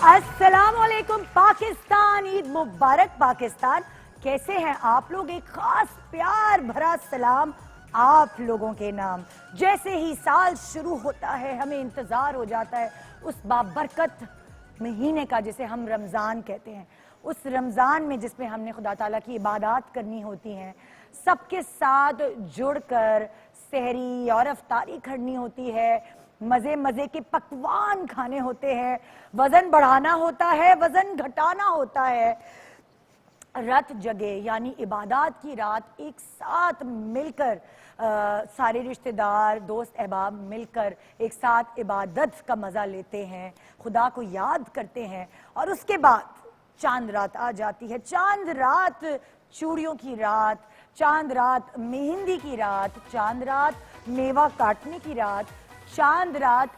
अस्सलाम वालेकुम पाकिस्तान, ईद मुबारक पाकिस्तान। कैसे हैं आप लोग? एक खास प्यार भरा सलाम आप लोगों के नाम। जैसे ही साल शुरू होता है हमें इंतजार हो जाता है उस बाबरकत महीने का जिसे हम रमजान कहते हैं। उस रमजान में जिसमें हमने खुदा ताला की इबादत करनी होती हैं, सबके साथ जुड़कर सहरी और अफ्तारी करनी होती है, मजे मजे के पकवान खाने होते हैं, वजन बढ़ाना होता है, वजन घटाना होता है। रत जगे यानी इबादत की रात एक साथ मिलकर सारे रिश्तेदार दोस्त अहबाब मिलकर एक साथ इबादत का मजा लेते हैं, खुदा को याद करते हैं। और उसके बाद चांद रात आ जाती है। चांद रात चूड़ियों की रात, चांद रात मेहंदी की रात, चांद रात मेवा काटने की रात, चांद रात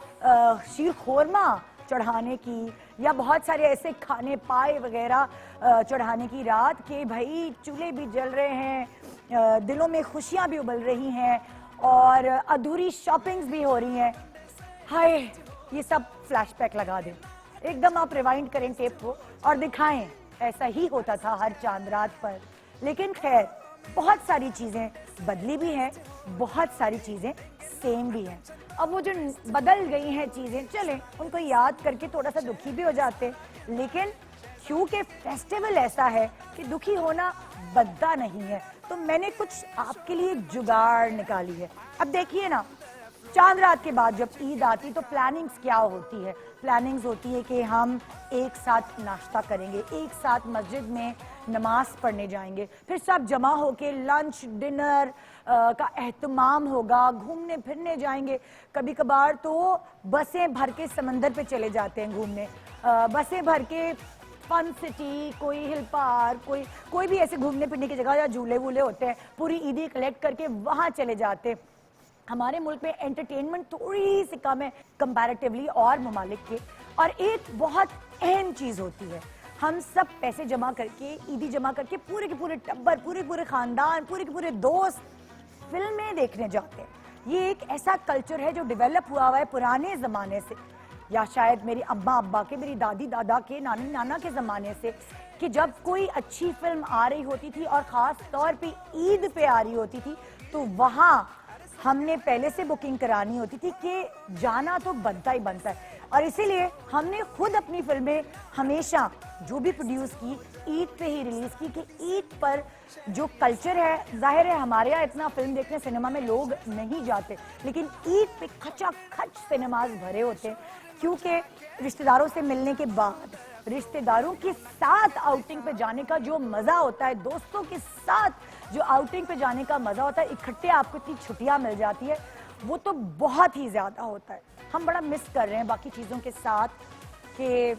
शीर खोरमा चढ़ाने की, या बहुत सारे ऐसे खाने पाए वगैरह चढ़ाने की रात के भाई चूल्हे भी जल रहे हैं, दिलों में खुशियां भी उबल रही हैं और अधूरी शॉपिंग्स भी हो रही हैं। हाय, ये सब फ्लैशबैक लगा दें, एकदम आप रिवाइंड करें टेप को और दिखाएं ऐसा ही होता था हर चांद रात पर। लेकिन खैर, बहुत सारी चीजें बदली भी हैं, बहुत सारी चीजें सेम भी हैं। अब वो जो बदल गई हैं चीजें, चलें उनको याद करके थोड़ा सा दुखी भी हो जाते, लेकिन क्योंकि फेस्टिवल ऐसा है कि दुखी होना बनता नहीं है, तो मैंने कुछ आपके लिए जुगाड़ निकाली है। अब देखिए ना, चांद रात के बाद जब ईद आती तो प्लानिंग्स क्या होती है? प्लानिंग्स होती है कि हम एक साथ नाश्ता करेंगे, एक साथ मस्जिद में नमाज पढ़ने जाएंगे, फिर सब जमा होके लंच डिनर का एहतमाम होगा, घूमने फिरने जाएंगे। कभी कभार तो बसें भर के समंदर पे चले जाते हैं घूमने, बसें भर के फन सिटी, कोई हिल पार्क, कोई भी ऐसे घूमने फिरने की जगह या झूले वूले होते हैं, पूरी ईदी कलेक्ट करके वहां चले जाते हैं। हमारे मुल्क में एंटरटेनमेंट थोड़ी सी कम है कंपैरेटिवली और ममालिक के। और एक बहुत अहम चीज होती है, हम सब पैसे जमा करके, ईदी जमा करके, पूरे के पूरे टब्बर, पूरे खानदान, पूरे के पूरे दोस्त फिल्में देखने जाते हैं। ये एक ऐसा कल्चर है जो डेवलप हुआ है पुराने जमाने से, या शायद मेरी अम्मा अब्बा के, मेरी दादी दादा के, नानी नाना के जमाने से, कि जब कोई अच्छी फिल्म आ रही होती थी और खास तौर पे ईद पे आ रही होती थी तो वहां हमने पहले से बुकिंग करानी होती थी कि जाना तो बनता ही बनता है। और इसीलिए हमने खुद अपनी फिल्में हमेशा जो भी प्रोड्यूस की ईद पे ही रिलीज की, कि ईद पर जो कल्चर है, जाहिर है हमारे यहाँ इतना फिल्म देखने सिनेमा में लोग नहीं जाते, लेकिन ईद पे खचाखच सिनेमाज भरे होते हैं, क्योंकि रिश्तेदारों से मिलने के बाद, रिश्तेदारों के साथ आउटिंग पे जाने का जो मजा होता है, दोस्तों के साथ जो आउटिंग पे जाने का मजा होता है, इकट्ठे आपको इतनी छुट्टियां मिल जाती है, वो तो बहुत ही ज्यादा होता है। हम बड़ा मिस कर रहे हैं बाकी चीजों के साथ कि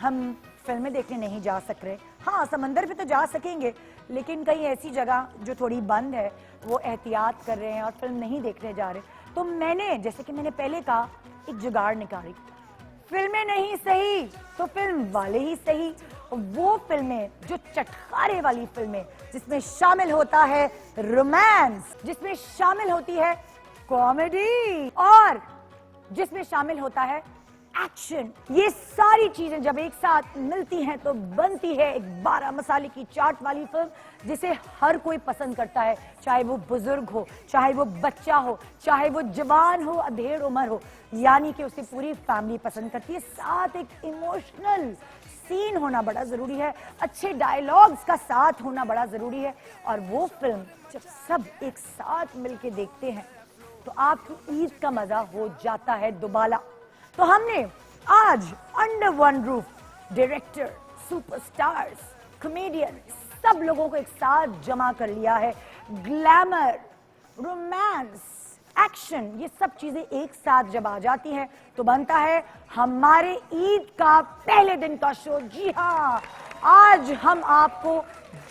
हम फिल्में देखने नहीं जा सक रहे। हाँ, समंदर पे तो जा सकेंगे, लेकिन कहीं ऐसी जगह जो थोड़ी बंद है वो एहतियात कर रहे हैं और फिल्म नहीं देखने जा रहे। तो मैंने, जैसे कि मैंने पहले कहा, एक जुगाड़ निकाली। फिल्में नहीं सही तो फिल्म वाले ही सही, वो फिल्में जो चटखारे वाली फिल्में, जिसमें शामिल होता है रोमांस, जिसमें शामिल होती है कॉमेडी और जिसमें शामिल होता है एक्शन। ये सारी चीजें जब एक साथ मिलती हैं तो बनती है एक 12 मसाले की चाट वाली फिल्म जिसे हर कोई पसंद करता है, चाहे वो बुजुर्ग हो, चाहे वो बच्चा हो, चाहे वो जवान हो, अधेड़ उम्र हो, यानी कि उसे पूरी फैमिली पसंद करती है। साथ एक इमोशनल सीन होना बड़ा जरूरी है, अच्छे डायलॉग्स का साथ होना बड़ा जरूरी है। और वो फिल्म जब सब एक साथ मिलके देखते हैं तो आपकी ईद का मजा हो जाता है दुबाला। तो हमने आज under one roof director, superstars, comedian, सब लोगों को एक साथ जमा कर लिया है। ग्लैमर, रोमांस, एक्शन, ये सब चीजें एक साथ जब आ जाती हैं तो बनता है हमारे ईद का पहले दिन का शो। जी हाँ, आज हम आपको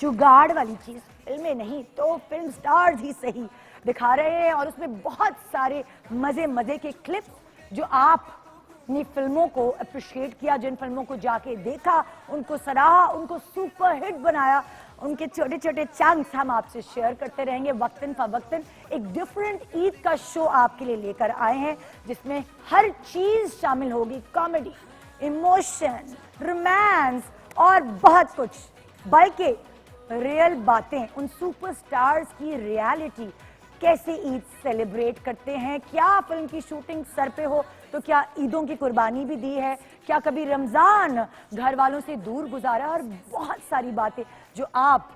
जुगाड़ वाली चीज, फिल्में नहीं तो फिल्म स्टार्स ही सही, दिखा रहे हैं। और उसमें बहुत सारे मजे मजे के क्लिप्स जो आप अपनी फिल्मों को अप्रिशिएट किया, जिन फिल्मों को जाके देखा, उनको सराहा, उनको सुपर हिट बनाया, उनके छोटे छोटे चंक्स हम आपसे शेयर करते रहेंगे वक्तन फवक्तन। एक डिफरेंट ईद का शो आपके लिए लेकर आए हैं जिसमें हर चीज शामिल होगी, कॉमेडी, इमोशन, रोमांस और बहुत कुछ, बल्कि रियल बातें, उन सुपरस्टार्स की रियलिटी, कैसे ईद सेलिब्रेट करते हैं, क्या फिल्म की शूटिंग सर पे हो तो क्या ईदों की कुर्बानी भी दी है, क्या कभी रमजान घर वालों से दूर गुजारा, और बहुत सारी बातें जो आप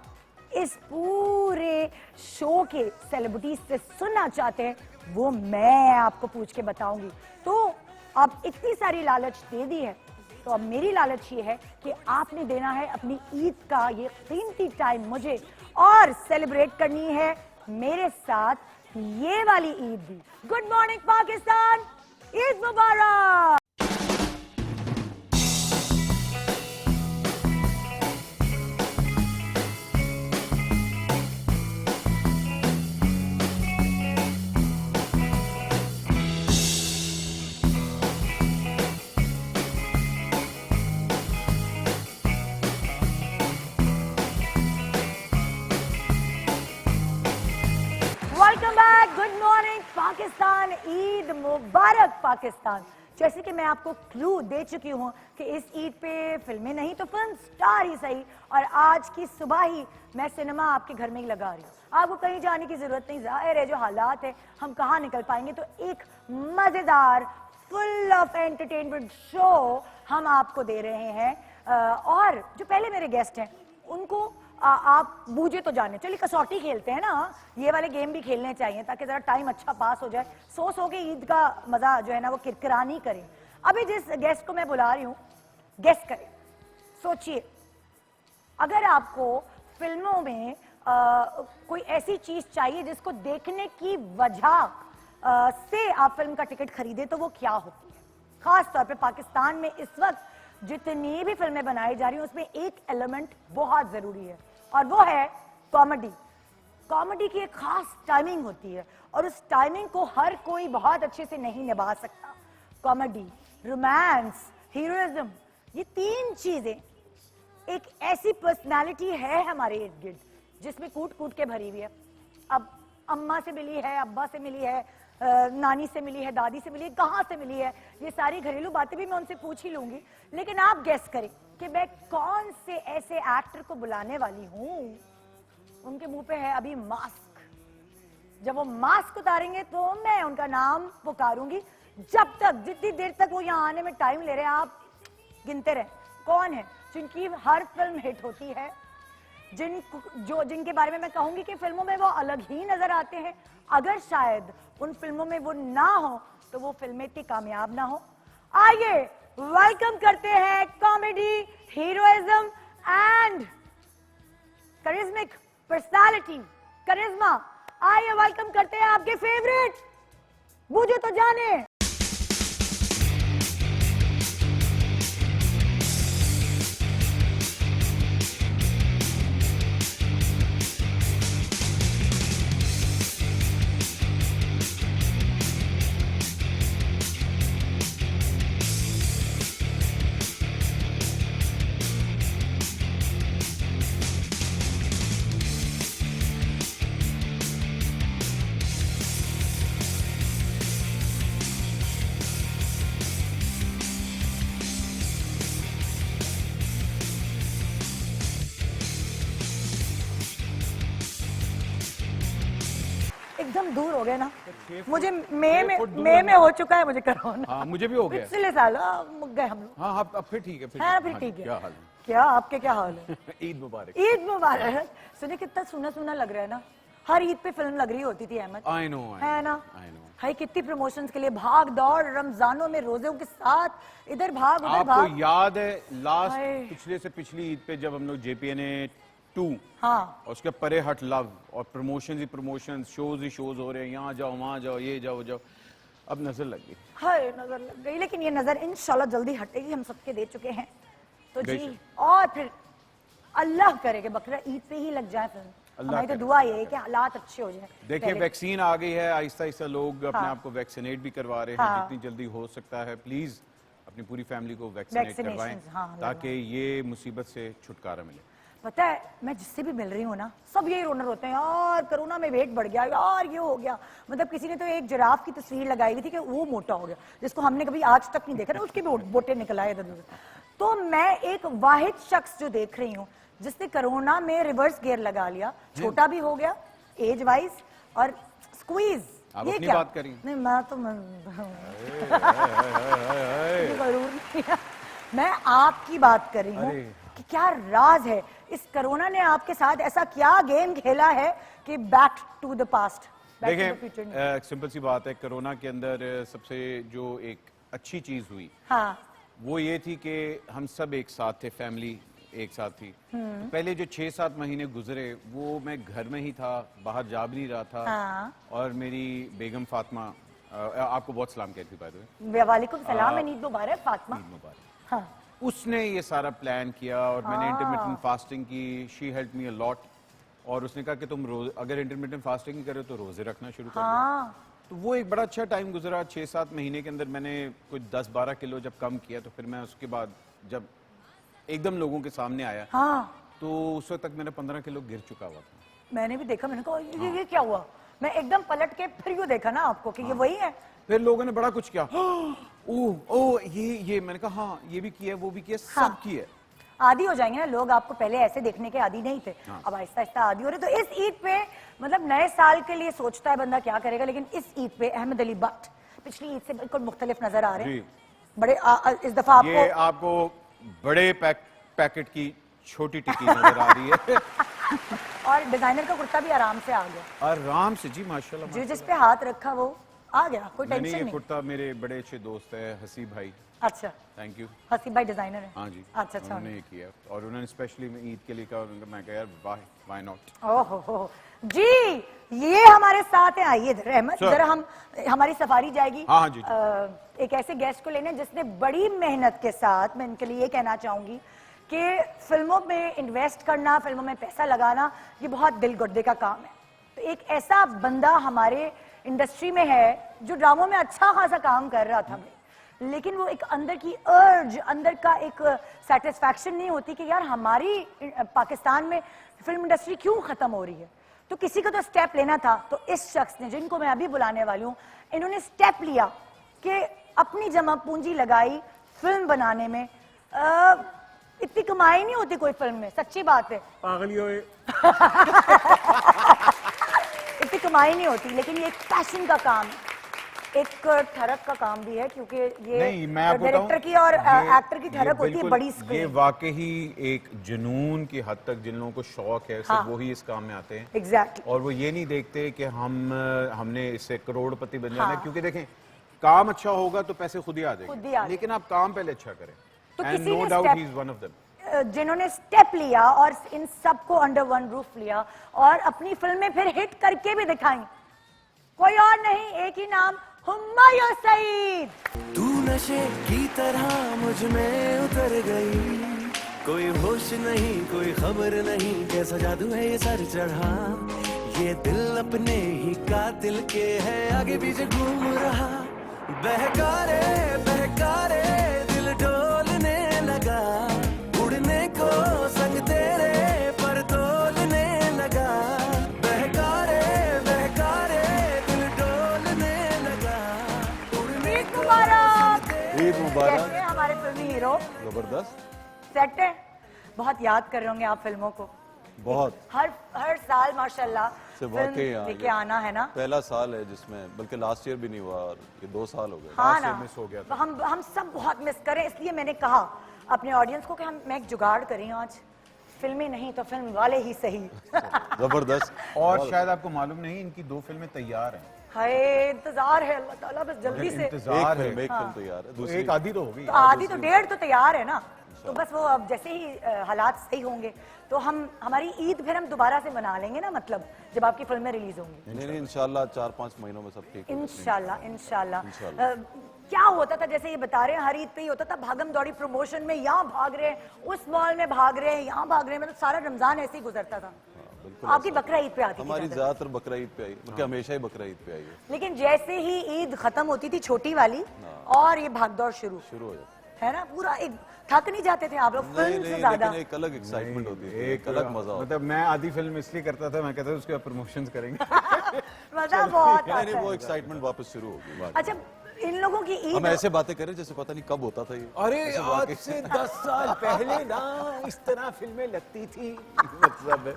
इस पूरे शो के सेलिब्रिटीज से सुनना चाहते हैं, वो मैं आपको पूछ के बताऊंगी। तो अब इतनी सारी लालच दे दी है, तो अब मेरी लालच ये है कि आपने देना है अपनी ईद का ये कीमती टाइम मुझे, और सेलिब्रेट करनी है मेरे साथ ये वाली ईद भी। गुड मॉर्निंग पाकिस्तान, ईद मुबारक। Welcome back, good morning Pakistan, Eid मुबारक पाकिस्तान। जैसे कि मैं आपको क्लू दे चुकी हूँ कि इस ईद पे फिल्में नहीं तो फिल्म स्टार ही सही, और आज की सुबह ही मैं सिनेमा आपके घर में ही लगा रही हूँ। आपको कहीं जाने की जरूरत नहीं, जाहिर है जो हालात है हम कहाँ निकल पाएंगे, तो एक मजेदार फुल ऑफ एंटरटेनमेंट शो हम आपको दे रहे हैं। और जो पहले मेरे गेस्ट हैं उनको आप बूझे तो जाने, चलिए कसौटी खेलते हैं ना, ये वाले गेम भी खेलने चाहिए ताकि जरा टाइम अच्छा पास हो जाए, सो के ईद का मजा जो है ना वो किरकिरानी करें। अभी जिस गेस्ट को मैं बुला रही हूँ, गेस्ट करें, सोचिए अगर आपको फिल्मों में कोई ऐसी चीज चाहिए जिसको देखने की वजह से आप फिल्म का टिकट खरीदे, तो वो क्या होती है। खास तौर पे पाकिस्तान में इस वक्त जितनी भी फिल्में बनाई जा रही हैं उसमें एक एलिमेंट बहुत जरूरी है, और वो है कॉमेडी। कॉमेडी की एक खास टाइमिंग होती है, और उस टाइमिंग को हर कोई बहुत अच्छे से नहीं निभा सकता। कॉमेडी, रोमांस, हीरोइज्म, ये तीन चीजें एक ऐसी पर्सनालिटी है हमारे इर्द गिर्द जिसमें कूट कूट के भरी हुई है। अब अम्मा से मिली है, अब्बा से मिली है, नानी से मिली है, दादी से मिली है, कहाँ से मिली है, ये सारी घरेलू बातें भी मैं उनसे पूछ ही लूंगी। लेकिन आप गेस करें कि मैं कौन से ऐसे एक्टर को बुलाने वाली हूँ। उनके मुंह पे है अभी मास्क, जब वो मास्क उतारेंगे तो मैं उनका नाम पुकारूंगी। जब तक, जितनी देर तक वो यहाँ आने में टाइम ले रहे हैं, आप गिनते रहे कौन है जिनकी हर फिल्म हिट होती है, जिनके बारे में मैं कहूंगी कि फिल्मों में वो अलग ही नजर आते हैं। अगर शायद उन फिल्मों में वो ना हो तो वो फिल्में इतनी कामयाब ना हो। आइए वेलकम करते हैं कॉमेडी, हीरोइज्म एंड करिश्मिक पर्सनालिटी, करिश्मा। आइए वेलकम करते हैं आपके फेवरेट बूझे तो जाने। एकदम दूर हो गए ना, मुझे मई में हो चुका है मुझे कोरोना। हाँ, मुझे भी हो गया पिछले साल गए हम लोग। हाँ, अब फिर ठीक है, फिर ठीक है। क्या हाल है? क्या आपके क्या हाल है? ईद मुबारक। ईद मुबारक। सुनिए कितना सुना सुना लग रहा है ना, हर ईद पे फिल्म लग रही होती थी अहमद। आई नो, है ना? हाई कितनी प्रमोशंस के लिए भाग दौड़, रमजानों में रोजों के साथ इधर भाग उधर आपको भाग। याद है लास्ट पिछले से पिछली ईद पे जब हम लोग JPNA 2, हाँ, और उसके परे हट लव, और प्रमोशन ही प्रमोशन, शोज ही शोज हो रहे हैं, यहाँ जाओ वहाँ जाओ, ये जाओ वो जाओ, अब नजर लग गई। हाय नजर लग गई, लेकिन ये नजर इंशाल्लाह जल्दी हटेगी, हम सबके दे चुके हैं। तो जी, बेशक। और फिर अल्लाह करे कि बकरा ईद पे ही लग जाए फिल्म। हमारी तो दुआ ये है कि हालात अच्छे हो जाए। देखिए वैक्सीन आ गई है, आहिस्ता आहिस्ता लोग अपने आप को वैक्सीनेट भी करवा रहे हैं। हाँ। जितनी जल्दी हो सकता है प्लीज अपनी पूरी फैमिली को वैक्सीनेट करवाएं, हाँ, ताकि ये मुसीबत से छुटकारा मिले। पता है मैं जिससे भी मिल रही हूँ ना, सब यही रोना रोते हैं, यार कोरोना में वेट बढ़ गया, यार ये हो गया। मतलब किसी ने तो एक जिराफ की तस्वीर लगाई हुई थी कि वो मोटा हो गया, जिसको हमने कभी आज तक नहीं देखा ना, उसके भी बोटे निकल आए इधर उधर। तो मैं एक वाहिद शख्स जो देख रही हूँ जिसने कोरोना में रिवर्स गियर लगा लिया, छोटा भी हो गया एज वाइज और स्क्वीज। आप ये अपनी क्या बात करिए। नहीं, मैं तो जरूर नहीं, मैं आपकी बात कर रही हूँ कि क्या राज है इस कोरोना ने आपके साथ ऐसा क्या गेम खेला है कि बैक टू द पास्ट। देखें सिंपल सी बात है, कोरोना के अंदर सबसे जो एक अच्छी चीज हुई हाँ वो ये थी कि हम सब एक साथ थे, फैमिली एक साथ थी। तो पहले जो 6-7 महीने गुजरे वो मैं घर में ही था, बाहर जा भी नहीं रहा था। हाँ। और मेरी बेगम फातिमा आपको बहुत सलाम कहती बाय द वे, वालेकुम सलाम, ईद मुबारक फातिमा। ईद मुबारक। हाँ उसने ये सारा प्लान किया और मैंने इंटरमिटेंट फास्टिंग की, she help me a lot. और उसने कहा कि तुम रोज अगर इंटरमिटेंट फास्टिंग ही करे तो रोजे रखना शुरू कर दो। हाँ तो वो एक बड़ा अच्छा टाइम गुजरा। 6-7 महीने के अंदर मैंने कुछ 10-12 किलो जब कम किया, तो फिर मैं उसके बाद जब एकदम लोगों के सामने आया हाँ तो उस वक्त तक मेरा 15 किलो गिर चुका हुआ था। मैंने भी देखा, मैंने कहा ये क्या हुआ, मैं एकदम पलट के फिर यूँ देखा ना आपको कि ये वही है। फिर लोगों ने बड़ा कुछ किया, ओ ये मैंने कहा हाँ ये भी किया वो भी किया, सब किया। आदी हो जाएंगे ना लोग, आपको पहले ऐसे देखने के आदी नहीं थे, अब आहिस्ता आहिस्ता आदी हो रहे। तो इस ईद पे मतलब नए साल के लिए सोचता है बंदा क्या करेगा, लेकिन इस ईद पे अहमद अली भट्ट पिछली ईद से बिल्कुल मुख्तलिफ नजर आ रहे हैं। बड़े इस दफा ये आपको बड़े पैकेट की छोटी टिक्की नजर आ रही है। और डिजाइनर का कुर्ता भी आराम से आ गया, आराम से जी, माशाल्लाह। जो जिस पे हाथ रखा वो आ गया, कोई मैंने टेंशन ये नहीं। कुर्ता मेरे बड़े अच्छे दोस्त है हसीब भाई, अच्छा थैंक यू। हसीब भाई डिजाइनर है। हाँ जी, अच्छा अच्छा। उन्होंने ये किया और उन्होंने स्पेशली ईद के लिए कहा, मैं कहा यार व्हाई नॉट। ओहो जी, ये हमारे साथ है, आइए इधर अहमद, जरा हम हमारी सफारी जाएगी। हाँ जी। एक ऐसे गेस्ट को लेने जिसने बड़ी मेहनत के साथ, मैं इनके लिए ये कहना चाहूंगी कि फिल्मों में इन्वेस्ट करना, फिल्मों में पैसा लगाना, ये बहुत दिल गुर्दे का काम है। तो एक ऐसा बंदा हमारे इंडस्ट्री में है जो ड्रामों में अच्छा खासा काम कर रहा था, लेकिन वो एक अंदर की अर्ज, अंदर का एक सेटिस्फैक्शन नहीं होती कि यार हमारी पाकिस्तान में फिल्म इंडस्ट्री क्यों खत्म हो रही है। तो किसी को तो स्टेप लेना था, तो इस शख्स ने, जिनको मैं अभी बुलाने वाली हूँ, इन्होंने स्टेप लिया कि अपनी जमा पूंजी लगाई फिल्म बनाने में। इतनी कमाई नहीं होती कोई फिल्म में, सच्ची बात है, पागली होए। इतनी कमाई नहीं होती, लेकिन ये एक पैशन का काम है, एक ठरक का काम भी है, क्योंकि ये डायरेक्टर की और एक्टर की ठरक होती है बड़ी स्क्रीन। ये वाकई एक जुनून की हद तक जिन लोगों को शौक है, सिर्फ वही इस काम में आते हैं। एग्जैक्टली। और वो ये नहीं देखते कि हमने इससे करोड़पति बन जाना है, क्योंकि देखें काम अच्छा होगा तो पैसे खुद ही आ जाएंगे, लेकिन आप काम पहले अच्छा करें। तो एंड किसी नो ने doubt step- he is one of them, जिन्होंने स्टेप लिया और इन सबको अंडर वन रूफ लिया और अपनी फिल्में फिर हिट करके भी दिखाई, कोई और नहीं, एक ही नाम, हुमायूं सईद। तू नशे की तरह मुझ में उतर गई, कोई होश नहीं कोई खबर नहीं, कैसा जादू है ये सर चढ़ा, ये दिल अपने ही कातिल के है आगे पीछे घूम रहा, बहकारे बहकारे दिल डोलने लगा, उड़ने को संग तेरे पर तोलने लगा, बहकारे बहकारे दिल डोलने लगा, उड़ने ईद मुबारक। ईद मुबारक। कैसे हैं हमारे फिल्मी हीरो? जबरदस्त, सेट है, बहुत याद कर रहे होंगे आप फिल्मों को, बहुत हर साल माशाल्लाह से फिल्म वाकई यहाँ लेके ये आना है ना। पहला साल है जिसमें, बल्कि लास्ट ईयर भी नहीं हुआ और ये 2 साल हो गए। हाँ ना, मिस हो गया तो हम सब बहुत मिस करें, इसलिए मैंने कहा अपने ऑडियंस को कि मैं एक जुगाड़ करें आज, फिल्में नहीं तो फिल्म वाले ही सही। जबरदस्त। और शायद आपको मालूम नहीं, इनकी 2 फिल्में तैयार हैं। हाय इंतजार है, अल्लाह ताला बस जल्दी से। इंतजार है, एक फिल्म तैयार है, तो दूसरी एक आधी तो होगी। तो आधी तो 1.5 तो तैयार है ना, तो बस वो अब जैसे ही हालात सही होंगे तो हमारी ईद फिर हम दोबारा से मना लेंगे ना, मतलब जब आपकी फिल्में रिलीज होंगी। नहीं इंशाल्लाह 4-5 महीनों में सब ठीक हो जाएगा। इंशाल्लाह इंशाल्लाह। क्या होता था, जैसे ये बता रहे हैं, हर ईद पे ही होता था भागम दौड़ी, प्रमोशन में यहाँ भाग रहे हैं, उस मॉल में भाग रहे हैं, यहाँ भाग रहे हैं, मतलब सारा रमजान ऐसे ही गुजरता था। बिल्कुल आपकी बकरा ईद पे आती थी हमारी ज्यादा। ज्यादातर बकरा ईद पे आई, बल्कि हमेशा ही बकरा ईद पे आई है। लेकिन जैसे ही ईद खत्म होती थी छोटी वाली और ये भागदौड़ शुरू शुरू हो जाता है ना, पूरा एक थक नहीं जाते थे आप लोग नहीं फिल्म से नहीं, ज्यादा? लेकिन एक अलग एक्साइटमेंट होती है, एक अलग मजा होता मतलब मैं आधी फिल्म इसलिए करता था, मैं कहता था उसके बाद प्रमोशंस करेंगे। मजा बहुत है। आता नहीं, वो है। एक्साइटमेंट वापस शुरू होगी बाद में। अच्छा, इन लोगों की हम ईद ऐसे बातें करें जैसे पता नहीं कब होता था ये। अरे आज से 10 साल पहले ना इस तरह फिल्में लगती थी, मतलब है।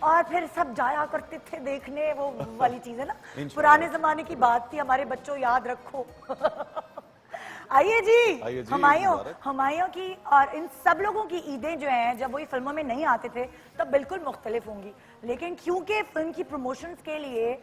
और फिर सब जाया करते थे देखने, वो वाली चीज है ना, इंशाल्लाह। पुराने जमाने की बात थी, हमारे बच्चों याद रखो। आइए जी, हुमायूं की और इन सब लोगों की ईदें जो हैं, जब वही फिल्मों में नहीं आते थे तब बिल्कुल मुख्तलिफ होंगी, लेकिन क्योंकि फिल्म की प्रमोशंस के लिए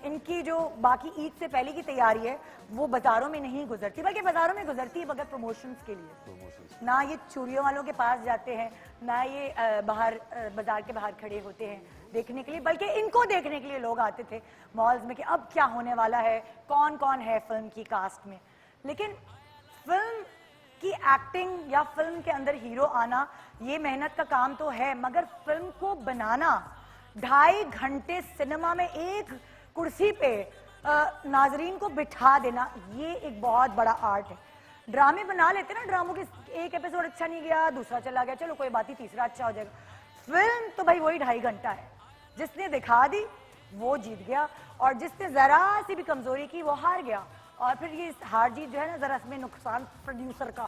इनकी जो बाकी ईद से पहले की तैयारी है वो बाजारों में नहीं गुजरती, बल्कि बाजारों में गुजरती है मगर प्रमोशंस के लिए। ना ये चूड़ियों वालों के पास जाते हैं, ना ये बाहर बाजार के बाहर खड़े होते हैं देखने के लिए, बल्कि इनको देखने के लिए लोग आते थे मॉल्स में कि अब क्या होने वाला है, कौन कौन है फिल्म की कास्ट में। लेकिन फिल्म की एक्टिंग या फिल्म के अंदर हीरो आना ये मेहनत का काम तो है, मगर फिल्म को बनाना 2.5 घंटे सिनेमा में एक कुर्सी पे नाजरीन को बिठा देना, ये एक बहुत बड़ा आर्ट है। ड्रामे बना लेते ना, ड्रामों के एक एपिसोड अच्छा नहीं गया, दूसरा चला गया, चलो कोई बात नहीं, तीसरा अच्छा हो जाएगा। फिल्म तो भाई वही 2.5 घंटा है, जिसने दिखा दी वो जीत गया और जिसने जरा सी भी कमजोरी की वो हार गया। और फिर ये हार जीत जो है ना, जरा इसमें नुकसान प्रोड्यूसर का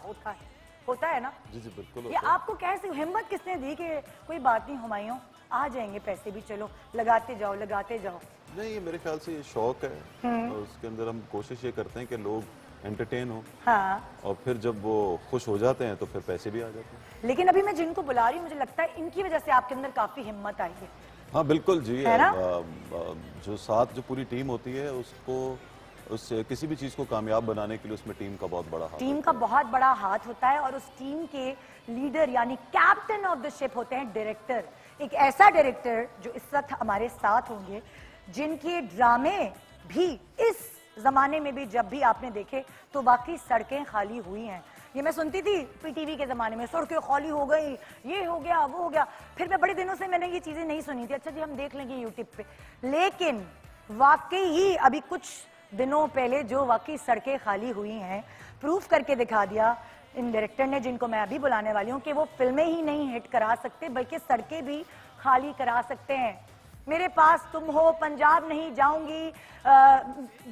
होता है ना। जी जी बिल्कुल ये आपको कैसे हिम्मत किसने दी कि कोई बात नहीं हुमायूं, आ जाएंगे पैसे भी, चलो लगाते जाओ लगाते जाओ। नहीं, ये मेरे ख्याल से ये शौक है और उसके अंदर हम कोशिश ये करते हैं कि लोग एंटरटेन हो। हाँ, और फिर जब वो खुश हो जाते हैं तो फिर पैसे भी आ जाते हैं। लेकिन अभी मैं जिनको बुला रही हूँ मुझे लगता है इनकी वजह से आपके अंदर काफी हिम्मत आई है। हाँ बिल्कुल जी, है ना? जो साथ जो पूरी टीम होती है उसको उस किसी भी चीज को कामयाब बनाने के लिए उसमें टीम का बहुत बड़ा हाथ टीम का बहुत बड़ा हाथ होता है और उस टीम के लीडर यानी कैप्टन ऑफ द शिप होते हैं डायरेक्टर। एक ऐसा डायरेक्टर जो इस वक्त हमारे साथ होंगे, जिनके ड्रामे भी इस जमाने में भी जब भी आपने देखे तो वाकई सड़कें खाली हुई हैं। ये मैं सुनती थी पीटीवी के जमाने में, सड़कें खाली हो गई, ये हो गया वो हो गया, फिर मैं बड़े दिनों से मैंने ये चीजें नहीं सुनी थी। अच्छा जी, हम देख लेंगे यूट्यूब पे, लेकिन वाकई ही अभी कुछ दिनों पहले जो वाकई सड़कें खाली हुई हैं, प्रूफ करके दिखा दिया इन डायरेक्टर ने, जिनको मैं अभी बुलाने वाली हूँ, कि वो फिल्में ही नहीं हिट करा सकते बल्कि सड़कें भी खाली करा सकते हैं। मेरे पास तुम हो, पंजाब नहीं जाऊंगी,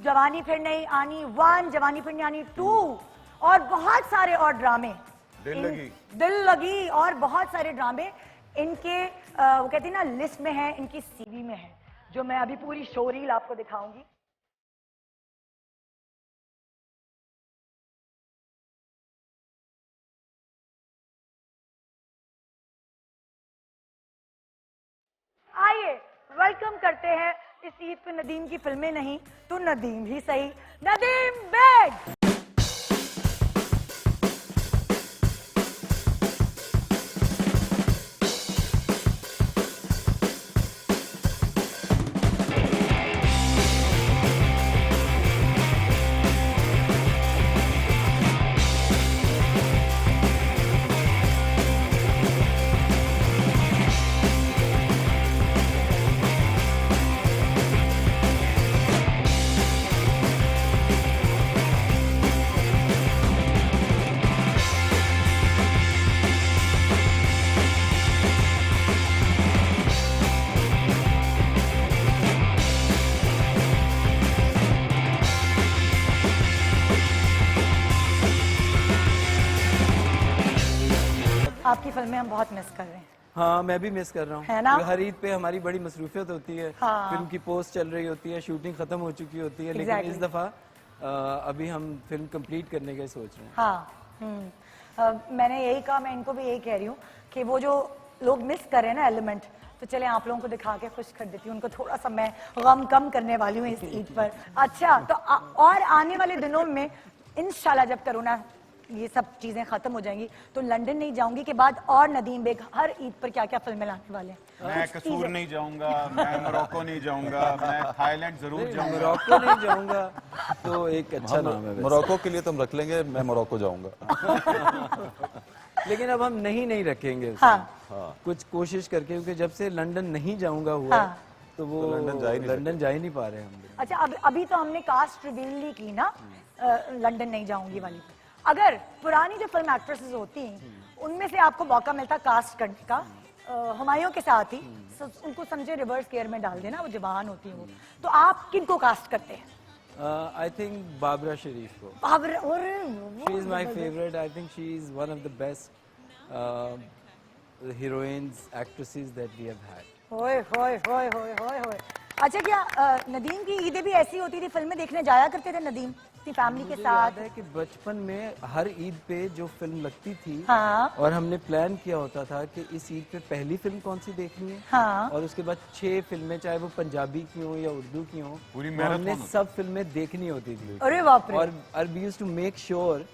जवानी फिर नहीं आनी 1, जवानी फिर नहीं आनी 2 और बहुत सारे और ड्रामे, दिल लगी और बहुत सारे ड्रामे इनके वो कहती है ना लिस्ट में है, इनकी सीवी में है, जो मैं अभी पूरी शो रील आपको दिखाऊंगी। आइए वेलकम करते हैं इस ईद पे नदीम की फिल्में नहीं तो नदीम ही सही, नदीम बेग। आपकी फिल्में हम बहुत मिस कर रहे हैं। हाँ, मैं भी मिस कर रहा हूँ। है ना? हर ईद पे हमारी बड़ी मसरूफियत होती है। हाँ। फिल्म की पोस्ट चल रही होती है, शूटिंग खत्म हो चुकी होती है, लेकिन इस दफा अभी हम फिल्म कंप्लीट करने का सोच रहे हैं। हाँ, मैंने यही कहा, मैं इनको भी यही कह रही हूँ कि वो जो लोग मिस कर रहे हैं ना एलिमेंट, तो चले आप लोगों को दिखा के खुश कर देती हूँ उनको, थोड़ा सा मैं गम कम करने वाली हूँ इस ईद पर। अच्छा, तो और आने वाले दिनों में इंशाल्लाह जब कोरोना ये सब चीजें खत्म हो जाएंगी तो लंदन नहीं जाऊंगी के बाद और नदीम बेग हर ईद पर क्या क्या फिल्में लाने वाले हैं। मैं कसूर नहीं जाऊंगा, मैं मोरक्को नहीं जाऊंगा, मैं थाईलैंड जरूर जाऊंगा। मोरक्को नहीं जाऊंगा तो एक अच्छा नाम है। मोरक्को के लिए तो हम रख लेंगे, मैं मोरक्को जाऊंगा। लेकिन अब हम नहीं रखेंगे उसे। हाँ। कुछ कोशिश करके, क्योंकि जब से लंदन नहीं जाऊंगा हुआ हाँ। तो वो तो लंदन जा ही नहीं पा रहे हम। अच्छा, अभी तो हमने कास्ट रिवील नहीं की ना लंदन नहीं जाऊंगी वाली, अगर पुरानी जो फिल्म एक्ट्रेसेस होती हैं उनमें से आपको मौका मिलता कास्ट करने का हुमायूं के साथ ही उनको समझे रिवर्स गियर में डाल देना, वो जवान होती हैं वो, तो आप किनको कास्ट करते हैं? I think Babra Sharif को. बाबर, और She is my favorite. I think she is one of the best heroines, actresses that we have had. होए होए होए होए होए होए। अच्छा, क्या नदीम की ईदें भी ऐसी होती थी, फिल्में देखने जाया करते थे नदीम अपनी फैमिली के मुझे साथ? याद है कि बचपन में हर ईद पे जो फिल्म लगती थी, हाँ। और हमने प्लान किया होता था कि इस ईद पे पहली फिल्म कौन सी देखनी है, हाँ। और उसके बाद 6 फिल्में, चाहे वो पंजाबी की हो या उर्दू की हो, पूरी वो मैराथन हमने होती। सब फिल्में देखनी होती थी। अरे बाप रे। और we used to make sure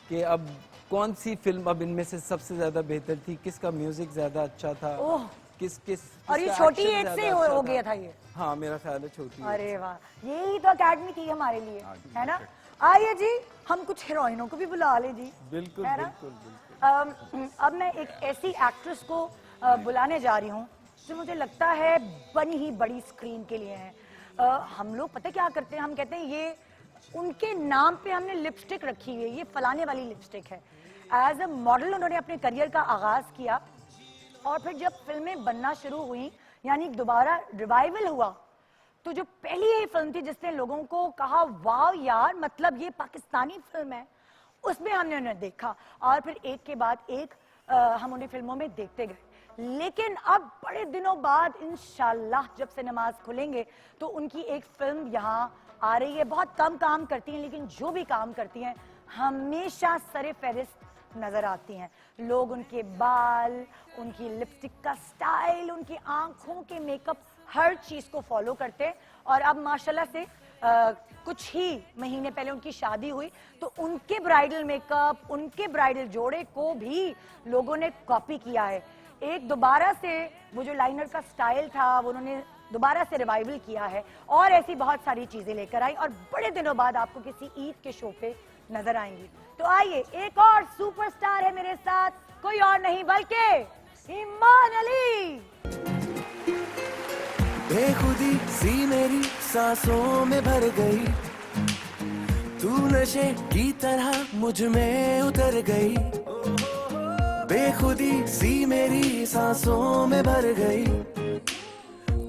कि अब कौन सी फिल्म अब इनमें से सबसे ज्यादा बेहतर थी, किसका म्यूजिक ज्यादा अच्छा था, ओह। किस और ये किसका छोटी action एज ज्यादा से अच्छा हो था। गया था ये? हाँ, मेरा ख्याल है छोटी एज। अरे वाह, यही तो अकेडमी थी हमारे लिए, है ना? आइए जी, हम कुछ हीरोइनों को भी बुला ले जी। बिल्कुल है ना? बिल्कुल बिल्कुल। अब मैं एक ऐसी एक्ट्रेस को बुलाने जा रही हूँ जो मुझे लगता है बनी ही बड़ी स्क्रीन के लिए है। हम लोग पता क्या करते हैं, हम कहते हैं ये उनके नाम पे हमने लिपस्टिक रखी हुई है, ये फलाने वाली लिपस्टिक है। एज अ मॉडल उन्होंने अपने करियर का आगाज किया, और फिर जब फिल्में बनना शुरू हुई, यानी दोबारा रिवाइवल हुआ, तो जो पहली ही फिल्म थी जिसने लोगों को कहा वाह यार, मतलब ये पाकिस्तानी फिल्म है, उसमें हमने उन्हें देखा, और फिर एक के बाद एक हम उन्हें फिल्मों में देखते गए। लेकिन अब बड़े दिनों बाद इंशाल्लाह जब से नमाज खुलेंगे तो उनकी एक फिल्म यहाँ आ रही है। बहुत कम काम करती हैं, लेकिन जो भी काम करती हैं हमेशा सरे फहरिस्त नजर आती हैं। लोग उनके बाल, उनकी लिपस्टिक का स्टाइल, उनकी आंखों के मेकअप, हर चीज को फॉलो करते हैं। और अब माशाल्लाह से कुछ ही महीने पहले उनकी शादी हुई, तो उनके ब्राइडल मेकअप, उनके ब्राइडल जोड़े को भी लोगों ने कॉपी किया है। एक दोबारा से वो जो लाइनर का स्टाइल था वो उन्होंने दोबारा से रिवाइवल किया है, और ऐसी बहुत सारी चीजें लेकर आई, और बड़े दिनों बाद आपको किसी ईद के शो पे नजर आएंगी। तो आइए, एक और सुपरस्टार है मेरे साथ, कोई और नहीं बल्कि ईमान अली। बेखुदी सी मेरी सांसों में भर गई, तू नशे की तरह मुझ में उतर गई। बेखुदी सी मेरी सांसों में भर गई,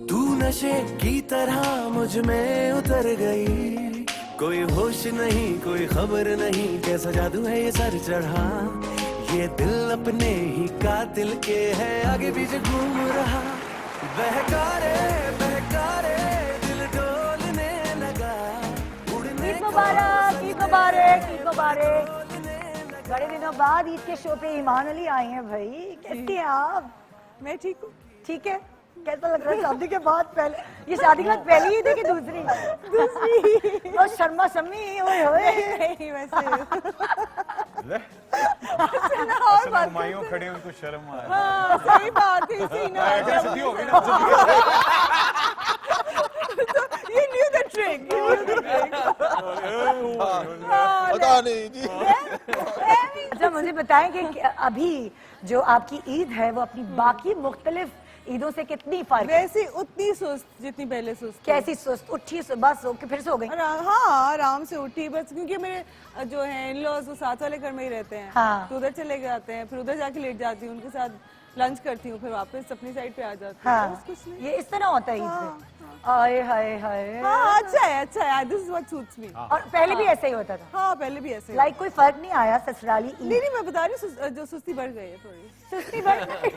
तू नशे की तरह मुझ में उतर गई। कोई होश नहीं, कोई खबर नहीं, कैसा जादू है ये सर चढ़ा। ये दिल अपने ही कातिल के है आगे पीछे घूम रहा। बहकारे बहकारे दिल डोलने लगा, उड़ने ईद मुबारक, ईद मुबारक, ईद मुबारक। बड़े दिनों बाद ईद के शो पे ईमान अली आई हैं भाई, कैसी हैं आप? मैं ठीक हूँ। ठीक है, कैसा लग रहा है शादी के बाद? पहले ये शादी के बाद पहली ईद है कि दूसरी? दूसरी। और शर्मा शम्मी, ओए होए। नहीं वैसे और हुमायूं खड़े हैं, उनको शर्म आ रही है। हाँ, सही बात है, इसी ना। बेइज्जती होगी ना। You knew the trick. You knew the trick. पता नहीं जी। अच्छा, मुझे बताएं कि अभी जो आपकी ईद है वो अपनी बाकी मुख्तलिफ ईदों से कितनी फर्क है? वैसी उतनी सुस्त जितनी पहले सुस्त थी। कैसी सुस्त? उठी बस सो के फिर सो गई? हाँ, आराम से उठी बस, क्योंकि मेरे जो है इन-लॉज वो साथ वाले घर में ही रहते हैं। हाँ। तो उधर चले जाते हैं, फिर उधर जाके लेट जाती हूँ, उनके साथ लंच करती हूँ, फिर वापस अपनी साइड पे आ जाती हूँ। हाँ, बस कुछ नहीं। ये इस तरह होता है ईद पे? आए हाय हाय। हाँ, अच्छा है, अच्छा है। This is what suits me. और पहले भी ऐसा ही होता था? हाँ, पहले भी ऐसे ही। लाइक कोई फर्क नहीं आया ससुराली ईद? नहीं, मैं बता रही हूँ जो सुस्ती बढ़ गई है थोड़ी। सुस्ती बढ़ गई।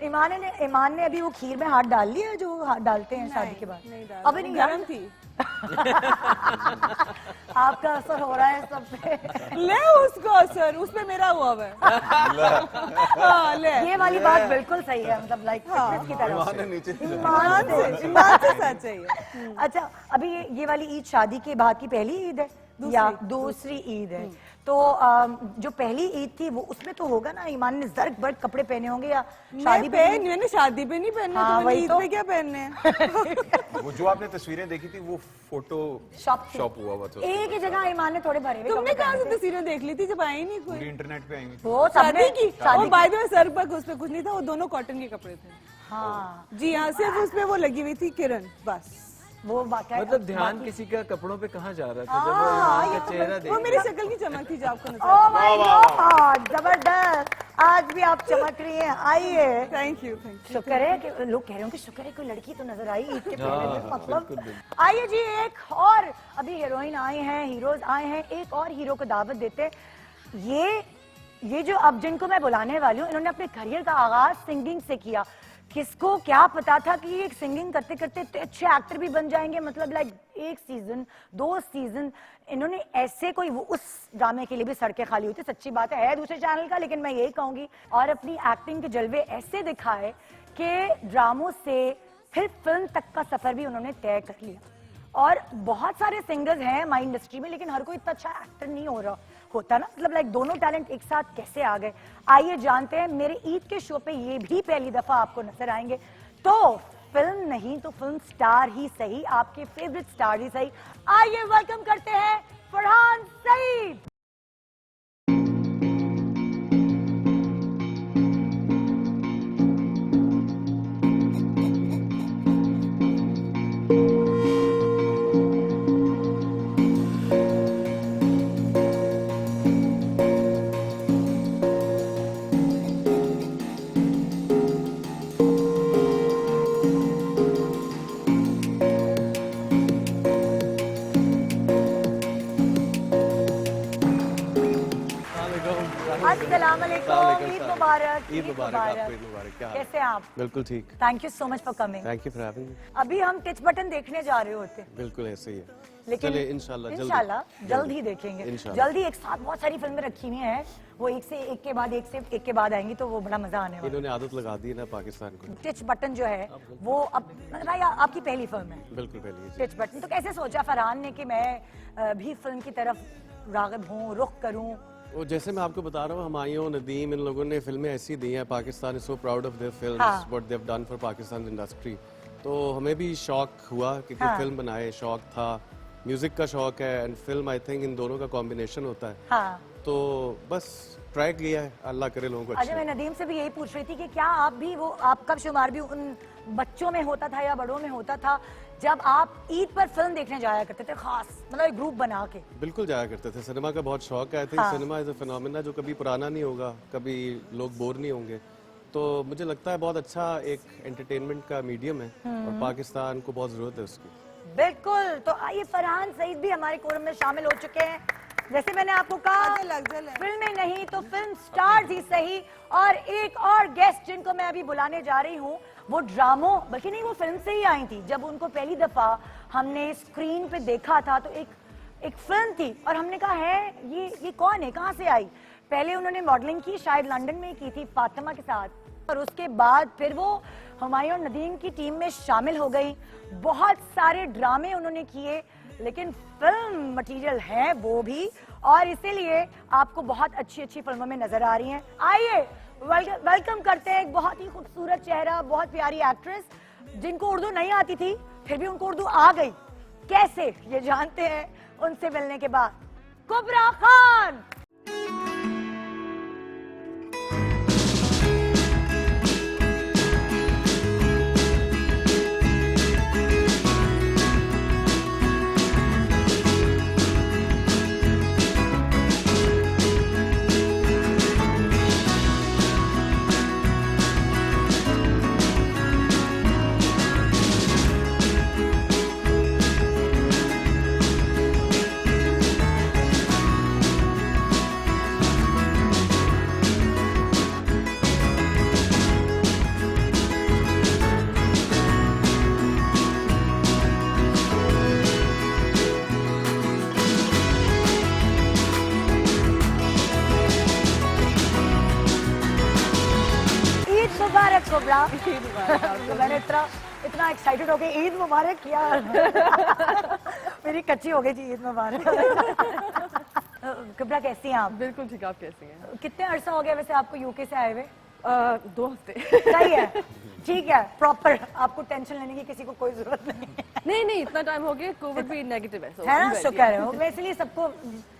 ईमान ने अभी वो खीर में हाथ डाल लिया जो हाथ डालते हैं शादी के बाद? नहीं डाला, अभी नहीं गरम डाला? थी। आपका असर हो रहा है सब पे। ले उसको असर, उस पे मेरा हुआ है। हाँ, ले। ये वाली बात बिल्कुल सही है, मतलब लाइक फिटनेस की तरह ईमान ने नीचे ईमान से सच चाहिए। अच्छा, अभी ये वाली ईद शादी के बाद की पहली ईद है या दूसरी ईद है? तो जो पहली ईद थी वो उसमें तो होगा ना, ईमान ने जर्क बर्क कपड़े पहने होंगे या शादी पे? मैंने शादी पे नहीं पहनने, हाँ, तो वही ईद तो। पे क्या पहनने हैं? वो जो आपने तस्वीरें देखी थी वो फोटो शॉप हुआ हुआ था। एक ही जगह ईमान ने थोड़े भरे हुए तुमने कपड़े कहाँ से पहने थे। तस्वीरें देख ली थी जब आई नहीं पूरी कोई? इंटरनेट पे आएंगी। वो शादी सबने की? शादी और बाय द वे सर पर उस पे कुछ नहीं था, वो दोनों कॉटन के कपड़े थे। हाँ, जी हाँ, सिर्फ उसमें वो लगी हुई थी किरण, बस। वो बाकी मतलब ध्यान किसी का कपड़ों पे कहाँ जा रहा था जब वो ईमान का चेहरा वो मेरी देख शक्ल की चमक थी जो आपको नजर ओह माय गॉड, जबरदस्त। आज भी आप चमक रही हैं, आइए। थैंक यू शुक्र है कि लोग कह रहे हो कि शुक्र है कोई लड़की तो नजर आई ईद के पहले दिन, हाँ, मतलब बिल्कुल, बिल्कुल। आइए जी, एक और अभी हीरोइन आए हैं, हीरोज आए हैं, एक और हीरो को दावत देते हैं। ये जो अब जिनको मैं बुलाने वाली हूँ, इन्होंने अपने करियर का आगाज सिंगिंग से किया। किसको क्या पता था कि ये सिंगिंग करते करते इतने अच्छे एक्टर भी बन जाएंगे, मतलब लाइक 1 सीजन 2 सीजन इन्होंने ऐसे कोई वो उस ड्रामे के लिए भी सड़कें खाली हुई थी, सच्ची बात है दूसरे चैनल का, लेकिन मैं यही कहूंगी। और अपनी एक्टिंग के जलवे ऐसे दिखाए कि ड्रामों से फिर फिल्म तक का सफर भी उन्होंने तय कर लिया। और बहुत सारे सिंगर्स हैं हमारी इंडस्ट्री में, लेकिन हर कोई इतना अच्छा एक्टर नहीं होता ना, मतलब लाइक दोनों टैलेंट एक साथ कैसे आ गए। आइए जानते हैं, मेरे ईद के शो पे ये भी पहली दफा आपको नजर आएंगे। तो फिल्म नहीं तो फिल्म स्टार ही सही, आपके फेवरेट स्टार ही सही। आइए वेलकम करते हैं फरहान सईद। अस्सलाम वालेकुम, ईद मुबारक। ईद मुबारक आपको, ईद मुबारक। क्या हाल है? कैसे हैं आप? बिल्कुल ठीक। Thank you so much for coming. Thank you for having me. अभी हम टिच बटन देखने जा रहे होते हैं, बिल्कुल ऐसे ही है। लेकिन चलिए इंशाल्लाह जल्द ही देखेंगे। इंशाल्लाह। जल्दी एक साथ बहुत सारी फिल्में रखी हुई हैं, वो एक से एक के बाद आएंगी, तो वो बड़ा मजा आने वाला इन्होंने आदत लगा दी है ना पाकिस्तान को। है। टिच बटन जो है वो अब मतलब भाई आपकी पहली फिल्म है बिल्कुल पहले ही। टिच बटन, तो कैसे सोचा फरहान ने कि मैं भी फिल्म की तरफ राग़िब हूँ, रुख करूँ? वो जैसे मैं आपको बता रहा हूँ, हमायूं, नदीम, इन लोगों ने फिल्में ऐसी दी हैं। Pakistan is so proud of their films, हाँ। What they have done for Pakistan industry. तो हमें भी शौक हुआ कि कोई हाँ। फिल्म बनाए, शौक था, म्यूजिक का शौक है and film, I think in दोनों का कॉम्बिनेशन होता है। हाँ। तो बस ट्राई किया है, अल्लाह करे लोगों को अच्छा, मैं अच्छा। नदीम से भी यही पूछ रही थी कि क्या आप भी वो, आपका शुमार भी उन बच्चों में होता था या बड़ों में होता था जब आप ईद पर फिल्म देखने जाया करते थे, खास मतलब एक ग्रुप बना के? बिल्कुल जाया करते थे, सिनेमा का बहुत शौक है। आई थिंक हाँ। सिनेमा इज अ फिनोमेना जो कभी पुराना नहीं होगा, कभी लोग बोर नहीं होंगे। तो मुझे लगता है बहुत अच्छा एक एंटरटेनमेंट का मीडियम है और पाकिस्तान को बहुत जरूरत है उसकी। बिल्कुल। तो आइए, फरहान सईद भी हमारे कोरम में शामिल हो चुके हैं। जैसे मैंने आपको कहा, अफजल है। फिल्में नहीं तो फिल्म स्टार्स ही सही। और एक और गेस्ट जिनको मैं अभी बुलाने जा रही हूँ, वो ड्रामों बल्कि नहीं, वो फिल्म से ही आई थी। जब उनको पहली दफा हमने स्क्रीन पे देखा था तो एक फिल्म थी और हमने कहा है ये कौन है, कहाँ से आई। पहले उन्होंने मॉडलिंग की, शायद लंदन में ही की थी फातिमा के साथ, और उसके बाद फिर वो हुमायूं और नदीम की टीम में शामिल हो गई। बहुत सारे ड्रामे उन्होंने किए, लेकिन फिल्म मटेरियल है वो भी, और इसीलिए आपको बहुत अच्छी अच्छी फिल्मों में नजर आ रही हैं। आइए वेलकम करते हैं एक बहुत ही खूबसूरत चेहरा, बहुत प्यारी एक्ट्रेस जिनको उर्दू नहीं आती थी, फिर भी उनको उर्दू आ गई। कैसे, ये जानते हैं उनसे मिलने के बाद। कुबरा खान। कुबरा, मैंने इतना एक्साइटेड हो गई ईद मुबारक किया मेरी कच्ची हो गई थी ईद मुबारक। कुबरा कैसी हैं आप? बिल्कुल ठीक, आप कैसी हैं? कितने अरसा हो गया वैसे आपको यूके से आए हुए? 2 हफ्ते। सही है, ठीक है, प्रॉपर, आपको टेंशन लेने की किसी को कोई जरूरत नहीं है। नहीं इतना टाइम हो गया, कोविड भी नेगेटिव है, so है ना, I'm well, शुक्र है, मैं इसलिए सबको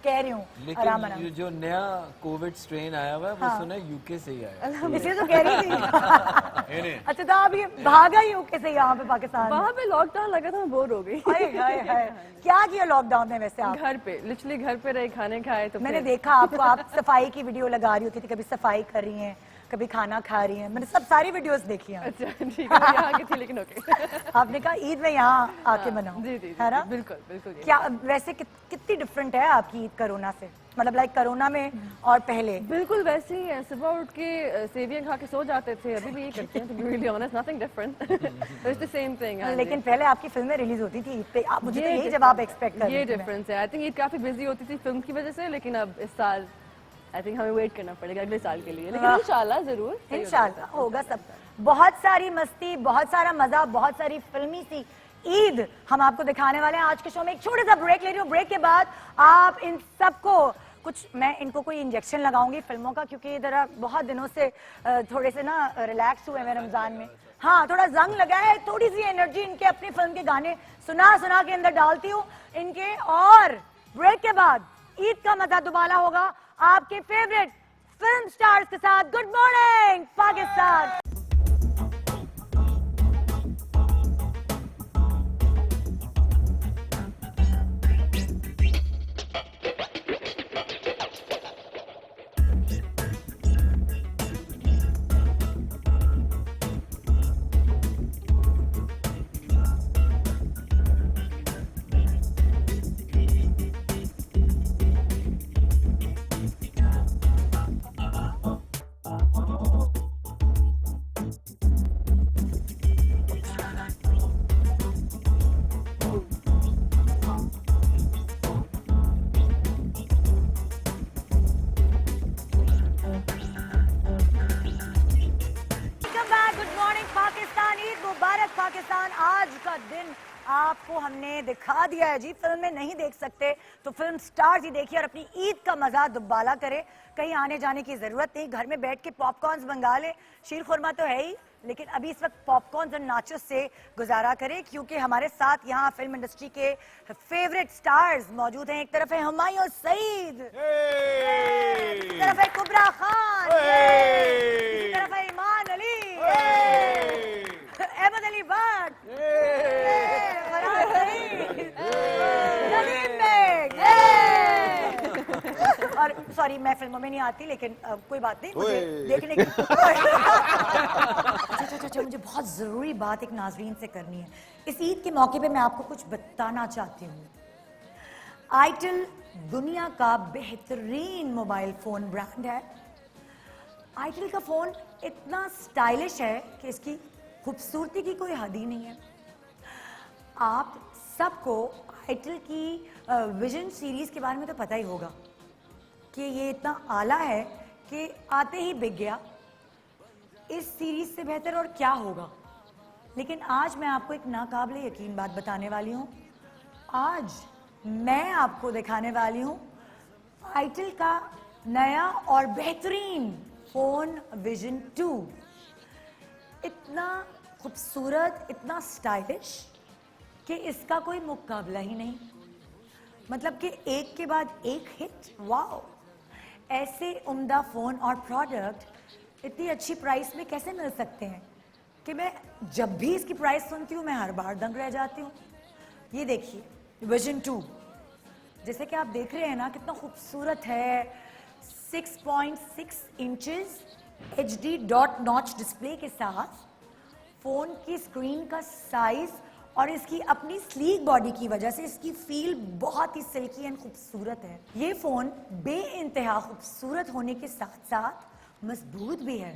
कह रही हूँ आराम लेकिन आराम। ये जो नया कोविड स्ट्रेन आया हुआ है वो सुना है यूके से ही आया है। इसलिए तो कह रही थी। अच्छा, तो आप ये भागा ही यूके से यहाँ पे पाकिस्तान में? वहाँ पे लॉकडाउन लगा था, मैं बोर हो गई। हाय हाय हाय, क्या किया लॉकडाउन में वैसे आप? घर पे, लिटरली घर पे रहे, खाने खाए, तो मैंने फिर- देखा आपको, आप सफाई की वीडियो लगा रही होती थी, कभी सफाई कर रही हैं, कभी खाना खा रही हैं, मैंने सब सारी वीडियोस देखी हैं। अच्छा ठीक है, मैं यहाँ की थी लेकिन ओके। आपने कहा ईद में यहाँ आके मनाओ, जी है ना? बिल्कुल बिल्कुल ये। क्या वैसे कितनी डिफरेंट है आपकी ईद कोरोना से, मतलब लाइक कोरोना में और पहले? बिल्कुल वैसे ही है, सुबह उठ के सेवियां खा के सो जाते थे, अभी भी ये करते हैं, to be really honest, nothing different, it's the same thing। हाँ जी। लेकिन पहले आपकी फिल्में रिलीज होती थी ईद पे, मुझे तो ये यही जवाब एक्सपेक्ट कर ये रही थी मैं। डिफरेंस है। आई थिंक ईद काफी बिजी होती थी फिल्म की वजह से, लेकिन अब इस साल आई थिंक हमें वेट करना पड़ेगा अगले साल के लिए, लेकिन इंशाल्लाह जरूर सही हो जाएगा। इंशाल्लाह होगा सब। बहुत सारी मस्ती, बहुत सारा मजा, बहुत सारी फिल्मी सी ईद हम आपको दिखाने वाले हैं आज के शो में। एक छोटा सा ब्रेक ले रही हूँ, ब्रेक के बाद आप इन सबको कुछ, मैं इनको कोई इंजेक्शन लगाऊंगी फिल्मों का, क्योंकि इधर बहुत दिनों से थोड़े से ना रिलैक्स हुए हैं रमजान में। हाँ, थोड़ा जंग लगा है, थोड़ी सी एनर्जी इनके अपनी फिल्म के गाने सुना सुना के अंदर डालती हूँ इनके। और ब्रेक के बाद ईद का मजा दुबाला होगा आपके फेवरेट फिल्म स्टार्स के साथ। Good morning Pakistan. पाकिस्तान। आज का दिन आपको हमने दिखा दिया है जी, फिल्में नहीं देख सकते तो फिल्म स्टार्स ही देखिए और अपनी ईद का मजा दुबाला करे। कहीं आने जाने की जरूरत नहीं, घर में बैठ के पॉपकॉर्न्स मंगा ले, शीर खुरमा तो है ही, लेकिन अभी इस वक्त पॉपकॉर्न्स और नाचोस से गुजारा करें, क्योंकि हमारे साथ यहाँ फिल्म इंडस्ट्री के फेवरेट स्टार्स मौजूद हैं। एक तरफ है हुमायूं सईद, एक तरफ है कुबरा खान, एक तरफ है ईमान अली, अहमद अली भट्ट, फरहान सईद, नदीम बेग। और सॉरी, मैं फिल्मों में नहीं आती, लेकिन कोई बात नहीं, मुझे देखने की अच्छा, मुझे बहुत जरूरी बात एक नाजरीन से करनी है। इस ईद के मौके पे मैं आपको कुछ बताना चाहती हूँ। आइटल दुनिया का बेहतरीन मोबाइल फोन ब्रांड है। आइटल का फोन इतना स्टाइलिश है कि इसकी खूबसूरती की कोई हद ही नहीं है। आप सबको आइटल की विजन सीरीज के बारे में तो पता ही होगा कि ये इतना आला है कि आते ही बिक गया। इस सीरीज से बेहतर और क्या होगा। लेकिन आज मैं आपको एक नाकाबिले यकीन बात बताने वाली हूँ। आज मैं आपको दिखाने वाली हूँ आइटल का नया और बेहतरीन फोन विजन 2। इतना खूबसूरत, इतना स्टाइलिश कि इसका कोई मुकाबला ही नहीं। मतलब कि एक के बाद एक हिट। वाओ, ऐसे उम्दा फोन और प्रोडक्ट इतनी अच्छी प्राइस में कैसे मिल सकते हैं कि मैं जब भी इसकी प्राइस सुनती हूँ मैं हर बार दंग रह जाती हूँ। ये देखिए विजन 2, जैसे कि आप देख रहे हैं ना, कितना खूबसूरत है। 6.6 inches HD dot notch display के साथ फोन की स्क्रीन का साइज और इसकी अपनी स्लीक बॉडी की वजह से इसकी फील बहुत ही सिल्की एंड खूबसूरत है। ये फोन बेइंतहा खूबसूरत होने के साथ साथ मजबूत भी है।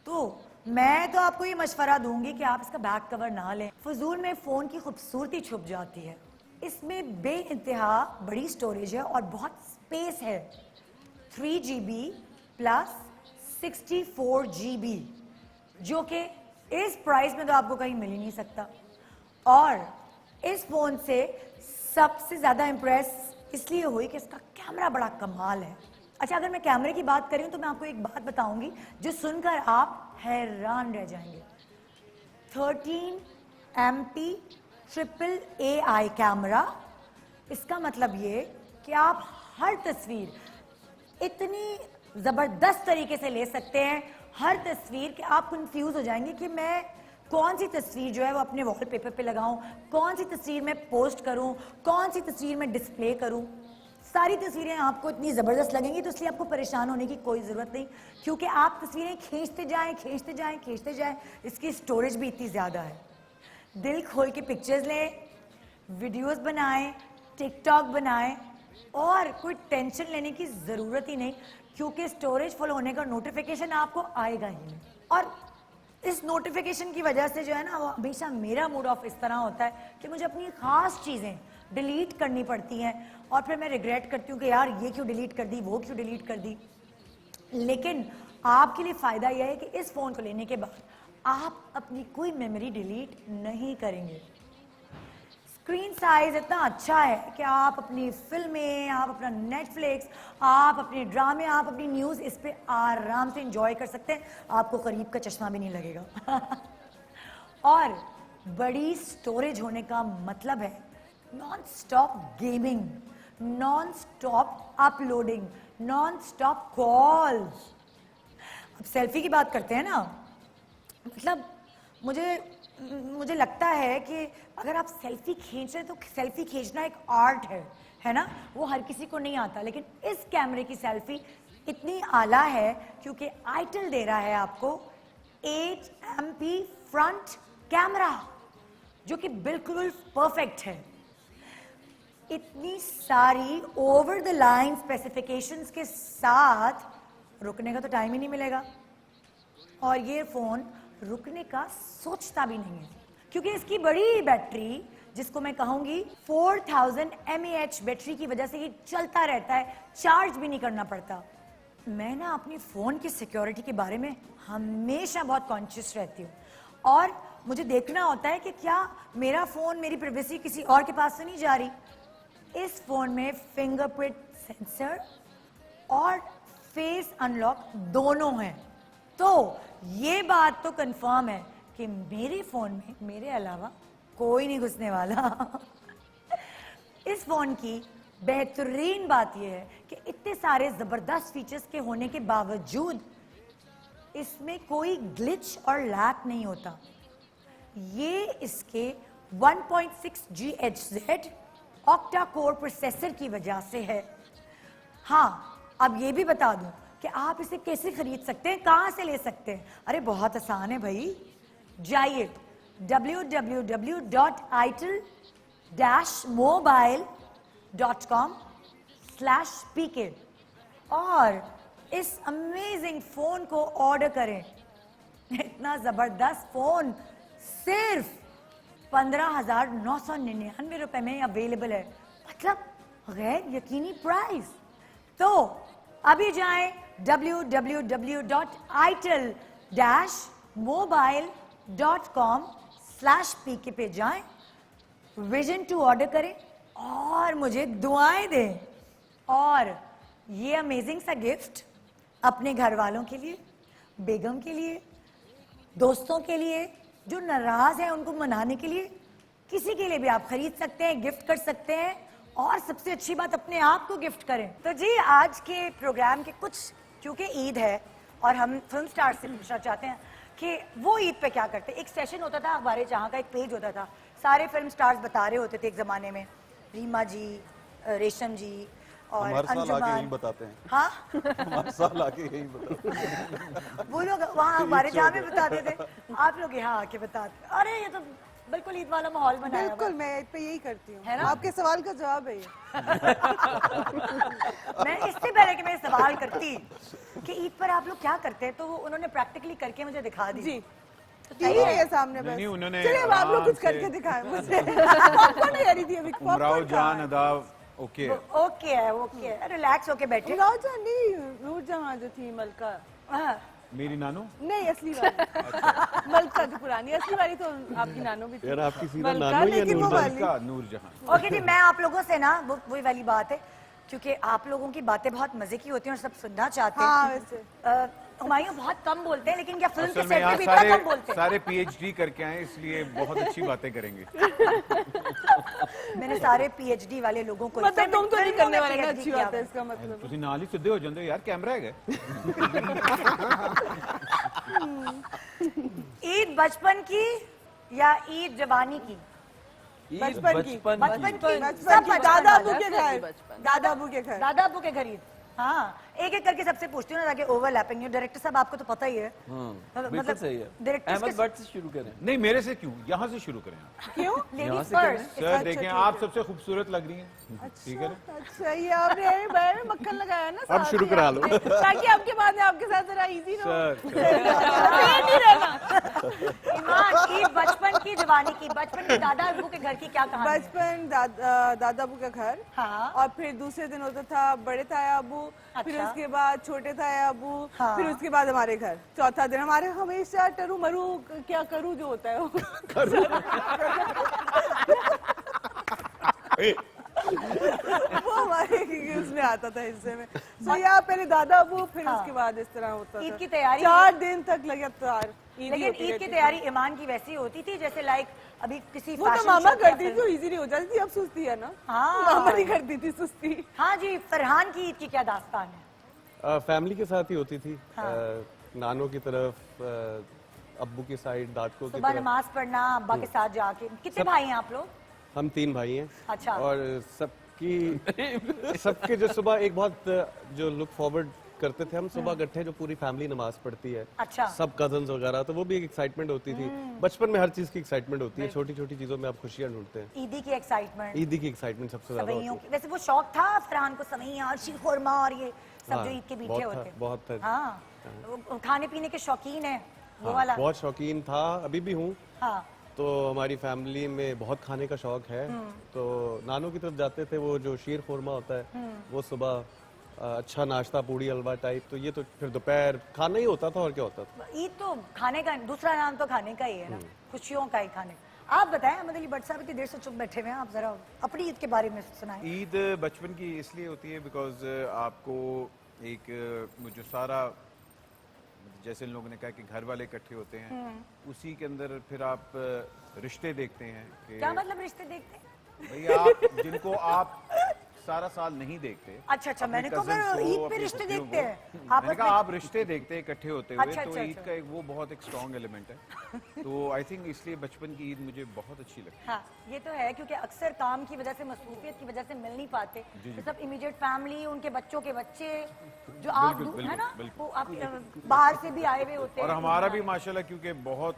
तो मैं तो आपको ये मशवरा दूंगी कि आप इसका बैक कवर ना लें, फजूल में फोन की खूबसूरती छुप जाती है। इसमें बेइंतहा बड़ी स्टोरेज है और बहुत स्पेस है। 3GB प्लस 64GB, जो कि इस प्राइस में तो आपको कहीं मिल ही नहीं सकता। और इस फोन से सबसे ज्यादा इंप्रेस इसलिए हुई कि इसका कैमरा बड़ा कमाल है। अच्छा, अगर मैं कैमरे की बात करूं तो मैं आपको एक बात बताऊंगी जो सुनकर आप हैरान रह जाएंगे। 13 MP AAA कैमरा। इसका मतलब ये कि आप हर तस्वीर इतनी जबरदस्त तरीके से ले सकते हैं, हर तस्वीर कि आप कंफ्यूज हो जाएंगे कि मैं कौन सी तस्वीर जो है वो अपने वॉलपेपर पे लगाऊं, कौन सी तस्वीर मैं पोस्ट करूं, कौन सी तस्वीर मैं डिस्प्ले करूं। सारी तस्वीरें आपको इतनी ज़बरदस्त लगेंगी, तो इसलिए आपको परेशान होने की कोई ज़रूरत नहीं, क्योंकि आप तस्वीरें खींचते जाएं, खींचते जाएं, खींचते जाएं। इसकी स्टोरेज भी इतनी ज़्यादा है। दिल खोल के पिक्चर्स लें, वीडियोस बनाएं, टिकटॉक बनाएं, और कोई टेंशन लेने की ज़रूरत ही नहीं, क्योंकि स्टोरेज फुल होने का नोटिफिकेशन आपको आएगा ही नहीं। और इस नोटिफिकेशन की वजह से जो है ना, वो हमेशा मेरा मूड ऑफ इस तरह होता है कि मुझे अपनी ख़ास चीज़ें डिलीट करनी पड़ती हैं, और फिर मैं रिग्रेट करती हूँ कि यार ये क्यों डिलीट कर दी, वो क्यों डिलीट कर दी। लेकिन आपके लिए फ़ायदा यह है कि इस फ़ोन को लेने के बाद आप अपनी कोई मेमोरी डिलीट नहीं करेंगे। स्क्रीन साइज इतना अच्छा है कि आप अपनी फिल्में, आप अपना नेटफ्लिक्स, आप अपने ड्रामे, आप अपनी न्यूज़ इस पे आराम से एंजॉय कर सकते हैं। आपको करीब का चश्मा भी नहीं लगेगा। और बड़ी स्टोरेज होने का मतलब है non stop gaming, non stop uploading, non stop calls. अब सेल्फी की बात करते हैं ना, मतलब मुझे लगता है कि अगर आप सेल्फी खींच रहे हैं तो सेल्फी खींचना एक आर्ट है ना, वो हर किसी को नहीं आता। लेकिन इस कैमरे की सेल्फी इतनी आला है क्योंकि आइटल दे रहा है आपको 8 MP फ्रंट कैमरा, जो कि बिल्कुल परफेक्ट है। इतनी सारी ओवर द लाइन स्पेसिफिकेशंस के साथ रुकने का तो टाइम ही नहीं मिलेगा, और ये फोन रुकने का सोचता भी नहीं है, क्योंकि इसकी बड़ी बैटरी, जिसको मैं कहूंगी 4000 mAh बैटरी की वजह से ये चलता रहता है, चार्ज भी नहीं करना पड़ता। मैं ना अपनी फोन की सिक्योरिटी के बारे में हमेशा बहुत कॉन्शियस रहती हूँ, और मुझे देखना होता है कि क्या मेरा फोन, मेरी प्राइवेसी किसी और के पास तो नहीं जा रही। इस फोन में फिंगरप्रिंट सेंसर और फेस अनलॉक दोनों हैं, तो ये बात तो कंफर्म है कि मेरे फोन में मेरे अलावा कोई नहीं घुसने वाला। इस फोन की बेहतरीन बात यह है कि इतने सारे जबरदस्त फीचर्स के होने के बावजूद इसमें कोई ग्लिच और लैग नहीं होता। ये इसके 1.6 GHz ऑक्टा कोर प्रोसेसर की वजह से है। हाँ, अब ये भी बता दूं कि आप इसे कैसे खरीद सकते हैं, कहां से ले सकते हैं। अरे बहुत आसान है भाई, जाइए www.itel-mobile.com/pk और इस अमेजिंग फोन को ऑर्डर करें। इतना जबरदस्त फोन सिर्फ 15,999 रुपए में अवेलेबल है, मतलब गैर यकीनी प्राइस। तो अभी जाएं www.itel-mobile.com/pk पे जाएं, विजन 2 ऑर्डर करें और मुझे दुआएं दें। और ये अमेजिंग सा गिफ्ट अपने घर वालों के लिए, बेगम के लिए, दोस्तों के लिए, जो नाराज हैं उनको मनाने के लिए, किसी के लिए भी आप खरीद सकते हैं, गिफ्ट कर सकते हैं, और सबसे अच्छी बात अपने आप को गिफ्ट करें। तो जी आज के प्रोग्राम के कुछ, क्योंकि ईद है और हम फिल्म स्टार से पूछना चाहते हैं कि वो ईद पे क्या करते हैं। एक सेशन होता था अखबार जहाँ का, एक पेज होता था, सारे फिल्म स्टार्स बता रहे होते थे एक जमाने में, रीमा जी, रेशम जी और हर साल आके यही अंजुमान। बताते हैं। हाँ हर साल आके यही बताते हैं। वो लोग वहाँ हमारे जहाँ में बताते थे, आप लोग यहाँ आके बताते। अरे ये तो बिल्कुल ईद वाला माहौल बनाया हुआ है। बिल्कुल, मैं ईद पे यही करती हूँ। है ना? आपके सवाल का जवाब है ये। मैं इससे पहले कि मैं सवाल करती कि ईद पर आप लोग क्या करते हैं, तो वो उन्होंने प्रैक्टिकली करके मुझे दिखा दी। जी, यही है सामने बस। नहीं, उन्होंने चलिए अब आप लोग कुछ आराम करके से- दिखाएं मुझे। पॉपकॉर्न नहीं आ रही थी अभी। उमराव पॉपकॉर्न जान अदाव ओके है। ओके है, ओके है, रिलैक्स होके बैठे। उमराव जान नहीं, नूर जहां जो थी मलका। हाँ, मेरी नानू नहीं, असली वाली मलका जो पुरानी, असली वाली तो आपकी नानो भी थी। यार आपकी सीधा मलका, नानो ही है लेकिन वो नूर वाली। का नूर जहां। ओके जी, मैं आप लोगों से ना वही वाली बात है क्योंकि आप लोगों की बातें बहुत मजे की होती हैं और सब सुनना चाहते हैं। हाँ वैसे हुमायूं बहुत कम बोलते हैं, लेकिन क्या फिल्म के असल में सेट पे यहाँ भी इतना कम बोलते हैं? सारे PhD करके आए इसलिए बहुत अच्छी बातें करेंगे। मैंने सारे PhD वाले लोगों को मतलब तुम तो नहीं फिल्मों करने में वाले ना, PhD अच्छी किया बात है हुआ। इसका मतलब। ਤੁਸੀਂ ਨਾਲ ਹੀ ਸਿੱਧੇ ਹੋ ਜਾਂਦੇ ਹੋ ਯਾਰ ਕੈਮਰਾ ਹੈਗਾ। ईद बचपन की या ईद जवानी की? बचपन की बचपन की सब बचपन दादा वाला। अबू के घर, बचपन। दादा अबू के घर। दादा अबू के खरीद। हाँ, एक एक करके सबसे पूछती हूँ ना, ताकि ओवरलैपिंग। डायरेक्टर साहब आपको तो पता ही है। बिल्कुल सही है। डायरेक्टर अहमद भट्ट से शुरू करें। नहीं मेरे से क्यों, यहाँ से शुरू करें। क्यों? लेडीज से करें। फर्स्ट। सर देखें आप सबसे खूबसूरत लग रही हैं, ठीक है ना? अच्छा ये आपने बैर में मक्खन लगाया ना अब साथ शुरू में करा लो। ताकि आपके बाद में आपके साथ जरा इजी ना हो। ईमान, ईद बचपन की जवानी की। बचपन में दादा अबू के घर की क्या कहानी है? बचपन दादा अबू का घर, हाँ। और फिर दूसरे दिन होता था बड़े ताया अबू, फिर अच्छा। उसके बाद छोटे ताया अबू, हाँ। फिर उसके बाद हमारे घर। चौथा दिन हमारे हमेशा टरू मरू क्या करूँ जो होता है वो वो हमारे उसमें आता था हिस्से में। तो यहाँ पहले दादा अबू, फिर हाँ। उसके बाद इस तरह होता था। ईद की तैयारी- 4 दिन तक लगातार लेकिन ईद की तैयारी ईमान की वैसी होती थी जैसे लाइक अभी किसी वो तो fashion मामा show या करती थी, फिल्म- वो इजीली हो जाती थी। अब सुस्ती है ना, हाँ। मामा नहीं करती थी सुस्ती। हाँ जी, फरहान की ईद की क्या दास्तान है? फैमिली के साथ ही होती थी। हाँ। नानों की तरफ, अब्बू की साइड, दादकों की सुबह तरफ। नमाज पढ़ना अब्बा के साथ जाके। कितने भाई हैं आप लोग? हम 3 भाई हैं। अच्छा। और सबके जो सुबह एक बहुत जो लुक फॉरवर्ड करते थे हम, सुबह इकट्ठे जो पूरी फैमिली नमाज पढ़ती है, अच्छा। सब कजन्स वगैरह, तो वो भी एक एक्साइटमेंट होती थी। बचपन में हर चीज की एक्साइटमेंट होती है, छोटी छोटी चीजों में आप खुशियां ढूंढते हैं। ईदी की एक्साइटमेंट, ईदी की एक्साइटमेंट सबसे ज्यादा होती सवैयों है। की। वैसे वो शौक था फरहान को सवैयां और शीर खुरमा और ये सब हाँ, जो ईद के मीठे बहुत था, होते हैं। बहुत था। हाँ, वो खाने पीने के शौकीन है वो हाँ, वाला। बहुत शौकीन था, अभी भी हूँ। हाँ, तो हमारी फैमिली में बहुत खाने का शौक है। तो नानों की तरफ जाते थे, वो जो शीर खुरमा होता है वो सुबह अच्छा नाश्ता, पूड़ी हलवा टाइप। तो ये तो फिर दोपहर खाना ही होता था, और क्या होता था। ईद तो खाने का, दूसरा नाम तो खाने का ही है ना, खुशियों का ही खाने। आप बताएं अहमद अली भट्ट साहब, इतनी देर से चुप बैठे हुए हैं, आप जरा अपनी ईद के बारे में सुनाएं। ईद बचपन की इसलिए होती है बिकॉज आपको एक वो जो सारा, जैसे इन लोगों ने कहा कि घर वाले इकट्ठे होते हैं, उसी के अंदर फिर आप रिश्ते देखते हैं कि क्या मतलब रिश्ते देखते हैं? भैया आप जिनको आप सारा साल नहीं देखते। अच्छा, अपने मैंने कहा cousins फिर को, ईद पे अपनी रिश्ते फूफियों देखते को। हैं मैंने आपस कहा में। आप रिश्ते देखते हैं इकट्ठे होते हुए। अच्छा, तो अच्छा, ईद अच्छा। का एक वो बहुत एक स्ट्रॉन्ग एलिमेंट है। तो आई थिंक इसलिए बचपन की ईद मुझे बहुत अच्छी लगती है। हाँ, ये तो है, क्योंकि अक्सर काम की वजह से, मसरूफियत की वजह से मिल नहीं पाते। तो सब इमीडिएट फैमिली, उनके बच्चों के बच्चे जो आप बिल्कुल, है ना, बिल्कुल। वो आप बाहर से भी आए हुए होते हैं। और हमारा भी माशाल्लाह, क्योंकि बहुत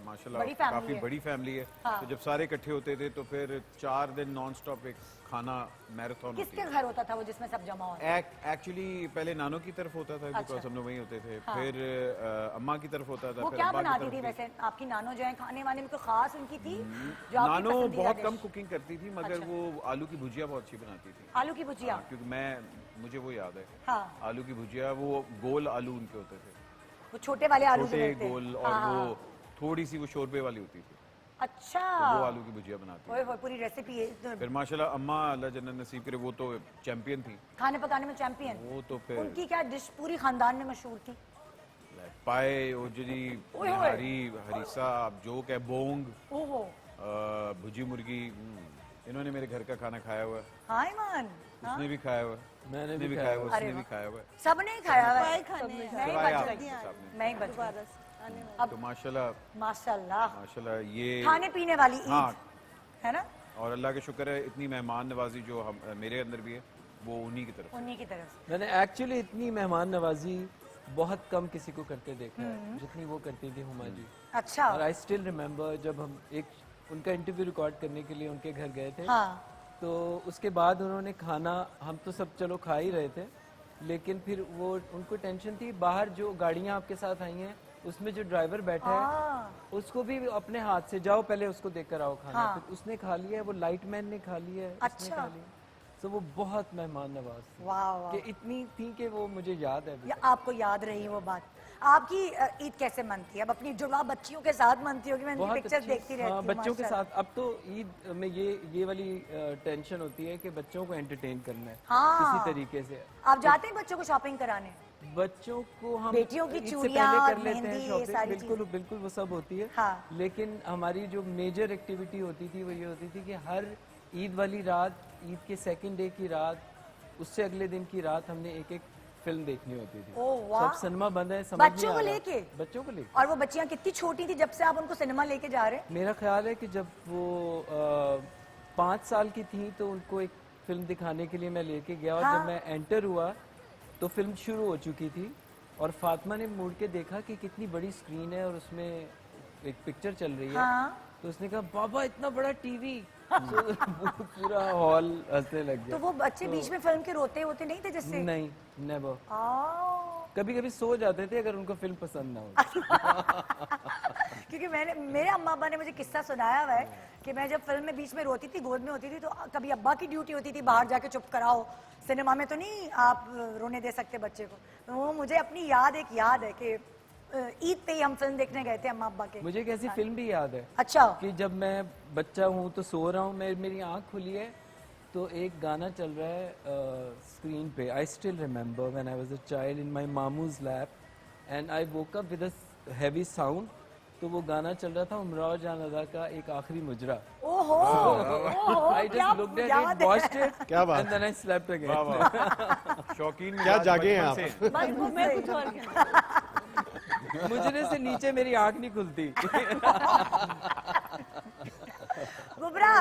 माशाल्लाह बड़ी family काफी है। बड़ी फैमिली है। हाँ। तो जब सारे इकट्ठे होते थे तो फिर 4 दिन नॉन स्टॉप एक खाना मैराथन होती किसके है। घर होता था वो जिसमें सब जमा होते? एक्चुअली पहले नानों की तरफ होता था, अच्छा। बिकॉज हम लोग वहीं होते थे। हाँ। फिर अम्मा की तरफ होता था। वो फिर क्या अब्बा की बनाती तरफ थी भी। वैसे आपकी नानो जो है? खाने वाने में कोई खास उनकी थी जो आपकी नानो पसंदीदा बहुत डिश? कम कुकिंग करती थी, मगर अच्छा। वो आलू की भुजिया बहुत अच्छी बनाती थी। आलू की भुजिया। हाँ, क्योंकि मुझे वो याद है। हाँ, आलू की भुजिया, वो गोल आलू उनके होते थे, वो छोटे वाले आलू जो छोटे मिलते हैं। गोल, और हाँ, वो हाँ। थोड़ी सी वो शोरबे वाली होती थी। अच्छा, तो वो आलू की भुजिया बनाती ओए होए, पूरी रेसिपी है तो। फिर माशाल्लाह अम्मा अल्लाह जन्नत नसीब करे, वो तो चैंपियन थी। खाने पकाने में चैंपियन। वो तो फिर उनकी क्या डिश पूरी खानदान में मशहूर थी? पाए, ओजरी, ओए होए। निहारी, हरीसा, जो क्या बोंग, ओहो, भुजी मुर्गी। इन्होंने मेरे घर का खाना खाया हुआ है, हाँ ईमान, हाँ? उसने भी खाया हुआ है, मैंने उसने भी खाया हुआ है, अरे उसने भी वाह। खाया हुआ है। सबने ही खाया हुआ है। खाने नहीं सिवाय बच आप, गई। साहब ने। नहीं बच गई। तो माशाल्लाह माशाल्लाह, माशाल्लाह ये खाने पीने वाली ईद हाँ, है ना, और अल्लाह का शुक्र है इतनी मेहमान नवाजी जो हम मेरे अंदर भी है, वो उन्हीं की तरफ। उन्हीं की तरफ से। मैंने एक्चुअली इतनी मेहमान नवाजी बहुत कम किसी को करते देखा है जितनी वो करती थी हुमा जी। अच्छा, और आई स्टिल रिमेम्बर जब हम एक उनका इंटरव्यू रिकॉर्ड करने के लिए उनके घर गए थे, हाँ, तो उसके बाद उन्होंने खाना, हम तो सब चलो खा ही रहे थे, लेकिन फिर वो उनको टेंशन थी, बाहर जो गाड़ियां आपके साथ आई हैं उसमें जो ड्राइवर बैठा है हाँ, उसको भी अपने हाथ से जाओ पहले उसको देकर आओ खाना। हाँ। फिर उसने खा लिया है, वो लाइटमैन ने खा लिया है, उसने अच्छा। खा लिया। तो वो बहुत मेहमान नवाज थी वाह वाह। कि इतनी थी कि वो मुझे याद है अभी या तक। आपको याद रही वो बात। आपकी ईद कैसे मनती है? अब अपनी जुड़वा बच्चियों के साथ मनती होगी, मैं इनकी बहुत पिक्चर अच्छी- देखती रहती हाँ, हूँ बच्चों के माशाल्लाह। साथ अब तो ईद में ये वाली टेंशन होती है कि बच्चों को एंटरटेन करना है हाँ। किसी तरीके से। आप जाते हैं बच्चों को शॉपिंग कराने? बच्चों को हम बेटियों की ईद से चूड़ियाँ पहले और कर लेते मेहंदी, हैं ये शॉपिंग, सारी बिल्कुल चीजें। बिल्कुल वो सब होती है। हाँ। लेकिन हमारी जो मेजर एक्टिविटी होती थी वो ये होती थी कि हर ईद वाली रात, ईद के सेकंड डे की रात, उससे अगले दिन की रात हमने एक एक फिल्म देखनी होती थी। ओह, वाह। सब सिनेमा बंद है, समझ नहीं बच्चों आ को रहा। लेके? बच्चों को लेके। और वो बच्चियां कितनी छोटी थी जब से आप उनको सिनेमा लेके जा रहे हैं? मेरा ख्याल है कि जब वो 5 साल की थी तो उनको एक फिल्म दिखाने के लिए मैं लेके गया और हाँ। जब मैं एंटर हुआ तो फिल्म शुरू हो चुकी थी और फातिमा ने मुड़ के देखा कि कितनी बड़ी स्क्रीन है और उसमें एक पिक्चर चल रही है। हाँ। तो उसने कहा बाबा इतना बड़ा टीवी। तो पूरा हॉल हंसने लग तो गया। वो बच्चे बीच में फिल्म के रोते होते नहीं थे जिससे? नहीं, नेवर। आओ। कभी कभी सो जाते थे अगर उनको फिल्म पसंद ना हो। क्योंकि मेरे अम्मा अब्बा ने मुझे किस्सा सुनाया हुआ है कि मैं जब फिल्म में बीच में रोती थी, गोद में होती थी, तो कभी अब्बा की ड्यूटी होती थी बाहर जाके चुप कराओ, सिनेमा में तो नहीं आप रोने दे सकते बच्चे को। तो वो मुझे अपनी याद है कि ईद पे ही हम फिल्म देखने गए थे अम्मा अब्बा के। मुझे एक ऐसी फिल्म भी याद है अच्छा। कि जब मैं बच्चा हूँ तो सो रहा हूँ, मेरी आंख खुली है तो एक गाना चल रहा है स्क्रीन पे। I still remember when I was a child in my मामूज lap and I woke up with a heavy sound. तो वो गाना चल रहा था उमराव जान अदा का एक आखिरी मुजरा। ओहो, ओहो, I क्या just looked at याद it, है। watched it, क्या बात and then I slept again. वाह वाह। शौकीन क्या मिजाज जागे हैं बचपन आप? से। बस वो मैं सही। कुछ और कहना। मुजरे से नीचे मेरी आंख नहीं खुलती। गुबरा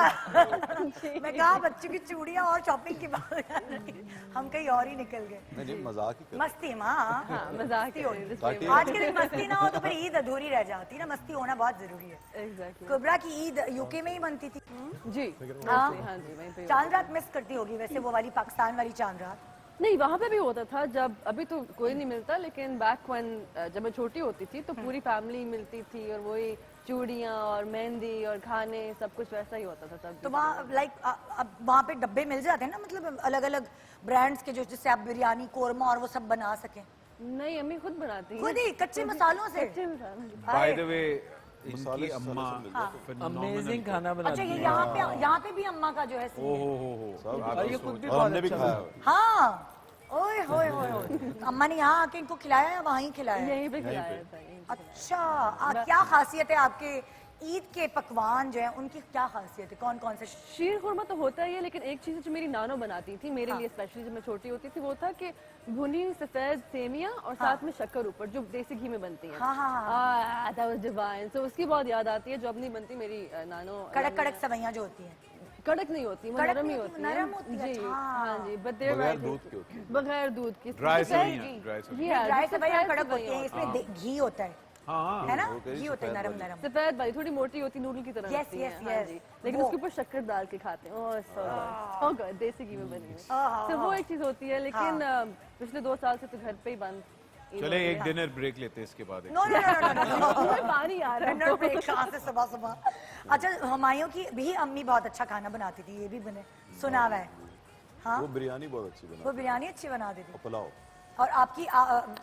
मैं कहा बच्चों की चूड़ियां और शॉपिंग की बात कर रही थी। हम कहीं और ही निकल गए। नहीं मजाक ही कर मस्ती माँ। हाँ, मजाक मस्ती होती। काटिए। आज के दिन मस्ती ना हो तो फिर ईद अधूरी रह जाती ना, मस्ती होना बहुत जरूरी है। एग्जैक्टली। कुबरा की ईद यूके में ही बनती थी। जी हाँ। हाँ जी, वहीं पे चांद रात मिस करती होगी वैसे, वो वाली पाकिस्तान वाली चांद रात। नहीं, वहाँ पे भी होता था जब, अभी तो कोई नहीं मिलता, लेकिन बैक व्हेन जब मैं छोटी होती थी तो पूरी फैमिली मिलती थी और वही चूड़ियाँ और मेहंदी और खाने सब कुछ वैसा ही होता था तब। तो वहाँ लाइक अब वहाँ पे डब्बे मिल जाते हैं ना, मतलब अलग अलग ब्रांड्स के, जो जिससे आप बिरयानी, कोरमा और वो सब बना सकें। नहीं, अम्मी खुद बनाती हैं। खुद ही कच्चे मसालों से? कच्चे मसाले। बाय द वे मसाले इनकी से अम्मा मिल जाते हैं। अमेजिंग खाना अच्छा, बनाती ये है। यहाँ पे भी अम्मा का जो है सीन है। हो और ये खुद भी और बहुत हमने भी अच्छा खाया बनाती हाँ, ओए होए होए होए। अम्मा ने यहाँ आके इनको खिलाया या वहीं खिलाया? यहीं पे खिलाया था, यहीं पे। अच्छा, क्या खासियत है आपके ईद के पकवान जो है, उनकी क्या खासियत है? कौन कौन से? शीर खुरमा तो होता ही है, लेकिन एक चीज जो मेरी नानो बनाती थी मेरे लिए स्पेशली जब मैं छोटी होती थी, वो था कि भुनी सफेद सेमिया और साथ में शक्कर ऊपर, जो देसी घी में बनती है। हाँ। that was divine. So उसकी बहुत याद आती है जो अब नहीं बनती मेरी नानो। कड़क कड़क सवैयां जो होती हैं। कड़क नहीं होती, वो कड़क नरम ही नहीं होती होती, नरम होती है, जी। अच्छा। हाँ जी, but they're बगैर right. दूध के होती है। बगैर दूध की। ड्राई सफेद सेवइयां, घी। ड्राई सेवइयां। Yeah, ड्राई जो सवैयां सफेद कड़क होती हैं, सेवइयां इसमें घी होता है। हाँ है ना? वो कहीं घी होता है सफेद नरम वाली। नरम। सफेद वाली थोड़ी मोटी होती, नूडल की तरह Yes, लगती है। yes, हाँ yes. जी, लेकिन वो- उसके ऊपर शक्कर डाल के खाते हैं। ओह सो गुड, सो गुड, देसी घी में बनी हुई। हाँ, तो वो एक चीज होती है, लेकिन पिछले 2 साल से तो घर पे ही बंद। चले एक डिनर ब्रेक लेते हैं इसके बाद। No no no no no. मुंह में पानी आ रहा है। डिनर ब्रेक कहाँ से सुबह सुबह? अच्छा, हुमायूं की भी अम्मी बहुत अच्छा खाना बनाती थी, ये भी बने सुना हुआ है। हाँ, वो बिरयानी बहुत अच्छी वो बना बिरयानी अच्छी बनाती थी। और पुलाव। और आपकी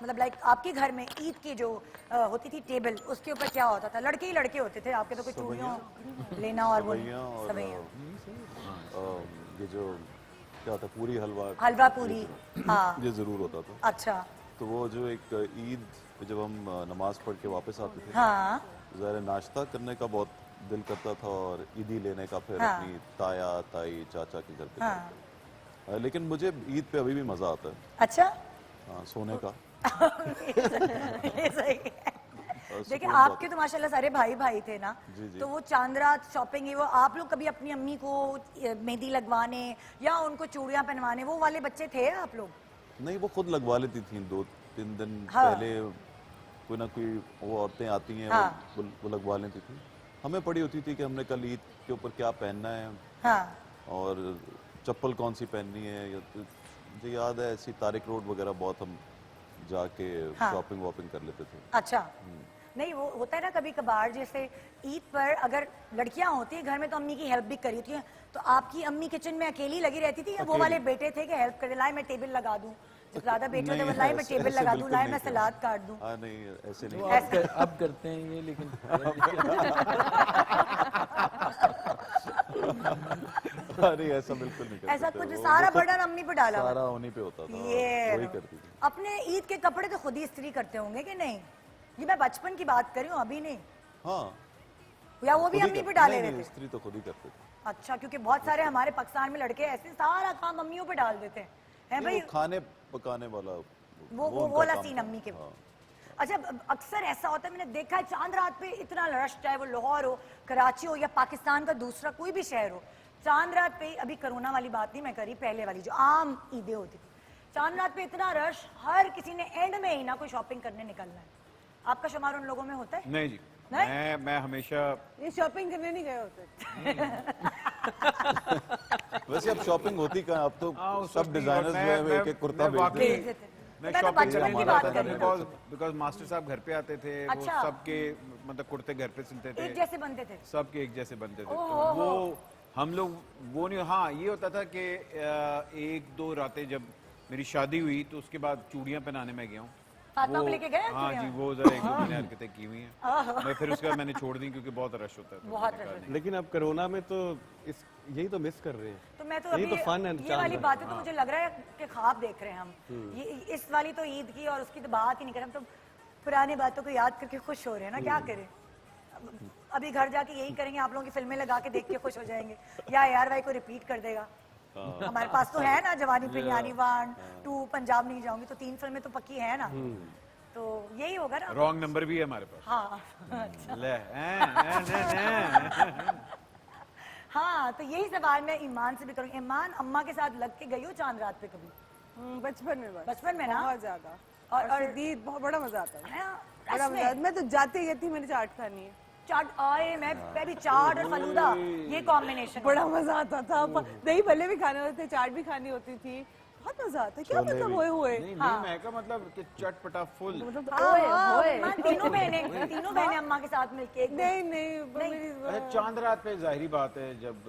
मतलब लाइक आपके घर में ईद की जो होती थी टेबल, उसके ऊपर क्या होता था? लड़के ही लड़के होते थे, आपके तो कोई चूड़ियाँ लेना और वो सवैयां और सवैयां, ये जो क्या होता है, पूरी हलवा। हलवा पूरी। हाँ, ये जरूर होता था। अच्छा। तो वो जो एक ईद पे जब हम नमाज पढ़ के वापस आते थे, हाँ ज़ाहिर है नाश्ता करने का बहुत दिल करता था और ईदी लेने का, फिर हाँ। अपनी ताया ताई चाचा के घर पे हाँ। जाके। लेकिन मुझे ईद पे अभी भी मजा आता है। अच्छा। हाँ, सोने का। ये सही है। और देखिए, सुकून आपके तो माशाल्लाह सारे भाई भाई थे ना, जी, जी। तो वो चांद रात शॉपिंग, वो आप लोग कभी अपनी अम्मी को मेहंदी लगवाने या उनको चूड़ियां पहनवाने, वो वाले बच्चे थे आप लोग? नहीं, वो खुद लगवा लेती थी 2-3 दिन हाँ। पहले। कोई ना कोई वो औरतें आती हैं, हाँ। वो लगवा लेती थी। हमें पड़ी होती थी कि हमने कल ईद के ऊपर क्या पहनना है हाँ और चप्पल कौन सी पहननी है। मुझे याद है ऐसी तारिक रोड वगैरह बहुत हम जाके हाँ। शॉपिंग वॉपिंग कर लेते थे। अच्छा। नहीं वो होता है ना कभी कभार, जैसे ईद पर अगर लड़कियां होती है घर में तो अम्मी की हेल्प भी करी होती है, तो आपकी अम्मी किचन में अकेली लगी रहती थी या वो वाले बेटे थे कि हेल्प कर, लाए मैं टेबल लगा दूं, जब ज्यादा बेटे होते हैं लाए मैं टेबल लगा दूं, लाए मैं सलाद काट दूं। हाँ नहीं ऐसे नहीं वो अब करते हैं ये, लेकिन नहीं ऐसा बिल्कुल नहीं करते ऐसा थे। कुछ वो सारा तो बर्डन अम्मी पे डाला हुआ है। सारा उन्हीं पे होता था, ये वही करती थी। अपने ईद के कपड़े तो खुद ही इस्त्री करते होंगे कि नहीं? ये मैं बचपन की बात कर रही हूँ, अभी नहीं। हाँ या वो भी खुद ही अम्मी पे करते- डाले नहीं, रहते? स्त्री तो खुद ही करते थे। अच्छा, क्योंकि बहुत सारे हमारे पाकिस्तान में लड़के ऐसे सारा काम अम्मियों पे डाल देते हैं, है नहीं, भाई? वो खाने पकाने वाला वो उनका वाला काम सीन था। अम्मी के। हाँ। अच्छा, अक्सर ऐसा होता है, मैंने देखा है चांद रात पे इतना रश, चाहे वो लाहौर हो, कराची हो या पाकिस्तान का दूसरा कोई भी शहर हो, चांद रात पे, अभी कोरोना वाली बात नहीं मैं करी, पहले वाली जो आम ईदें होती थी, चांद रात पे इतना रश, हर किसी ने एंड में ही ना कोई शॉपिंग करने निकलना है। आपका शुमार उन लोगों में होता है? नहीं जी, नहीं? मैं हमेशा ये शॉपिंग करने नहीं गए होते। वैसे अब शॉपिंग होती कहाँ, अब तो हाँ, उस सब वक्त नहीं, डिजाइनर्स और जो है वो मैं- एक एक कुर्ता मैं भेज वाकई- देते हैं। भेज देते थे। मैं मैं तो शॉपिंग बचपन की करने बात जाता कर था रही हूँ। बिकॉज मास्टर साहब घर पे आते थे, अच्छा। वो सबके मतलब कुर्ते घर पे सिलते थे, एक जैसे बनते थे। सबके एक जैसे बनते थे, ओहो, तो वो हम लोग वो नहीं, हाँ ये होता था कि एक दो रातें जब मेरी शादी हुई तो उसके बाद चूड़ियां पहनाने में गया हूँ। फातिमा को लेके गए हाँ चूड़ियां? जी, वो जरा एक दो महीने हरकतें की हुई हैं, मैं फिर उसके बाद मैंने छोड़ दी क्योंकि बहुत रश होता है, तो बहुत मैंने कहा रश नहीं। लेकिन अब कोरोना में तो इस यही तो मिस कर रहे हैं। तो मैं तो यही अभी तो fun and ये charm वाली है। बातें तो मुझे लग रहा है कि ख्वाब देख रहे हैं हम। ये इस वाली तो ईद की और उसकी तो बात ही नहीं कर रहे, हम तो पुरानी बातों को याद करके खुश हो रहे हैं ना, क्या करें? अभी घर जाके यही करेंगे, आप लोगों की फिल्में लगा के देख के खुश हो जाएंगे, या यार भाई को रिपीट कर देगा। हमारे पास तो है ना जवानी पिरयानी 1, 2, पंजाब नहीं जाऊंगी, तो 3 फिल्में तो पक्की है ना, तो यही होगा ना। रॉन्ग नंबर भी है हमारे पास। हाँ अच्छा। ले हाँ, तो यही सवाल मैं ईमान से भी करूँगी। ईमान, अम्मा के साथ लग के गई हो चांद रात पे कभी? बचपन में बस। बचपन में ना? बहुत ज्यादा। और और दीद बहुत बड़ा मजा आता है। हाँ, बड़ा रस में। मजा आता है। मैं तो जाते ही थी, मैंने चाट खानी है। चाट आए, मैं भी चाट और फलूदा, ये कॉम्बिनेशन बड़ा मजा आता था। दही भल्ले भी खाने होते थे, चाट भी खानी होती थी, बहुत मजा आता है। क्या मतलब होए हुए? नहीं नहीं, मैं का मतलब कि चटपटा फुल। तीनों बहनें अम्मा के साथ मिलके एक दिन- नहीं नहीं, मेरी अच्छा, चांद रात पे जाहिर बात है जब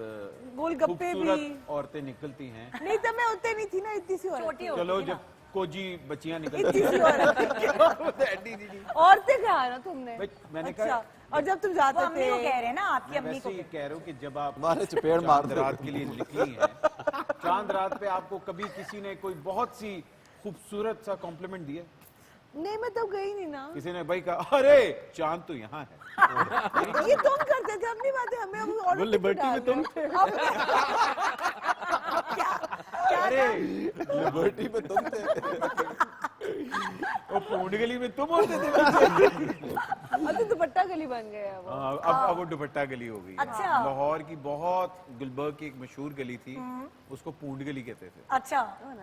गोलगप्पे भी। खूबसूरत औरतें निकलती हैं, नहीं तब मैं उतने नहीं थी ना, इतनी सी छोटी औरत। होती चलो थी ना। जब कोजी बच्चियां इतनी निकलती सी औरत। हैं औरतें कहा ना तुमने? भाई, मैंने अच्छा, कहा और जब तुम वो जाते अम्मी को थे, कह रहे हैं ना, आपकी मैं अम्मी वैसे को ही कह रहा हूँ कि जब आप हमारे चपेड़ मार चांद दो। रात के लिए निकली हैं, चांद रात पे आपको कभी किसी ने कोई बहुत सी खूबसूरत सा कॉम्प्लीमेंट दिया? नहीं मैं तब गई नहीं ना। किसी ने भाई कहा अरे चांद तो यहाँ है? ये तुम करते थे, अपनी बातें हमें हम वो लिबर्टी में तुम थे। अरे लिबर्टी में तुम थे। वो पूंडगली में तुम होते थे बच्चे। अब तो दुपट्टा गली बन गया है वो। हाँ, अब वो दुपट्टा गली हो गई। अच्छा। लाहौर की बहुत गुलबर्ग की एक मशहूर गली थी, उसको पूंड गली कहते थे, अच्छा,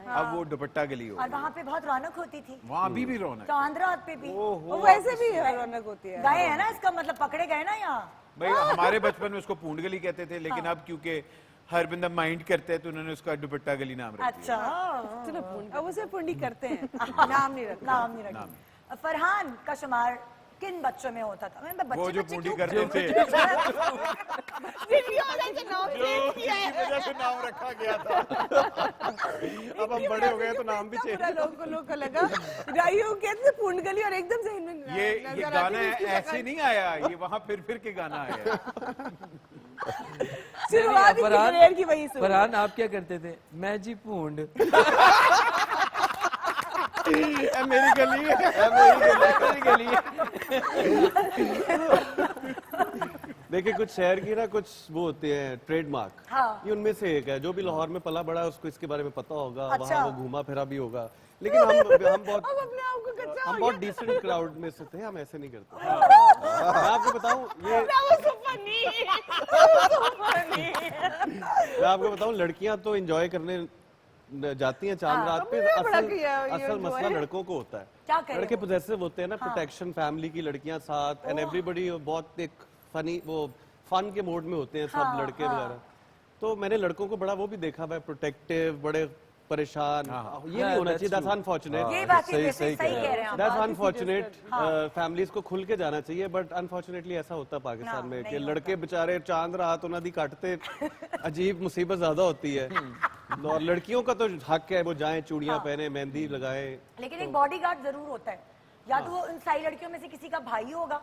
अब वो दुपट्टा गली हो और गई। वहाँ पे बहुत रौनक होती थी, वहाँ अभी भी रौनक है। चांद रात पे भी। वो वैसे भी रौनक होती है। गए है ना, इसका मतलब पकड़े गए ना यहाँ। भाई हमारे बचपन में उसको पूंड गली कहते थे, लेकिन अब क्योंकि हर बंदा माइंड करता है तो उन्होंने उसका दुपट्टा गली नाम रख दिया। अच्छा, चलो अब उसे पुंडी करते हैं, नाम नहीं रखते। नाम नहीं रखा। फरहान का शुमार किन बच्चों में होता था? मैं वो जो बच्चे पूंडी क्यों- करते थे, जिनकी वजह से नाम चेंज किया है। वजह से नाम रखा गया था। अब हम बड़े हो गए तो नाम भी इतना चेंज। बुरा लोगों को लगा। राइयो कहते थे पुंड गली, और एकदम से इनमें ये नजर आती गाना थी उसकी ऐसे शक्ल। नहीं आया, ये वहाँ फिर के गाना आया। शुरुआत ही किशोर की वही से हुई। फरहान आप क्या करते थे? मैं जी पूंड। मेरी गली है। मेरी गली है। देखिए कुछ शहर की ना कुछ वो होते हैं ट्रेडमार्क, हाँ। ये उनमें से एक है। जो भी लाहौर में पला बड़ा है उसको इसके बारे में पता होगा, अच्छा। वहाँ वो घूमा फिरा भी होगा। लेकिन हम बहुत अब अपने आप को कच्चा हम हो बहुत डिसेंट क्राउड में से थे, हम ऐसे नहीं करते। मैं आपको बताऊं ये गया। वो so funny, वो so funny। मैं आपको बताऊं लड़कियां तो एंजॉय करने जाती हैं चांद रात पे। हमने बड़ा असल किया है, ये असल enjoy मसला है। लड़कों को होता है। क्या करें लड़के वो? पोजेसिव होते हैं ना, प्रोटेक्शन फैमिली की लड़कियां साथ, एंड एवरीबॉडी बहुत एक फनी वो फन के मोड में होते हैं सब लड़के वगैरह। तो मैंने लड़कों को बड़ा वो भी देखा हुआ है, प्रोटेक्टिव, बड़े परेशान ये नहीं होना चाहिए, दैट्स अनफॉर्चुनेट। ये बात सही- जैसे सही सही कह कह रहे हैं आप। That's unfortunate. फैमिलीज को खुल के जाना चाहिए, बट अनफॉर्चुनेटली ऐसा होता है पाकिस्तान में कि लड़के बेचारे चांद रात उन्हें दी काटते, अजीब मुसीबत ज्यादा होती है। और लड़कियों का तो हक है वो जाएं, चूड़ियां पहने, मेहंदी लगाएं। लेकिन एक बॉडीगार्ड जरूर होता है, या तो वो इन सारी लड़कियों में से किसी का भाई होगा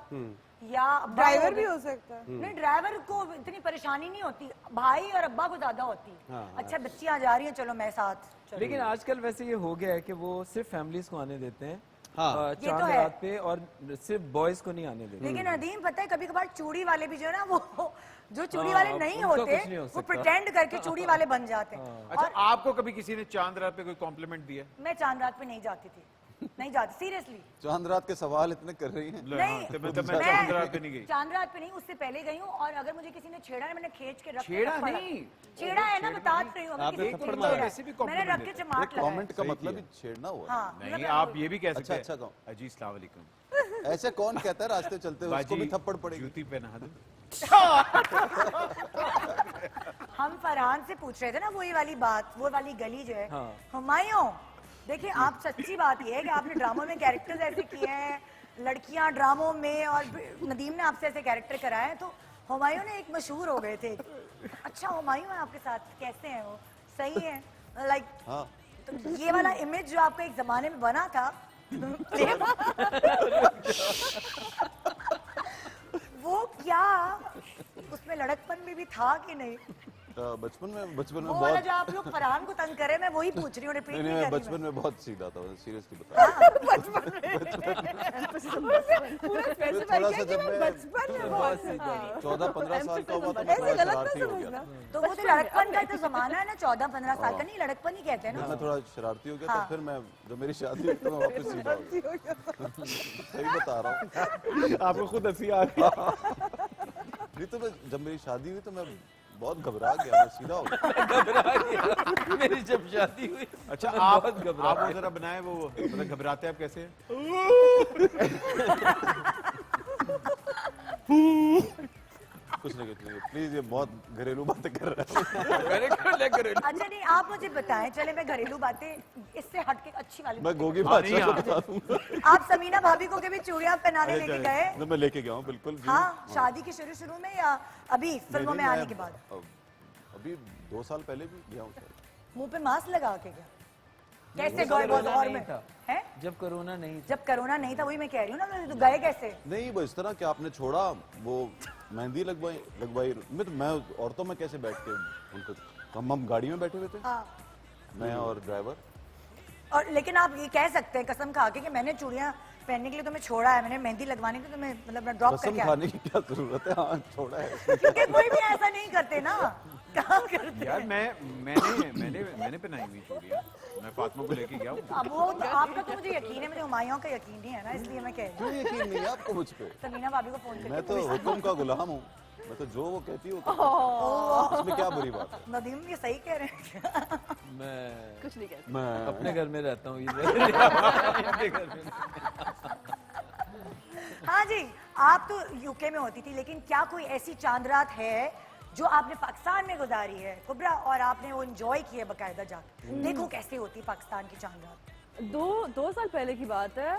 या अब्बा ड्राइवर होगा। भी हो सकता है। नहीं, ड्राइवर को इतनी परेशानी नहीं होती, भाई और अब्बा को ज्यादा होती है। अच्छा बच्चियां जा रही हैं, चलो मैं साथ चलो। लेकिन आजकल वैसे ये हो गया है कि वो सिर्फ फैमिलीज को आने देते हैं हाँ। ये तो चांद है। रात पे, और सिर्फ बॉयज को नहीं आने देते। लेकिन नदीम पता है कभी कभार चूड़ी वाले भी जो है ना वो जो चूड़ी हाँ, वाले नहीं उनका होते कुछ नहीं हो वो सकता। प्रिटेंड करके चूड़ी वाले बन जाते हैं। अच्छा, आपको कभी किसी ने चांद रात पे कोई कॉम्प्लीमेंट दिया? मैं चांद रात पे नहीं जाती थी, नहीं जाती सीरियसली। चांद रात के सवाल इतने कर रही हैं। नहीं, तो मैं चांद रात पे नहीं गई। चांद रात पे नहीं, उससे पहले गई हूँ। और अगर मुझे किसी ने छेड़ा है, मैंने खींच के रख के छेड़ा थप्पड़- नहीं। छेड़ा है ना, बता रही हूँ। अगर आपने किसी ने थप्पड़ छेड़ा मारा। है, वैसे भी मैंने रख के चमाट लगाया। कमेंट का मतलब ही छेड़ना हुआ। हाँ, नहीं, मतलब आप ये भी कह सकते अच्छा, हैं, अच्छा, अजी अस्सलाम वालेकुम, ऐसे कौन कहता है रास्ते चलते हुए उसको भी बाजी थप्पड़ पड़ेगी। जूती पहना दूं? हम फरहान से पूछ रहे थे ना वही वाली बात, वो वाली गली जो है। हाँ। हुमायूं, देखिए आप सच्ची बात ये है कि आपने ड्रामों में कैरेक्टर्स ऐसे किए हैं, लड़कियां ड्रामों में, और नदीम ने आपसे ऐसे कैरेक्टर कराए हैं, तो हुमायूं ने एक मशहूर हो गए थे। अच्छा हुमायूं है आपके साथ, कैसे हैं वो, सही है? लाइक हाँ, तो ये वाला इमेज जो आपका एक जमाने में बना था वो क्या उसमें लड़कपन में भी था कि नहीं? बचपन में वो वाला बहुत जो आप लोग फरहान को तंग करे, मैं वही पूछ रही हूँ, रिपीट नहीं, नहीं मैं कर रही बचपन में बहुत सीधा था, सीरियसली बता रहा पूरा हूँ। स्पेसिफाई थोड़ा किया सा कि जब मैं मैं बचपन में बहुत 14-15 साल का हुआ तो मैं ऐसे थोड़ा गलत शरारती ना हो गया समझना। था। तो वो तो लड़कपन का तो जमाना है ना, 14-15 साल का नहीं, लड़कपन ही कहते हैं जब ना। मैं थोड़ा शरारती हो गया हाँ। तो फिर मैं जब मेरी शादी हुई तो मैं वापस सीधा हो गया। सही बता रहा हूँ। आपको खुद हंसी आ गई। नहीं तो मैं जब मेरी शादी हुई तो मैं बहुत घबरा गया, मैं सीधा हो गया। घबरा गया। मेरी जब शादी हुई, अच्छा, मैं आप बहुत घबरा आप वो गया। जरा बनाए, वो मतलब घबराते आप कैसे हैं? कुछ नहीं प्लीज, ये बहुत घरेलू बातें कर रहा है। अच्छा नहीं, आप मुझे बताएं, चले मैं घरेलू बातें इससे हटके अच्छी वाली मैं गोगी हाँ, नहीं, बादशाह को हाँ। बता दूंगा। आप समीना भाभी को कभी चूड़ियां पहनाने लेके गए? तो मैं लेके गया हूँ बिल्कुल जी। हाँ, शादी के शुरू में या अभी फिल्मों में नहीं, आने मैं के बाद? अभी 2 साल पहले भी गया हूँ शायद। मुंह पे मास्क लगा के गया? कैसे वो गए बहुत कोरोना और नहीं में था। हैं? जब कोरोना नहीं था। जब कोरोना नहीं था, वही मैं कह रही हूँ ना, तो गए कैसे? नहीं वो इस तरह कि आपने छोड़ा, वो मेहंदी लगवाई मैं औरतों में कैसे बैठ के उनको, हम गाड़ी में बैठे हुए थे, हाँ। मैं और ड्राइवर। और लेकिन आप ये कह सकते हैं कसम खा के कि मैंने चूड़ियां पहनने के लिए तुम्हें छोड़ा है, मैंने मेहंदी लगवाने के लिए तुम्हें मतलब मैं ड्रॉप कसम करके आया। खाने की क्या जरूरत है, हाँ छोड़ा है। क्योंकि कोई भी ऐसा नहीं करते ना, कहाँ करते यार मैंने पहनाई हुई चूड़ियां, मैं फातिमा को लेके गया हूँ। अब वो आपका तो मुझे यकीन है, मुझे हुमायूं का यकीन नहीं है ना, इसलिए मैं कह रही क्यों यकीन नहीं है आपको मुझ पे? हूँ। समीना भाभी को फोन मैं करके तो हुक्म का गुलाम हूँ, मैं तो जो वो कहती हूँ वो करता हूँ। इसमें क्या बुरी बात है? नदीम ये सही कह रहे हैं। मैं कुछ नहीं कहते। मैं अपने घर में रहता हूँ इनके घर में। हाँ जी, आप तो यूके में होती थी, लेकिन क्या कोई ऐसी चांद रात है जो आपने पाकिस्तान में गुजारी है कुबरा, और आपने वो एंजॉय किया बकायदा जाकर? देखो कैसे होती है पाकिस्तान की चांद रात। दो साल पहले की बात है,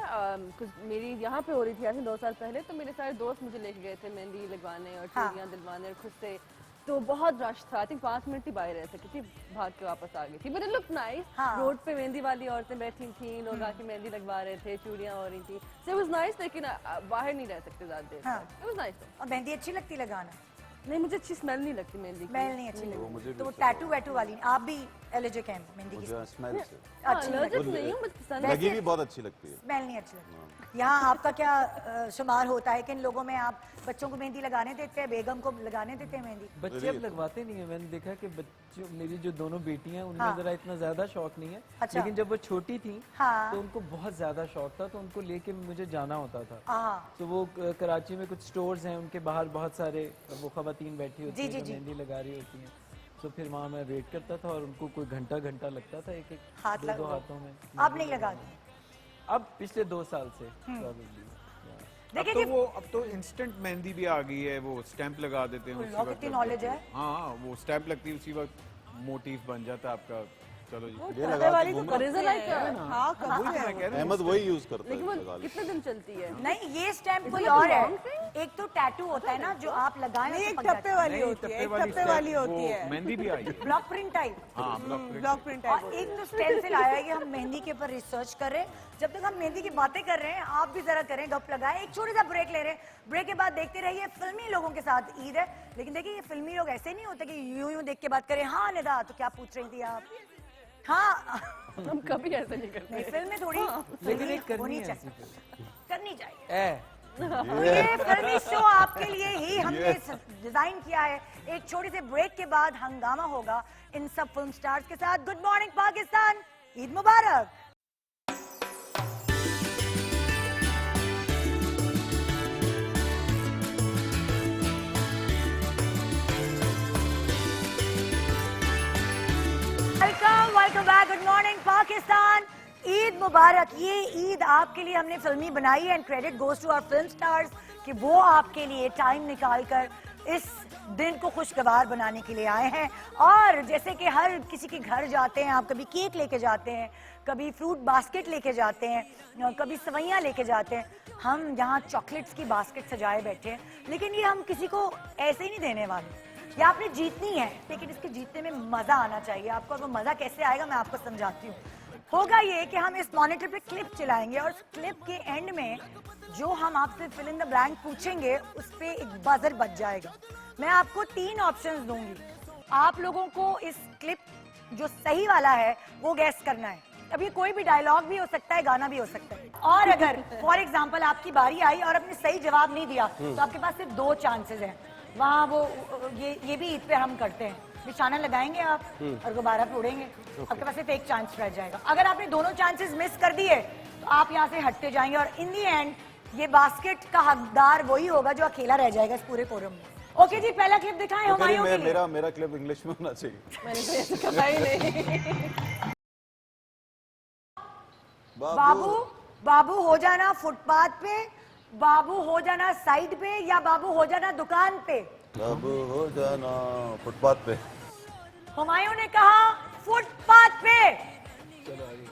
कुछ मेरी यहाँ पे हो रही थी ऐसे 2 साल पहले, तो मेरे सारे दोस्त मुझे लेके गए थे मेहंदी लगवाने और हाँ। चूड़ियाँ दिलवाने, और खुद से तो बहुत रश था। आई थिंक 5 मिनट ही बाहर रह सकी थी, भाग के वापस आ गई थी। But it look nice. हाँ। रोड पे मेहंदी वाली औरतें बैठी थी, लोग आके मेहंदी लगवा रहे थे, चूड़ियाँ हो रही थी, सो इट वाज नाइस। लेकिन बाहर नहीं रह सकते ज्यादा देर हाँ। तक। It was nice. और मेहंदी अच्छी लगती लगाना? नहीं, मुझे अच्छी स्मेल नहीं लगती मेहंदी की। स्मेल नहीं अच्छी मुझे लगती, भी तो वो अच्छा टैटू वैटू वाली आप भी एलर्जिक हैं मेहंदी की? मुझे स्मेल से अच्छी नहीं लगती, एलर्जिक नहीं हूँ, मुझे पसंद है। लगी भी बहुत अच्छी लगती है। स्मेल नहीं अच्छी लगती। यहाँ आपका क्या शुमार होता है, किन लोगों में आप बच्चों को मेहंदी लगाने देते हैं, बेगम को लगाने देते हैं मेहंदी? बच्चे अब लगवाते नहीं है। मैंने देखा कि बच्चों, मेरी जो दोनों बेटियां, उनमें हाँ। जरा इतना ज्यादा शौक नहीं है। अच्छा। लेकिन जब वो छोटी थी हाँ। तो उनको बहुत ज्यादा शौक था, तो उनको लेके मुझे जाना होता था। हाँ। तो वो कराची में कुछ स्टोर्स हैं, उनके बाहर बहुत सारे वो खवातीन बैठी होती जी, हैं जी, जो जी। मेहंदी लगा रही होती हैं। तो फिर वहाँ मैं वेट करता था, और उनको कोई घंटा लगता था, एक हाथ दो लगा हाथों में। आप नहीं लगाते? अब पिछले 2 साल से probably, yeah. देखिए जी, अब तो इंस्टेंट मेहंदी भी आ गई है, वो स्टैंप लगा देते हैं उसी लोग वक्त कितनी लग knowledge जाती है। हाँ, वो स्टैंप लगती है उसी वक्त, मोटिव बन जाता है आपका चलो जी। ये तवे लगा वाली के तो घूमना। करते हैं। हाँ करते हैं। अहमद वही यूज करता लेकिन है वो कितने दिन चलती है? नहीं, ये स्टैम्प कोई it और है। long एक तो टैटू होता है ना जो आप लगाए नहीं, एक टप्पे वाली होती है, एक टप्पे वाली होती है, मेहंदी भी आई है। Block print type. हाँ, ब्लॉक प्रिंट। ब्लॉक प्रिंट और टाइप। एक तो स्टेंसिल आया है, ये हम मेहंदी के ऊपर रिसर्च कर रहे हैं। जब तक हम मेहंदी की बातें कर रहे हैं, आप भी जरा करें, गप लगाएं। एक छोटा सा ब्रेक ले रहे हैं। ब्रेक के बाद देखते रहिए फिल्मी लोगों के साथ ईद है। लेकिन देखिए, ये फिल्मी लोग ऐसे नहीं होते कि यूं देख के बात करें। हाँ निदा, तो क्या पूछ रही थी आप? हाँ हम कभी ऐसा नहीं करते। नहीं, फिल्म में थोड़ी लेकिन फिल्मी एक करनी होनी है चाहिए, ऐसी फिल्म। करनी चाहिए। ए, तो ये फिल्मी शो आपके लिए ही हमने डिजाइन किया है। एक छोटे से ब्रेक के बाद हंगामा होगा इन सब फिल्म स्टार्स के साथ। गुड मॉर्निंग पाकिस्तान, ईद मुबारक। Welcome back. Good morning Pakistan, Eid मुबारक। ये ईद आपके लिए हमने फिल्मी बनाई है and credit goes to our film stars कि वो आपके लिए टाइम निकाल कर इस दिन को खुशगवार बनाने के लिए आए हैं। और जैसे कि हर किसी के घर जाते हैं, आप कभी केक लेके जाते हैं, कभी फ्रूट बास्केट लेके जाते हैं, कभी सवैयाँ लेके जाते हैं। हम यहाँ चॉकलेट्स की बास्केट सजाए बैठे हैं, लेकिन ये हम किसी को ऐसे ही नहीं देने वाले। ये आपने जीतनी है, लेकिन इसके जीतने में मजा आना चाहिए आपको। और वो मजा कैसे आएगा मैं आपको समझाती हूँ। होगा ये कि हम इस मॉनिटर पे क्लिप चलाएंगे और उस क्लिप के एंड में जो हम आपसे फिल इन द ब्लैंक पूछेंगे उस पे एक बजर बज जाएगा। मैं आपको 3 ऑप्शंस दूंगी, आप लोगों को इस क्लिप जो सही वाला है वो गैस करना है। अब ये कोई भी डायलॉग भी हो सकता है, गाना भी हो सकता है। और अगर फॉर एग्जाम्पल आपकी बारी आई और आपने सही जवाब नहीं दिया तो आपके पास सिर्फ 2 चांसेस हैं। वहाँ वो ये भी ईद पे हम करते हैं, निशाना लगाएंगे आप और गुब्बारा फोड़ेंगे। आपके पास सिर्फ एक चांस रह जाएगा। अगर आपने दोनों चांसेस मिस कर दिए तो आप यहाँ से हटते जाएंगे और इन दी एंड ये बास्केट का हकदार वही होगा जो अकेला रह जाएगा इस पूरे फोरम में। ओके जी, पहला क्लिप दिखाएं तो हुमायूं के लिए। मेरा क्लिप इंग्लिश में होना चाहिए। मैंने तो ऐसा कहा ही नहीं। बाबू बाबू हो जाना फुटपाथ पे, बाबू हो जाना साइड पे, या बाबू हो जाना दुकान पे? बाबू हो जाना फुटपाथ पे। हुमायूं ने कहा फुटपाथ पे।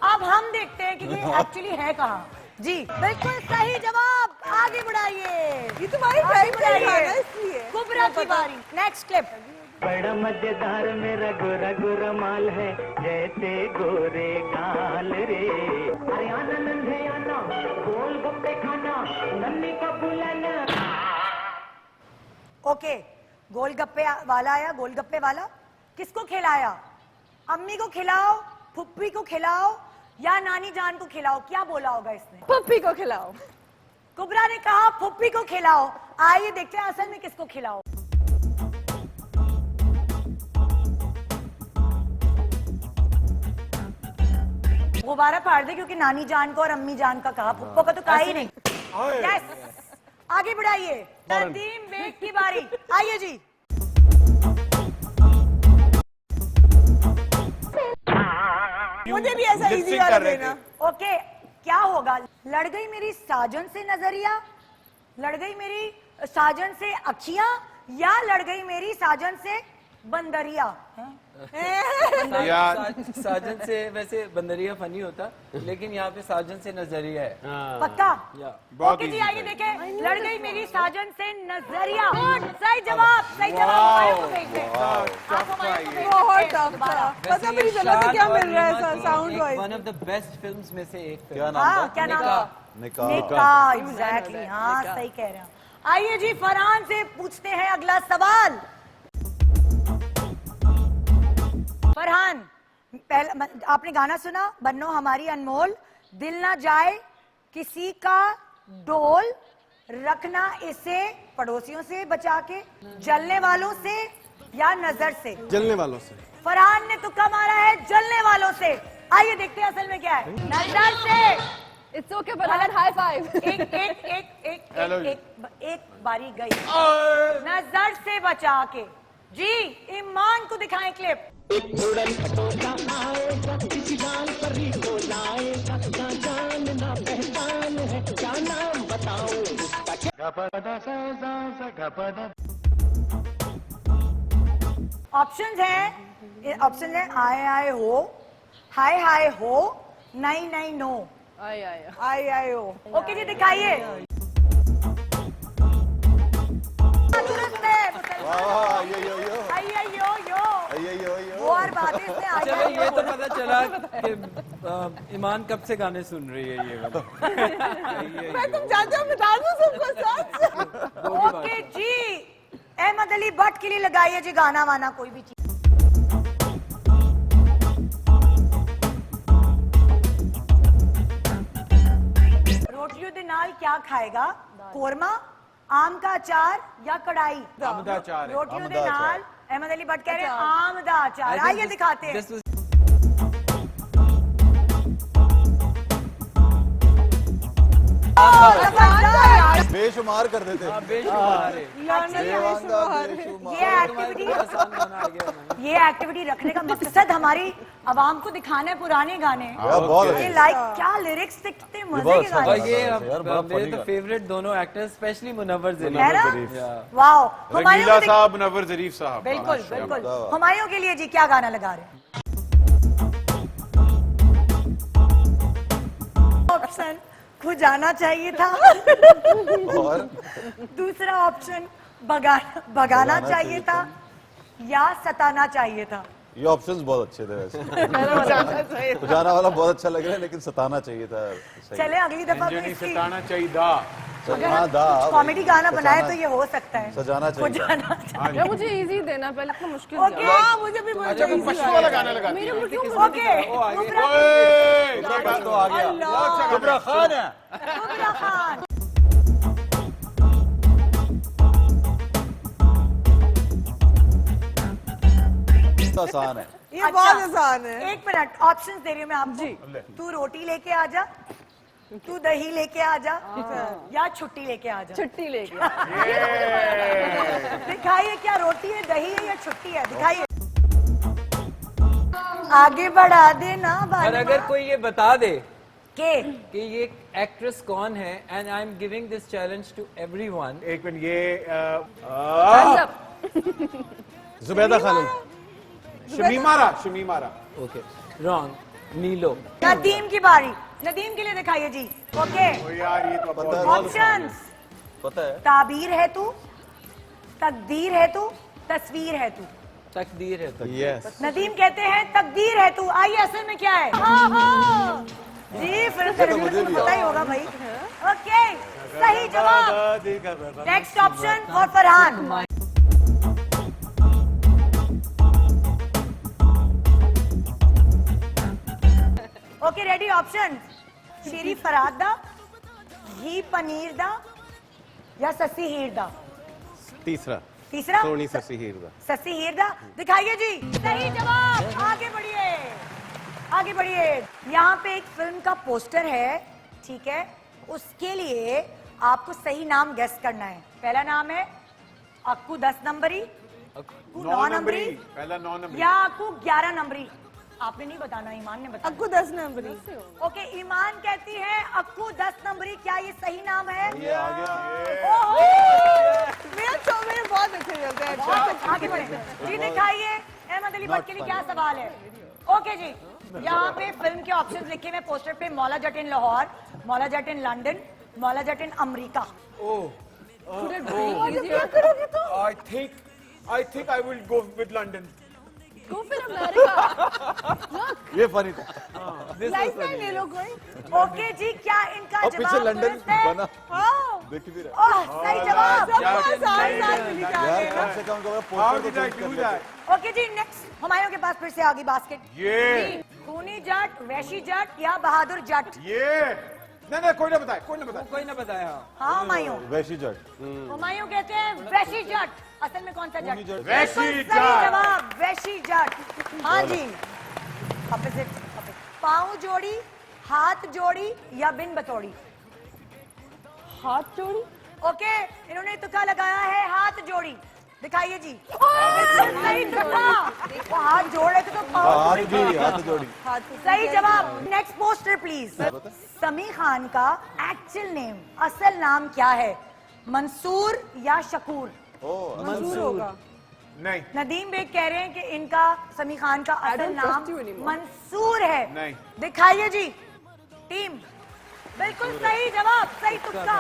अब हम देखते हैं कि ये एक्चुअली है कहाँ। जी बिल्कुल सही जवाब, आगे बढ़ाइए। ये तुम्हारी आगे फेवरेट गाना है बढ़ाइए। इसलिए। कुबरा की बारी, नेक्स्ट क्लिप। बड़ा मजेदार मेरा गोरा गोरा माल है, जैसे गोरे गाल रे। हरियाणा नंधेयाना, गोल गप्पे खाना, नन्ही का बुलाना। ओके, गोलगप्पे वाला आया। गोलगप्पे वाला किसको खिलाया? अम्मी को खिलाओ, फुप्पी को खिलाओ, या नानी जान को खिलाओ? क्या बोला होगा इसने? पप्पी को खिलाओ। कुबरा ने कहा फुप्पी को खिलाओ। आइए देखते हैं असल में किसको खिलाओ। गुब्बारा फाड़ दे, क्योंकि नानी जान को और अम्मी जान का कहा, पुप्पो का तो कहा ही नहीं। यस, आगे बढ़ाइए। नदीम बेग की बारी, आइए जी। मुझे भी ऐसा इजी वाला देना। ओके, क्या होगा? लड़ गई मेरी साजन से नजरिया, लड़ गई मेरी साजन से अखियां, या लड़ गई मेरी साजन से बंदरिया? साजन से वैसे बंदरिया फनी होता, लेकिन यहाँ पे साजन से नजरिया है। पक्का? या ओके जी, आइए देखें। लड़ गई मेरी साजन से नजरिया। गुड, सही जवाब, सही जवाब। हुमायूं को भेजते हैं। आप हुमायूं को भेजते हैं। बहुत टफ था। वैसे पता भी नहीं ये चला था शान क्या और मिल रहा रीमा है की साउंड एक wise. One of the best films में से एक क्या फिल्म। नाम हाँ, था? क्या नाम था? निकाह। निकाह, एग्जैक्टली। हाँ, सही कह रहे हैं। आइए जी, फरहान से पूछते हैं अगला सवाल। फरहान, पहला आपने गाना सुना, बन्नो हमारी अनमोल, दिल ना जाए किसी का डोल, रखना इसे पड़ोसियों से बचा के, जलने वालों से या नजर से? जलने वालों से। फरहान ने तुक्का मारा है जलने वालों से। आइए देखते हैं असल में क्या है। नजर से। It's okay Farhan, high five. एक बारी गई। नजर से बचा के। जी, ईमान को दिखाएं क्लिप। एक उड़न खटोला आएगा, किसी लाल परी को लाएगा, ना जान ना पहचान है, क्या नाम बताऊं उसका? ऑप्शंस हैं, ऑप्शन है आए आए हो, हाय हाय हो, नहीं नहीं नो। आई आई आई ओ। ओके जी, दिखाइए। वाह, यो यो यो आइए यो यो। यो यो वो और बातें इसने आई चलो आई ये यो तो बोला। पता चला कि ईमान कब से गाने सुन रही है ये वाला। मैं तुम जानते हो बता दूं सबको सच। ओके जी, अहमद अली भट्ट के लिए लगाइए जी गाना वाना कोई भी चीज। रोटियों के नाल क्या खाएगा? कोरमा, आम का अचार या कढ़ाई? आम दा अचार है। रोटियों आम के दा अचार। नाल अहमद अली भट्ट कह रहे हैं आम दा अचार। आइए दिखाते हैं। This was बेशुमार कर देते हाँ, बेशुमार है। बेवांगा, ये बेशुमार। एक्टिविटी तुम्हारा आसान गाना आ गया ना। ये एक्टिविटी रखने का मकसद हमारी आवाम को दिखाना है पुराने गाने। यार, बहुत ये अच्छे। लाइक क्या लिरिक्स थे, कितने मजे बहुत के अच्छा गाने और गाना ये था यार, बड़ा मेरे funny तो गाना। फेवरेट दोनों एक्टर्स स्पेशली मुनव्वर है ज़रीफ। ना? Yeah. वाओ, हुमायूं रंगीला को साहब, मुनव्वर ज़रीफ साहब। बिल्कुल माशाल्लाह। बिल्कुल। हुमायूं के लिए जी क्या गाना लगा रहे हैं? ऑप्शन खुद जाना चाहिए था। और दूसरा ऑप्शन भगाना चाहिए था या सताना चाहिए था। ये ऑप्शंस बहुत अच्छे थे वैसे। खुजाना वाला बहुत अच्छा लग रहा है, लेकिन सताना चाहिए था। सही। चले अगली दफा तो अंजनी इसकी सताना चाहिए दा। हाँ, दा कॉमेडी गाना बनाए सजाना- तो ये हो सकता है। सजाना चाहिए था। खुजाना चाहिए। या मुझे इजी देना, पहले इतना मुश्किल ओके दिया। हाँ मुझे भी अच्छा, वो पशु वाला गाना लगा मेरे को क्यों ओके नुबरा तो आ गया। कुबरा खान है। नुबरा खान। तो आसान है। ये बहुत आसान है। एक मिनट, ऑप्शन दे रही हूँ मैं आपको। तू रोटी लेके आ जा, तू दही लेके आ जा, या छुट्टी लेके आ जा। छुट्टी लेके। दिखाइए क्या रोटी है, दही है या छुट्टी है? दिखाइए। आगे बढ़ा देना और बालिमा। अगर कोई ये बता दे के कि ये एक्ट्रेस कौन है, and I am giving this challenge to everyone. एक मिनट, ये Hands up. Zubaida Khanum. Shamim Ara. Okay, wrong, Neelo. Nadeem की बारी, नदीम के लिए दिखाइए जी। ओके, ओ यार, ये तो पता है, ऑप्शंस। पता है। ताबीर है तू, तकदीर है तू, तस्वीर है तू। तकदीर है तो। यस। नदीम कहते हैं तकदीर है तू। आइए असल में क्या है? जी फिर तो मुझे भी पता ही होगा भाई। ओके, सही जवाब। नेक्स्ट ऑप्शन और फरहान। ओके रेडी, ऑप्शन शीरी फराद दा, घी पनीर दा या ससी हीर दा? तीसरा। तीसरा सोनी ससी हीरदा। ससी हीरदा। दिखाइए जी, सही जवाब। आगे बढ़िए, आगे बढ़िए। यहाँ पे एक फिल्म का पोस्टर है, ठीक है? उसके लिए आपको सही नाम गेस करना है। पहला नाम है अक्कू 10 नंबरी, अक्कू 9 नंबरी पहला 9 नंबर। या अक्कू 11 नंबरी। आपने नहीं बताना, ईमान ने बताना। अक्कू 10 नंबरी। ओके, ईमान कहती है अक्कू 10 नंबरी। क्या ये सही नाम है? ये आ गया। ओहो! मेरे बहुत अच्छे चलते हैं। बहुत अच्छा। आगे बढ़े जी, दिखाइए अहमद अली भट्ट के लिए क्या सवाल है। ओके जी, यहाँ पे फिल्म के ऑप्शंस लिखे हुए पोस्टर पे। मौला जट इन लाहौर, मौला Jatt in London, Maula Jatt in America. I think I will go with London. Go for America. ये फनी था। लाइफलाइन ले लो कोई। ओके जी, क्या इनका अब पीछे जवाब लंदन दुरुस्त है? बना हाँ देख भी रहा। ओह, सही जवाब। सबको आसान मिली यार जाएगा। कम से कम How पोस्टर did तो I चेंज कर do लेते। that? ओके जी, नेक्स्ट हुमायूं के पास फिर से आगे बास्केट। ये खूनी जट, वैशी जट या बहादुर जट? नहीं, कोई ना बताए, कोई ना बताए। कोई ना बताया। हाँ हुमायूं। वैशी जट। हुमायूं कहते हैं वैशी जट। असल में कौन सा जट? खूनी जट। वैशी बिल्कुल जट। सही जवाब, वैशी जट। हाँ जी, अपोजिट। पाँव जोड़ी, हाथ जोड़ी या बिन बतौड़ी? हाथ जोड़ी। ओके, इन्होंने तुक्का लगाया है हाथ जोड़ी। दिखाइए जी। बिल्कुल सही तुक्का। वो हाथ जोड़े थे तो पाँव हाथ जोड़ी। भी, हाथ जोड़ी। सही जवाब। Next poster please. समी खान का एक्चुअल नेम, असल नाम क्या है? मंसूर या शकूर? ओ, मंसूर होगा। नहीं नदीम बेग कह रहे हैं कि इनका समी खान का असल don't नाम trust you anymore. मंसूर है। नहीं। दिखाइए जी टीम, बिल्कुल सही जवाब, सही तुक्का,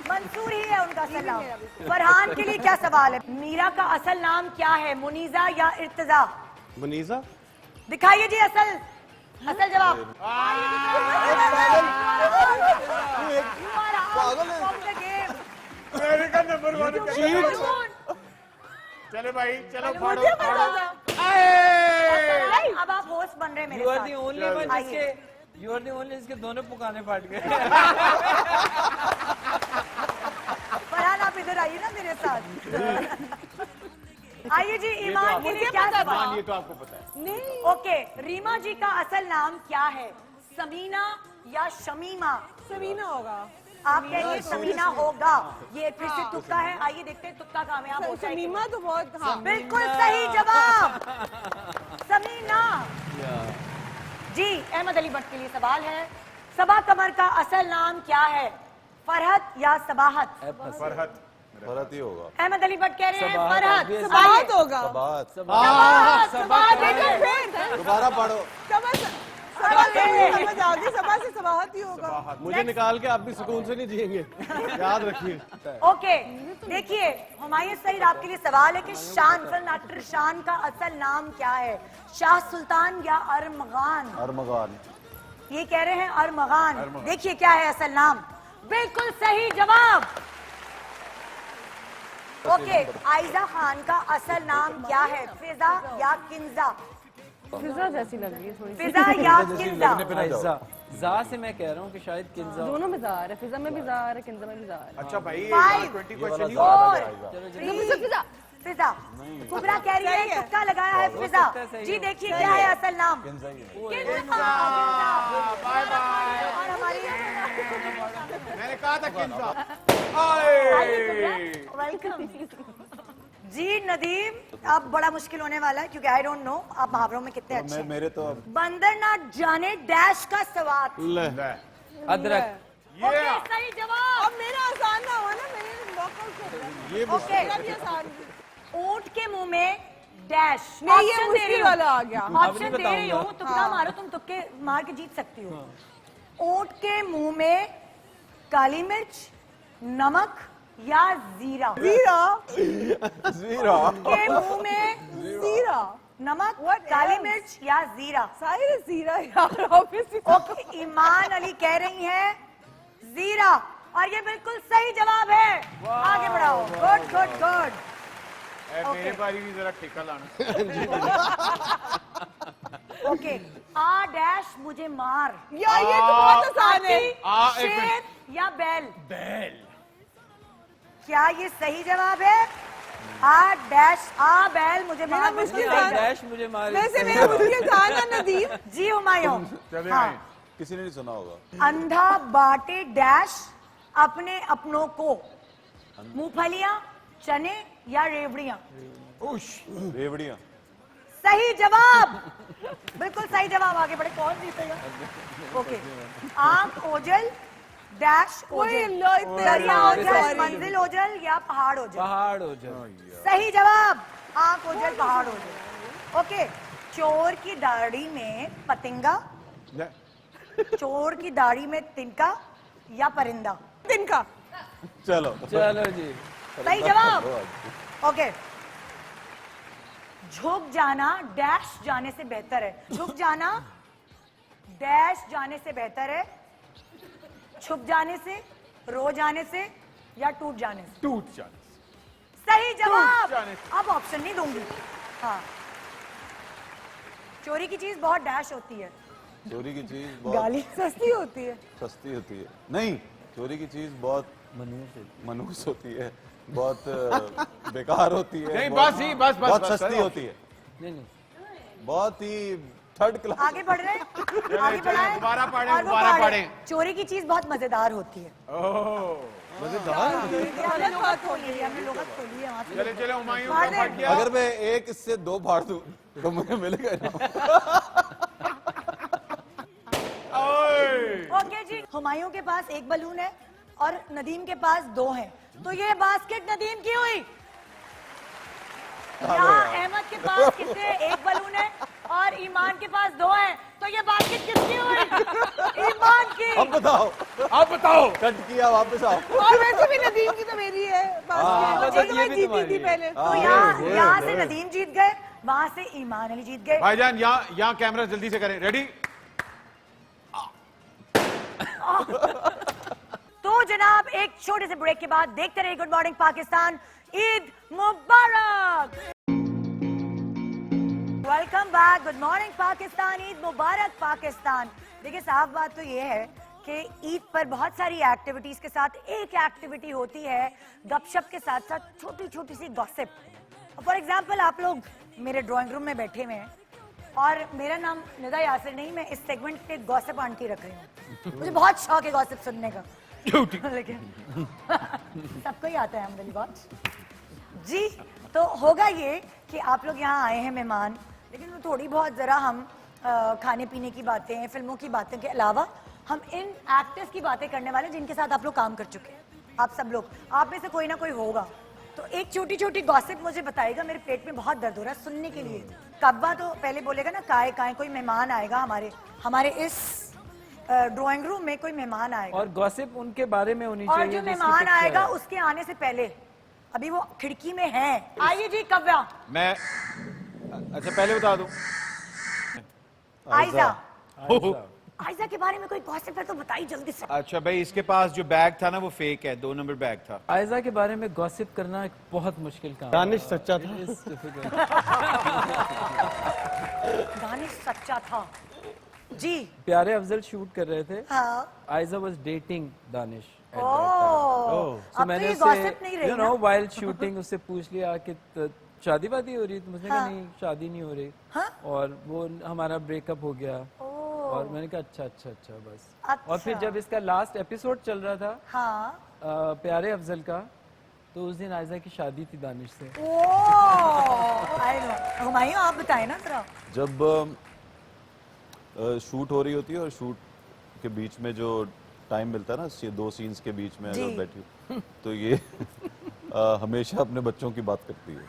मंसूर ही है उनका असल नाम। फरहान के लिए क्या सवाल है? मीरा का असल नाम क्या है, मुनीजा या इर्तजा? मुनीजा दिखाइए जी असल जवाब। पागल है। America number 1। चलो भाई चलो फाड़ो मुझे पता फाड़ो। था। अब आप होस्ट बन रहे हैं मेरे यू आर साथ। दी ओनली वन आइए। जिसके यू आर दी ओनली जिसके दोनों पुकाने फाट गए। फरहान आप इधर आइए ना मेरे साथ। आइए जी, ईमान के लिए क्या सवाल? ये तो आपको पता है। नहीं ओके, रीमा जी का असल नाम क्या है, समीना या शमीमा? समीना होगा। आप कहिए समीना होगा। ये फिर से तुक्का है, आइए देखते हैं तुक्का कामयाब होता है कि समीमा तो बहुत हाँ। बिल्कुल सही जवाब, समीना। जी, अहमद अली भट्ट के लिए सवाल है, सबा कमर का असल नाम क्या है, फरहत या सबाहत? फरहत भरत ही होगा। अहमद अली भट्ट कह रहे हैं सबाहत, फरहत। obviously। सबाहत होगा। बात सबाहत दोबारा पढ़ो। सबा से समझ आ गई, सबा से सबाहत ही होगा। मुझे निकाल के आप भी सुकून से नहीं जिएंगे, याद रखिए। ओके, देखिए हुमायूं सईद आपके लिए सवाल है कि शान, फिल्म एक्टर शान का असल नाम क्या है, शाह सुल्तान या अरमगान? अरमगान। ये कह रहे हैं अरमगान। देखिए क्या है असल नाम, बिल्कुल सही जवाब। ओके, आयजा खान का असल नाम क्या है, फिजा या किंजा? फिजा जैसी लग रही है थोड़ी सी। फिजा या किंजा? आइजा जा से मैं कह रहा हूँ कि शायद किंजा। दोनों में जार है, फिजा में भी जार है, किंजा में भी जार है। अच्छा भाई 5, 20 क्वेश्चन ही 4, चलो जी। 3, फिजा फिजा। कुबरा कह रही है सही है। तुक्का लगाया है फिजा। सकता है सही जी हो। देखिए क्या है असल नाम, किंजा ही है। किंजा। Bye bye. और हमारी मैंने कहा था किंजा। वेलकम जी। नदीम, अब बड़ा मुश्किल होने वाला है क्योंकि आई डोंट नो आप मुहावरों में कितने अच्छे हैं। मेरे तो बंदर ना जाने डैश का सवाल। अदरक। ओके, सही जवाब। अब मेरा आसान ना हुआ ना, मेरे वॉकआउट कर रहे हैं। ओके, मेरा भी आसान। ऊंट के मुंह में डैश। नहीं, ये ऑप्शन दे मुश्किल रही हूँ। वाला आ गया। ऑप्शन दे रही हूँ, तुक्का मारो, तुम तुक्के मार के जीत सकती हो। ऊंट के मुंह में काली मिर्च, नमक या जीरा? जीरा। जीरा। के मुंह में जीरा। नमक, What काली else? मिर्च या जीरा? साहिर जीरा यार, ऑब्वियसली। ओके, ईमान अली कह रही हैं जीरा, और ये बिल्कुल सही जवाब है। आगे बढ़ाओ, गुड गुड गुड। मेरे बारी भी जरा ठेका लाना। ओके, आ डैश मुझे मार, यार ये तो बहुत आसान है। हाथी, शेर या बैल? बैल। क्या ये सही जवाब है? आ डैश आ बैल मुझे मार, बिल्कुल मुश्किल सही था। जवाब। डैश मुझे मार। वैसे मेरा मुश्किल था ना नदीम। जी हुमायूं। चले हाँ, आए। किसी ने नहीं सुना होगा। अंधा बाटे डैश अपने अपनों को, मूंगफलियां, चने या रेवड़ियां? रेवड़ियाँ। सही जवाब, बिल्कुल सही जवाब। आगे बढ़े, कौन जीतेगा? ओके, आंख ओझल डैश ओझल, दरिया ओझल, मंजिल ओझल या पहाड़ ओझल? पहाड़ हो जाए। सही जवाब, आंख ओझल, पहाड़ ओझल। ओके, चोर की दाढ़ी में पतिंगा, चोर की दाढ़ी में तिनका या परिंदा? तिनका। चलो चलो जी। सही जवाब। ओके, झुक जाना डैश जाने से बेहतर है, झुक जाना डैश जाने से बेहतर है, छुप जाने से, रो जाने से या टूट जाने से? टूट जाने। सही जवाब। जाने से। अब ऑप्शन नहीं दूंगी। हाँ, चोरी की चीज बहुत डैश होती है, चोरी की चीज बहुत गाली सस्ती होती है। सस्ती होती है। नहीं, चोरी की चीज बहुत मनहूस होती है, बहुत बेकार होती है। नहीं, बहुत- बस ही, बस, बस, बहुत बस, सस्ती बस। होती है, नहीं नहीं। बहुत ही थर्ड क्लास। आगे बढ़ रहे हैं, आगे चले, बढ़ाएं। दोबारा पढ़ें, और वो दोबारा पढ़ें। पढ़ें। चोरी की चीज बहुत मजेदार होती है। हमने लोगत खोली है, हमने लोगत खोली है वहाँ से। चले चले हुमायूं मार का दे। फट गया। अगर मैं एक इससे दो फाड़ दूं तो मुझे मिलेगा ना। ओके जी, हुमायूं के पास एक बलून है और नदीम के पास 2 हैं, तो ये बास्केट नदीम की हुई। यहाँ अहमद के पास कितने हैं? एक बलून है और ईमान के पास 2 हैं। तो ये बास्केट किसकी हुई? ईमान की। अब बताओ, आप बताओ। कट किया, वापस आओ। और वैसे भी नदीम की तो मेरी है बास्केट, ये मैं भी जीती तुम्हारी थी है। पहले। तो यहाँ से नदीम जीत गए, वहां से ईमान अली जीत गए। भाईजान यहाँ कैमरा जल्दी से करें, रेडी? तो जनाब एक छोटे से ब्रेक के बाद देखते रहिए गुड मॉर्निंग पाकिस्तान। ईद मुबारक। Welcome back, good morning Pakistan, Eid मुबारक पाकिस्तान। देखिए साफ बात तो ये है कि ईद पर बहुत सारी एक्टिविटीज के साथ एक एक्टिविटी होती है गपशप के साथ साथ छोटी छोटी सी गॉसिप। फॉर एग्जाम्पल आप लोग मेरे ड्राइंग रूम में बैठे हुए हैं और मेरा नाम निदा यासिर नहीं, मैं इस सेगमेंट पे गॉसिप आंटी रख रही हूँ। मुझे बहुत शौक है गॉसिप सुनने का, लेकिन सबको ही आता है हम बहुत जी। तो होगा ये कि आप लोग यहाँ आए हैं मेहमान, लेकिन वो थोड़ी बहुत जरा हम खाने पीने की बातें, फिल्मों की बातें के अलावा हम इन एक्टर्स की बातें करने वाले जिनके साथ आप लोग काम कर चुके हैं। आप सब लोग, आप में से कोई ना कोई होगा। तो एक छोटी छोटी गॉसिप मुझे बताएगा, मेरे पेट में बहुत दर्द हो रहा है सुनने के लिए। कब्बा तो पहले बोलेगा ना काय काय, कोई मेहमान आएगा हमारे इस ड्राइंग रूम में, कोई मेहमान आएगा और गॉसिप उनके बारे में होनी और चाहिए। जो जिसकी मेहमान picture आएगा है। उसके आने से पहले, अभी वो खिड़की में है। आइए जी कव्या। मैं अच्छा पहले बता दूं। आयजा, आयजा के बारे में कोई गॉसिप है तो बताइए जल्दी से। अच्छा भाई, इसके पास जो बैग था ना वो फेक है, 2 नंबर बैग था। आयजा के बारे में गॉसिप करना एक बहुत मुश्किल काम है। दानिश सच्चा था। It is difficult. दानिश सच्चा था जी। प्यारे अफजल शूट कर रहे थे। हाँ। Aiza was dating Danish. ओह, अब तो ये गॉसिप नहीं रही यू ना। नो वाइल शूटिंग उससे पूछ लिया कि शादी वादी हो रही है? तो मुझे कहा हाँ। नहीं शादी नहीं हो रही। हाँ? और वो हमारा ब्रेकअप हो गया। और मैंने कहा अच्छा अच्छा अच्छा बस। और फिर अच्छा। जब इसका लास्ट एपिसोड चल रहा था हाँ। प्यारे अफजल का, तो उस दिन आयजा की शादी थी दानिश से। ओह, आई नो। हुमायूं आप बताएं ना जरा। जब शूट हो रही होती है और शूट के बीच में जो टाइम मिलता है ना, 2 सीन्स के बीच में जी। अगर बैठी हो, तो ये हमेशा अपने बच्चों की बात करती है।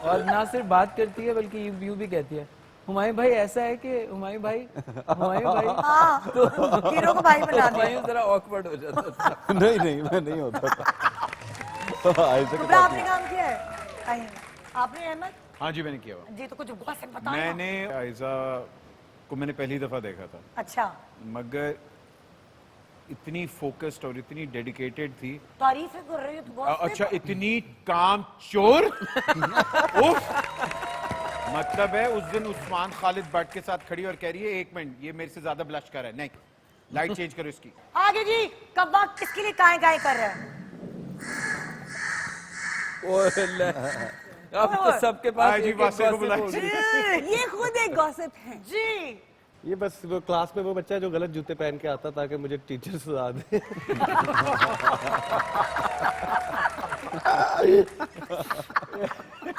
और ना सिर्फ बात करती है बल्कि यूं भी कहती है, हुमायूं भाई ऐसा है कि हुमायूं भाई हाँ, हीरो को भाई बना दिया। हुमायूं जरा ऑकवर्ड हो जाता था। नहीं मैं नहीं होता था। आयशा के कुबरा साथ आपने काम किया है? आइए। आपने अहमद हाँ जी मैंने किया हुआ। जी, तो कुछ गॉसिप बताओ ना। मैंने आयजा को मैंने पहली दफा देखा था, अच्छा, मगर इतनी फोकस्ड और इतनी डेडिकेटेड थी। तारीफें कर रही हो तो गॉसिप। अच्छा इतनी काम चोर। उफ। मतलब है उस दिन उस्मान खालिद भट्ट के साथ खड़ी और कह रही है 1 मिनट, ये मेरे से ज्यादा ब्लश कर रहा है, नहीं लाइट चेंज करो इसकी। आगे जी, कब्बा किसके लिए काय काय कर रहा है? अब तो सबके पास आज ही एक-एक वासे को gossip बुलाइए। होगी। ये खुद एक गॉसिप है जी। ये बस वो क्लास में वो बच्चा जो गलत जूते पहन के आता ताकि मुझे टीचर सुधा दे।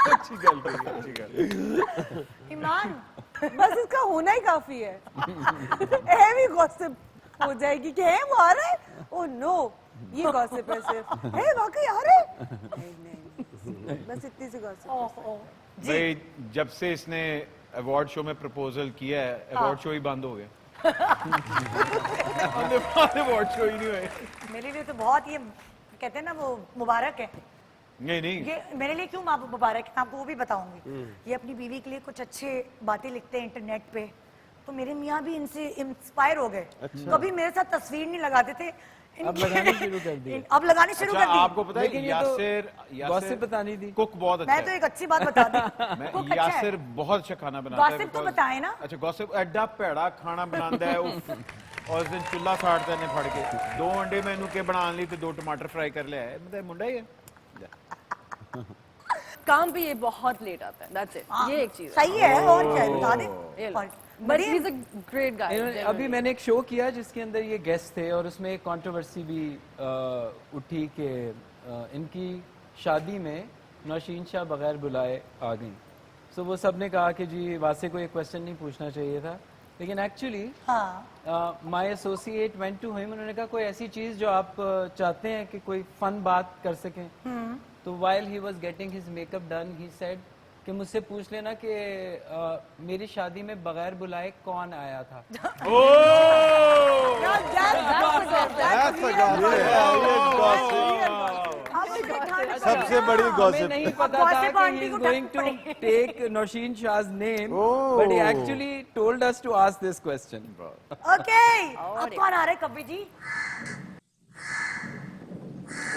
अच्छी गल कही, अच्छी गल। ईमान, बस इसका होना ही काफी है। हैवी गॉसिप हो जाएगी कि है वो आ रहा है, ओह नो, ये गॉसिप है सिर्फ, है वाकई आ रहा है, नहीं बस इतनी सी गॉसिप। ओह ओह जी। भाई जब से इसने अवार्ड शो में प्रपोजल किया है, अवार्ड शो ही बंद हो गया। अवार्ड शो ही नहीं हुए। मेरे लिए तो बहुत ये कहते हैं ना वो मुबारक है। नहीं नहीं, ये मेरे लिए क्यों मुबारक है, आपको वो भी बताऊंगी। ये अपनी बीवी के लिए कुछ अच्छे बातें लिखते हैं इंटरनेट पे, तो मेरे मियाँ भी इनसे इंस्पायर हो गए। कभी मेरे साथ तस्वीर नहीं लगाते थे, अब लगानी शुरू कर दी। अब लगानी शुरू अच्छा कर दी। आपको पता है लेकिन ये तो यासिर गॉसिप बतानी थी। कुक बहुत अच्छा मैं तो है। एक अच्छी बात बता दी। मैं कुक अच्छा है। यासिर बहुत अच्छा खाना बनाता है। गॉसिप तो because- बताएं ना। अच्छा गॉसिप एडा भैड़ा खाना बनाता है उफ। और उस दिन चुल्ला साड़ता है फड़ के 2 अंडे मैनू के बना ली तो 2 टमाटर फ्राई कर लिया है, मतलब मुंडा ही है। काम पे ये बहुत लेट आता है, that's it. ये एक चीज है। सही है, और क्या है, बता दे। But बढ़िया। he's a great guy. इन्होंने अभी मैंने एक शो किया जिसके अंदर ये गेस्ट थे और उसमें एक कंट्रोवर्सी भी उठी कि इनकी शादी में नौशीन शाह बगैर बुलाए आ गई। सो वो सब ने कहा कि जी वासे को ये क्वेश्चन नहीं पूछना चाहिए था, लेकिन एक्चुअली हाँ, my associate went to him, उन्होंने कहा कोई ऐसी चीज जो आप चाहते हैं कि कोई फन बात कर सकें, तो तो while he was getting his makeup done, he said कि मुझसे पूछ लेना कि मेरी शादी में बगैर बुलाए कौन आया था. सबसे बड़ी हमें गॉसिप. नहीं पता था gossip कि aunty he is को going to take Nausheen Shah's name, but he actually told us to ask this question. Okay अब कौन आ रहे कभी जी?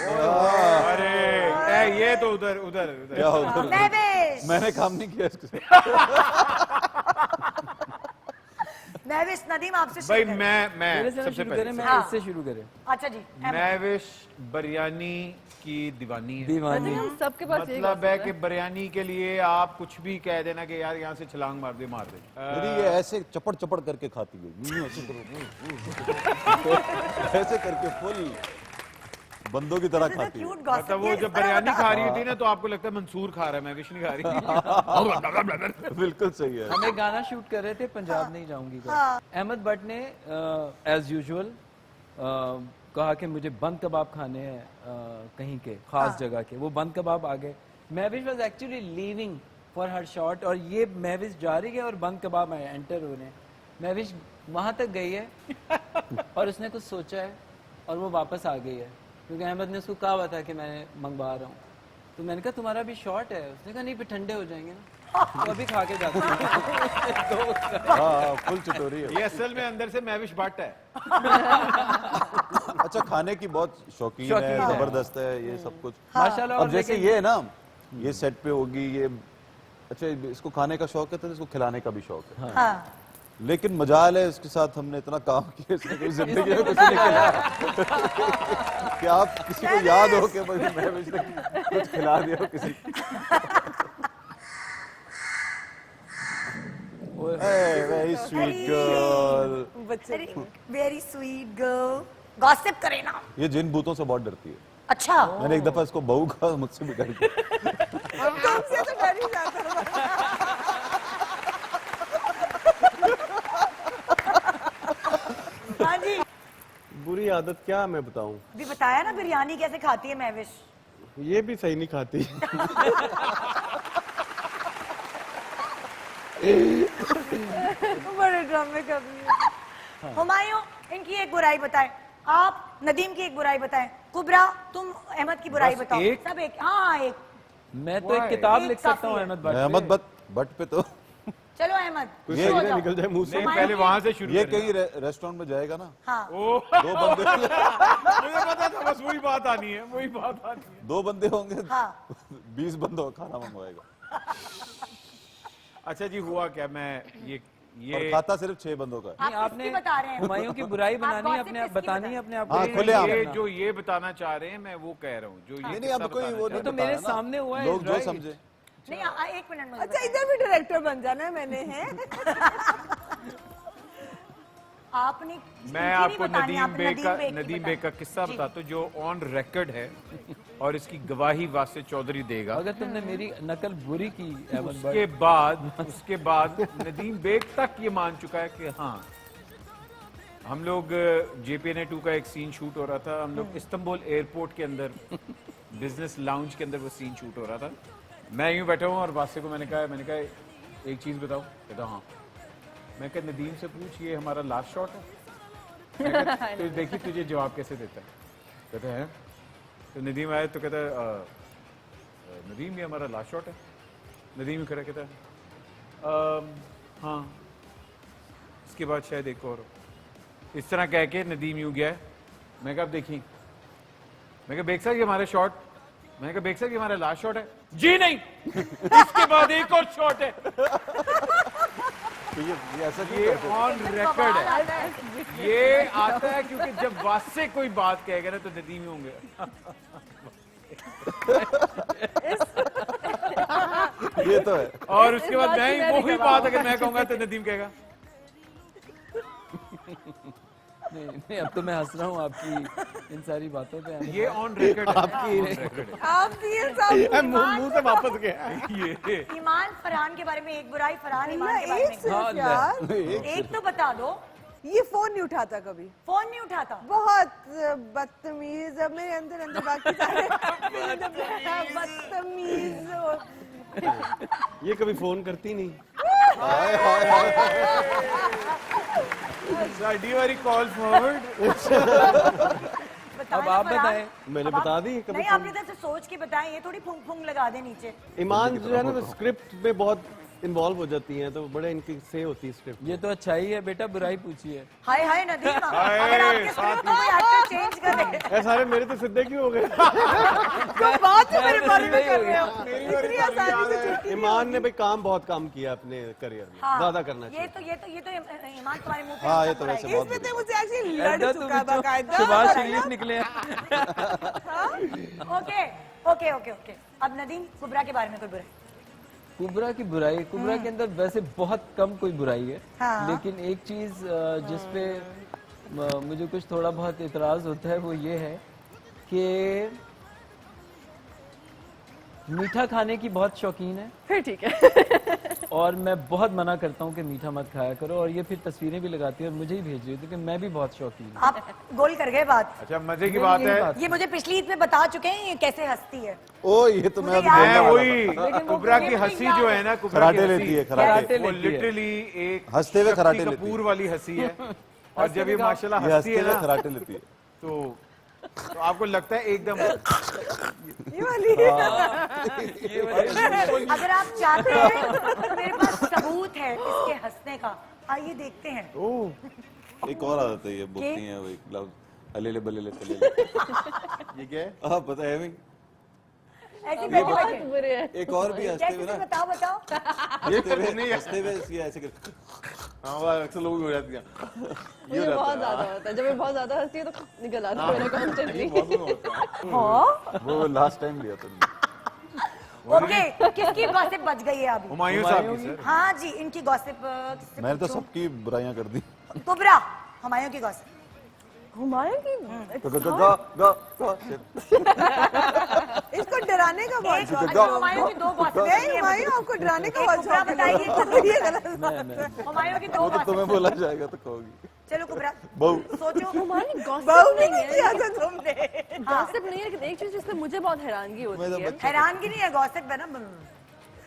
अरे ये तो उधर उधर उधर क्या होगा? महविश मैंने काम नहीं किया इसके साथ. महविश नदीम आपसे भाई शुरू करें। मैं मेरे से सबसे शुरू करें, मैं पहले इससे शुरू करें. अच्छा जी अहमद। महविश बिरयानी की दीवानी है. दीवानी. हम सबके पास यही मतलब है gossip कि बिरयानी के लिए आप कुछ भी कह देना कि यार यहाँ से छलांग मार दे. मेरी ये ऐसे चपड़ चपड़ करके खाती है, ऐसे करो, ऐसे करके फुल बंदों की तरह खाती है. क्यूट गॉसिप मतलब वो जब बिरयानी खा रही थी ना तो आपको लगता है मंसूर खा रहा है, महविश नहीं खा रही. बिल्कुल सही है. हम एक गाना शूट कर रहे थे, पंजाब नहीं जाऊंगी का. अहमद भट्ट ने एज यूजुअल कहा कि मुझे बंद कबाब खाने हैं कहीं के खास जगह के. वो बंद कबाब आ गए. Mahvish was actually leaving for her shot और ये महविश जा रही है और बंद कबाब एंटर हो रहे हैं. महविश वहां तक गई है और उसने कुछ सोचा है और वो वापस आ गई है क्योंकि अहमद ने उसको कहा हुआ था कि मैं मंगवा रहा हूँ. तो मैंने कहा तुम्हारा भी शॉर्ट है. उसने कहा नहीं फिर ठंडे हो जाएंगे ना. तो अभी खा के जाते हैं. हाँ, फुल चटोरी है. ये असल में अंदर से महविश भट्ट है. अच्छा, खाने की बहुत शौकीन शौकीन है, है. जबरदस्त है ये सब कुछ. माशाल्लाह. अब और जैसे लेकिन- ये है ना, ये सेट पे होगी ये. अच्छा, इसको खाने का शौक है तो इसको खिलाने का भी शौक है. हाँ लेकिन मजाल है इसके साथ हमने इतना काम किया, इसने कोई जिंदगी में कुछ नहीं खिलाया. कि आप किसी को याद हो कि भाई महविश ने कुछ खिला दिया हो किसी. Very sweet girl. बच्चे वेरी स्वीट गर्ल. गॉसिप करे ना. ये जिन भूतों से बहुत डरती है. अच्छा मैंने एक दफा इसको बहू कहा, मुझसे भी डर गई. तुमसे तो डर ही जाता है. हाँ जी बुरी आदत क्या मैं बताऊं. भी बताया ना बिरयानी कैसे खाती है महविश. ये भी सही नहीं खाती. बड़े ड्रामे कर रही है. हुमायूं इनकी एक बुराई बताएं. आप नदीम की एक बुराई बताएं. कुबरा तुम अहमद की बुराई बस बताओ. एक? सब एक. हाँ एक. मैं तो एक किताब एक लिख सकता काफी हूँ है. अहमद भट्ट अहमद भट्ट पे तो चलो अहमद कुछ शुरू हो सही जाओ. निकल जाए मुंह से. नहीं पहले वहां से शुरू ये करें. कहीं रेस्टोरेंट में जाएगा ना, हाँ दो बंदे मुझे पता था बस वही बात आनी है, वही बात आनी है. दो बंदे होंगे, हाँ 20 बंदों का खाना मंगवाएगा. अच्छा जी हुआ क्या. मैं और ये खाता सिर्फ 6 बंदों का है. आप आपने किसकी बता रहे हैं. हुमायूं की बुराई बनानी है, gossip अपने आप किसकी बतानी बताएं? है अपने आप हाँ, को. खुले आम. ये जो ये बताना चाह रहे हैं मैं वो कह रहा हूँ. जो ये नहीं अब किस्सा कोई बताना वो चाह नहीं तो रहे मेरे बताया ना. सामने हुआ है, लोग जो right. समझे. नहीं एक मिनट मुझे अच्छा बताएं. इधर भी डायरेक्टर बन जाना है मैंने है. आपने मैं इनकी आपको नहीं बतानी, आप नदीम बेग का किस्सा जी. बताता हूँ जो ऑन रिकॉर्ड है और इसकी गवाही वासे चौधरी देगा. अगर तुमने मेरी नकल बुरी की अहमद उसके बाद नदीम बेग तक ये मान चुका है कि हाँ हम लोग JPNA 2 का एक सीन शूट हो रहा था. हम लोग इस्तांबुल एयरपोर्ट के अंदर बिजनेस लाउंज के अंदर वो सीन शूट हो रहा था. मैं यूं बैठा हूँ और वासे को मैंने कहा एक चीज बताओ. कहता हाँ. मैं कहा नदीम से पूछ ये हमारा लास्ट शॉट है. मैं कहा, तो देखिए तुझे जवाब कैसे देता है. कहते हैं तो नदीम आया तो कहता है नदीम ये हमारा लास्ट शॉट है. नदीम ही खड़ा कहता है हाँ इसके बाद शायद एक और. इस तरह कह के नदीम यूं गया है. मैं कहा अब देखिए. मैं कहा बेग साहब ये हमारा शॉट. मैंने कहा बेग साहब ये हमारा लास्ट शॉट है. जी नहीं इसके बाद एक और शॉट है. तो ये ऐसा क्यों ये करते हैं? ऑन रिकॉर्ड है. ये आता है क्योंकि जब वासे कोई बात कहेगा ना तो नदीम ही होंगे. ये तो है. और उसके बाद बात की मैं मैं वही भी बात अगर मैं कहूंगा तो नदीम कहेगा नहीं अब तो मैं हंस रहा हूँ आपकी इन सारी बातों पे. ये ऑन रिकॉर्ड है. ऑन रिकॉर्ड है. आप दिए सब मुंह से वापस गया. ये ईमान फरहान के बारे में एक बुराई. फरहान ईमान के बारे एक में सिर्फ हाँ, यार. एक तो बता दो. ये फोन नहीं उठाता कभी, फोन नहीं उठाता। बहुत बदतमीज। अब मेरे अंदर अंदर बाकी सारे बदतमीज। ये कभी फोन करती नहीं। साडी वाली कॉल फॉरवर्ड। अब आप बताएं। मैंने बता दी कभी नहीं, आपने तरफ से सोच के बताएं, ये थोड़ी फुंग फुंग लगा दे नीचे। ईमान जो है ना स्क्रिप्ट में बहुत इन्वॉल्व हो जाती हैं, तो बड़े इनकी से होती है स्क्रिप्ट। ये तो अच्छाई है बेटा, बुराई पूछिए। हाय हाय नदीम, अगर आपके स्क्रिप्ट में कोई एक्टर चेंज कर दे। ऐ सारे मेरे तो सिद्धे क्यों हो गए? तो बात है मेरे बारे में कर रहे हो। मेरी इतनी आसानी से छुट्टी नहीं ईमान ने भाई काम बहुत काम किया अपने करियर में, हाँ, ज्यादा करना ये चाहिए। तो ईमान तुम्हारे मुंह पे हाँ, ये तो वैसे बहुत इसमें तो मुझे एक्चुअली ऐसा लड़ तो चुका बाकायदा। शहबाज शरीफ निकले हैं। Okay okay okay okay. अब नदीम, कुबरा के बारे में कोई बुराई? कुबरा की बुराई, कुबरा के अंदर वैसे बहुत कम कोई बुराई है, हाँ। लेकिन एक चीज जिसपे मुझे कुछ थोड़ा बहुत इतराज होता है वो ये है कि मीठा खाने की बहुत शौकीन है, फिर ठीक है। और मैं बहुत मना करता हूँ कि मीठा मत खाया करो, और ये फिर तस्वीरें भी लगाती है और मुझे ही भेज रही होती है कि मैं भी बहुत शौकीन हूँ। आप गोल कर गए बात। अच्छा, मजे की बात है। ये मुझे पिछली ईद में बता चुके हैं ये कैसे हंसती है। ओ ये तो मैं अभी मुझे बोलने मैं वाला वही वो कुबरा की मुझे हंसी याद जो है। है ना, था। कुबरा की खराटे हंसी, लेती है, खराटे खराटे। वो लेती है। लिटरली एक हंसते हुए खराटे शक्ति लेती कपूर है। वाली हंसी है। और जब ये माशाल्लाह ये हंसती हंसते है हुए ना, खराटे लेती है। तो आपको लगता है एकदम ये वाली अगर आप चाहते हैं तो मेरे पास सबूत है इसके हंसने का, आइए देखते हैं। एक और आदत है, ये बोलती हैं वही लव अलेले बलेले तलेले। ये क्या है? हाँ पता है हमें। ऐसे बैठे बैठे बुरे हैं। एक और भी हंसते कैसे हुए से ना, बताओ बताओ। हंसते हुए इसकी ऐसे कर। हाँ वो अक्सर लोग हो जाती हैं। मुझे बहुत ज्यादा होता है, जब मैं बहुत ज्यादा हंसती है तो निकल आता है मेरा कॉन्स्टेंटली। वो लास्ट टाइम लिया था। ओके, किसकी गॉसिप बच गई है अभी? हुमायूं साहब की सर। हाँ जी, इनकी गॉसिप मैंने तो सबकी बुराइयां कर दी। कुबरा, हुमायूं की गॉसिप। हुमायूं की इसको डराने का बहुत शौक अच्छा, हुमायूं की दो गॉसिप नहीं, हुमायूं आपको डराने का बहुत कुबरा शौक है। बताइए। ये गलत बात है। हुमायूं की दो वो तो गॉसिप। तुम्हें बोला जाएगा तो कहोगी। चलो कुबरा, बहू। सोचो। हुमायूं गॉसिप बहू नहीं नहीं है, किया था तुमने। गॉसिप नहीं है, लेकिन एक चीज जिससे मुझे बहुत हैरानगी होती है। हैरानगी नहीं है, गॉसिप है ना।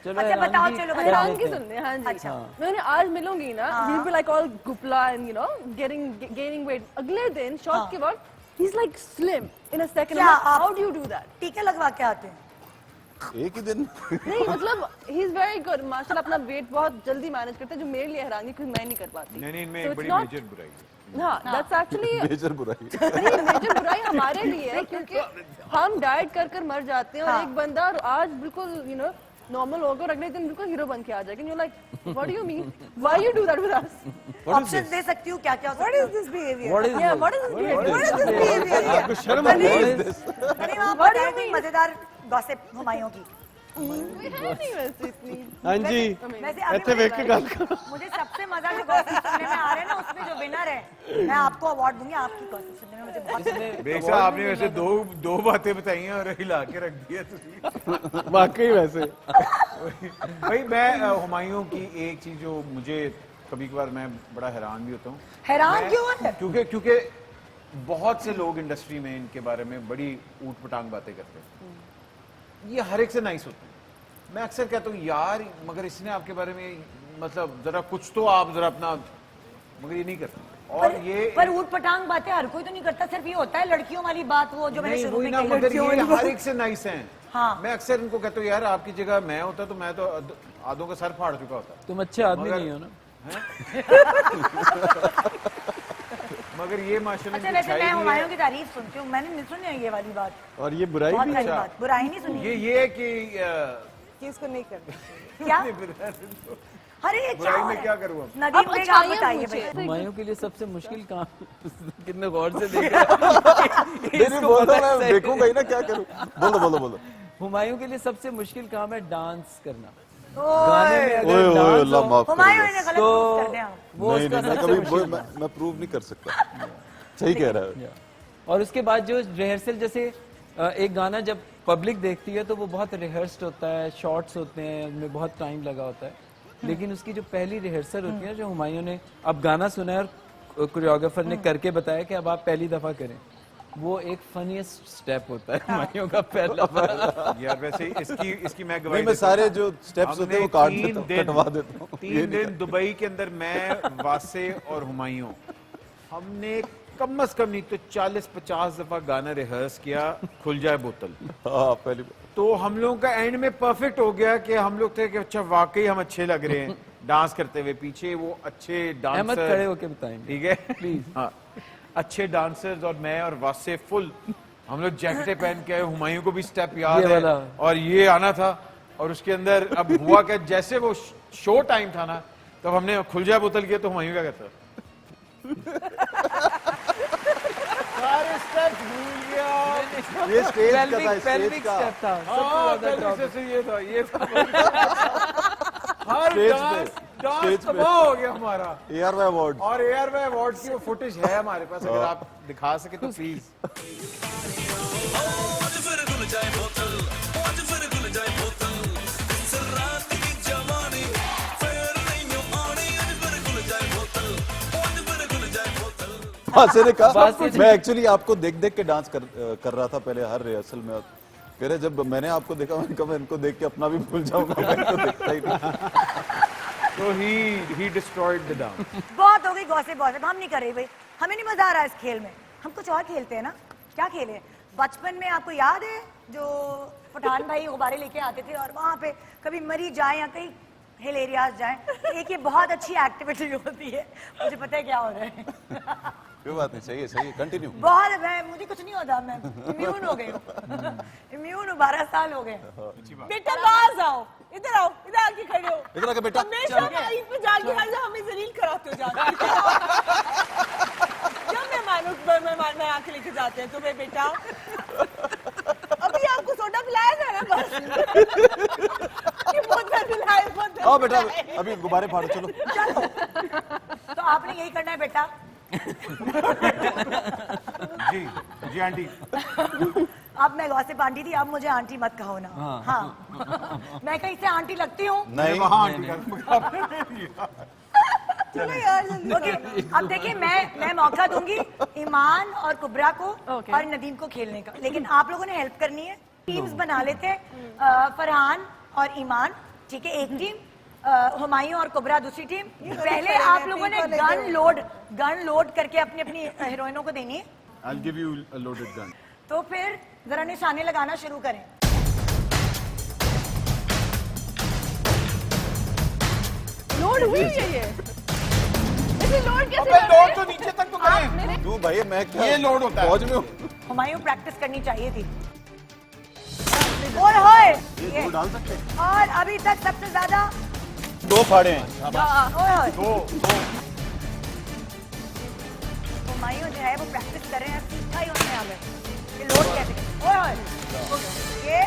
चलो अच्छा, बताओ, हैरानगी चलो, कर हैरानगी लेते हैं। सुनने, हाँ जी। अच्छा। मैं उन्हें आज मिलूंगी ना, he'll be like all गुपला and you know gaining weight. अगले दिन शॉट के बाद he's like slim in a second. क्या आप- How do you do that? टीके लगवा के आते हैं? एक ही दिन। नहीं मतलब he's very good. माशाल्लाह अपना वेट बहुत जल्दी मैनेज करते हैं, जो मेरे लिए हैरानगी क्योंकि मैं नहीं कर पाती। नहीं नहीं, इनमें So एक it's बड़ी not- मेजर बुराई है। हाँ, that's actually मेजर बुराई। नहीं, मेजर बुराई हमारे लिए है क्योंकि हम डाइट कर कर मर जाते हैं, और हाँ। एक बंदा आज बिल्कुल you know नॉर्मल होगा और अगले दिन बिल्कुल हीरो बन के आ जाएगा। You're like, what do you mean? Why you do that with us? Option दे सकती हूँ क्या क्या? What is this behavior? What is Yeah, this? what is this behavior? What is this behavior? आपको शर्म What आती है? is this? नहीं, आप What do बताएं you कोई mean? मजेदार गॉसिप हुमायूं की। कोई है नहीं वैसे इतनी। हाँ जी, वैसे अभी ਇੱਥੇ ਵੇਖ ਕੇ ਗੱਲ ਕਰੋ। मुझे सबसे मजा जो गॉसिप सुनने में आ रहा है ना, उसमें जो विनर है, मैं आपको अवार्ड दूंगी। आपकी गॉसिप सुनने में मुझे बहुत बेग साहब, आपने वैसे दो बातें बताई हैं और हिला के रख दिया तुझे। वाकई वैसे भाई मैं हुमायूं की एक चीज जो मुझे कभी कभार मैं बड़ा हैरान भी होता हूँ। हैरान मैं- क्यों है? क्योंकि बहुत से लोग इंडस्ट्री में इनके बारे में बड़ी ऊट पटांग बातें करते हैं। ये हर एक से नाइस होते हैं। मैं अक्सर कहता हूँ यार, मगर इसने आपके बारे में मतलब जरा कुछ तो आप जरा अपना, मगर ये नहीं करता। और ये पर ऊट पटांग बातें हर कोई तो नहीं करता, सिर्फ ये होता है लड़कियों वाली बात, वो जो मैंने नहीं शुरू वही में ना, कही। मगर ये हर एक से नाइस हैं। हाँ। मैं अक्सर इनको कहता हूँ यार, आपकी जगह मैं होता तो मैं तो आधों का सर फाड़ चुका होता। तुम अच्छे आदमी मगर- नहीं हो ना। मगर ये माशाल्लाह अच्छा, इनकी वैसे मैं अच्छाई भी हुमायूं है। की तारीफ सुनती हूँ, मैंने नहीं सुनी है ये वाली बात। और ये बुराई बहुत भी सारी है। बात, बुराई नहीं सुनी। ये है कि कि इसको नहीं करना। क्या? अरे ये क्या बुराई हो में रहा क्या है? करूँ अब? नदीम अब बेग, आप अच्छाइयाँ बताइए पूछिए। भैया। हुमायूं के लिए सबसे मुश्किल काम कितने गौर से देख रहे हो? नहीं बोलो, पता है मैं सही। देखूंगा ही ना क्या करूं। बोलो बोलो बोलो। हुमायूं के लिए सबसे मुश्किल काम है डांस करना। ओए, गाने में ओए अगर ओए डांस अल्लाह हो, माफ हुमायूं करो। ने गलत तो प्रूफ कर दिया। वो नहीं उसका नहीं, मैं सबसे कभी मुश्किल मैं प्रूव नहीं कर सकता। सही कह रहा है। और उसके बाद जो रिहर्सल, जैसे एक गाना जब पब्लिक देखती है तो वो बहुत रिहर्स्ड होता है, शॉर्ट्स होते हैं, उनमें बहुत टाइम लगा होता है, लेकिन उसकी जो पहली रिहर्सल होती है, जो हुमायूं ने अब गाना सुना है और कोरियोग्राफर ने करके बताया कि अब आप पहली दफा करें। वो एक फनीएस्ट स्टेप होता है हुमायूं का पहला। यार वैसे इसकी मैं नहीं, गवाही मैं देता सारे हूँ। जो स्टेप्स होते हैं वो हमने काट 3 देता हूँ, दिन- कटवा देता हूँ। 3 दिन दुबई के अंदर मैं, वासे और हुमायूं, हमने कम से कम नहीं तो 40-50 दफा गाना रिहर्स किया, खुल जाए बोतल। हाँ, पहली तो हम लोगों का एंड में परफेक्ट हो गया कि हम लोग थे कि अच्छा वाकई हम अच्छे लग रहे हैं डांस करते हुए, पीछे वो अच्छे अहमद खड़े डांसर, होके बताएंगे। ठीक है प्लीज, हाँ, अच्छे डांसर्स और मैं और वासे फुल, हम लोग जैकेटें पहन के आए, हुमायूं को भी स्टेप याद ये है वाला। और ये आना था। और उसके अंदर अब हुआ क्या, जैसे वो शो टाइम था ना, तब हमने खुल जाए बोतल किया तो हुमायूं क्या कहता सारे स्टेप्स भूल गया। ये स्टेज का था, स्टेज पेल्विक का स्टेप था। हाँ, पहले से ये था हर स्टेज डांस पे, डांस स्टेज पे। तबाह हो गया हमारा। ARY award. और ARY अवार्ड की वो फुटेज है हमारे पास, अगर आप दिखा सके तो प्लीज। वासे ने कहा वासे जी- मैं एक्चुअली आपको देख देख के डांस कर रहा था पहले हर रिहर्सल में। कह रहे जब मैंने आपको देखा, मैंने कहा मैं इनको देख के अपना भी भूल जाऊंगा, मैं इनको देखता ही नहीं। तो he destroyed the dance। बहुत हो गई गॉसिप गॉसिप, हम नहीं कर रहे भाई, हमें नहीं मजा आ रहा इस खेल में। हम कुछ और खेलते हैं ना। क्या खेले? बचपन में आपको याद है जो पठान भाई गुब्बारे लेके आते थे और वहां पे कभी मरी जाए या कहीं हिल एरियाज जाए, तो एक ये बहुत अच्छी एक्टिविटी होती है। मुझे पता है क्या हो रहा है। कोई बात नहीं, सही है, सही है, कंटिन्यू। बहुत, मुझे कुछ नहीं होता, मैं इम्यून हो गई हूँ। इम्यून हूँ, 12 साल हो गए। बेटा बाहर आओ, इधर आओ, इधर आके खड़े हो। इधर आके बेटा। हमेशा लाइफ में जाके हमें जलील कराते हो जाके। क्या मेहमान आके लेके जाते हैं तुम्हें बेटा? अभी आपको सोडा पिलाया था ना बस। ये बोतल पिलाए, बोतल आओ बेटा, पिलाए। अभी गुब्बारे फाड़ो, चलो। तो आपने यही करना है बेटा। जी जी आंटी। अब मैं गॉसिप आंटी थी, अब मुझे आंटी मत कहो ना। हाँ, मैं कहीं से आंटी लगती हूँ? नहीं, वहाँ आंटी का मुकाबला नहीं लिया। चलो यार जल्दी। ओके, अब देखिए मैं मौका दूंगी ईमान और कुबरा को Okay. और नदीम को खेलने का, लेकिन आप लोगों ने हेल्प करनी है। टीम्स बना लेते हैं, फरहान और ईमान, ठीक है, एक टीम, हुमायूं और कुबरा दूसरी टीम। पहले आप लोगों ने गन लोड करके अपनी अपनी हीरोइनों को देनी है। I'll give you a loaded gun। तो फिर जरा निशाने लगाना शुरू करें। लोड हुई है ये। इसे लोड कैसे अबे कर रहे लोड हैं? तो नीचे तक तो करें। तू भाई, मैं क्या ये लोड होता है। फौज में हूँ। हुमायूं प्रैक्टिस करनी चाहिए थी। ओए होए, ये दो डाल सकते हैं? और अभी तक सबसे ज्यादा 2 फाड़े हैं। ओए होए, दो हुमायूं जो है वो प्रैक्टिस कर रहे हैं, सीखा ही उन्होंने आगे ये लोड कैसे। ओए होए, ये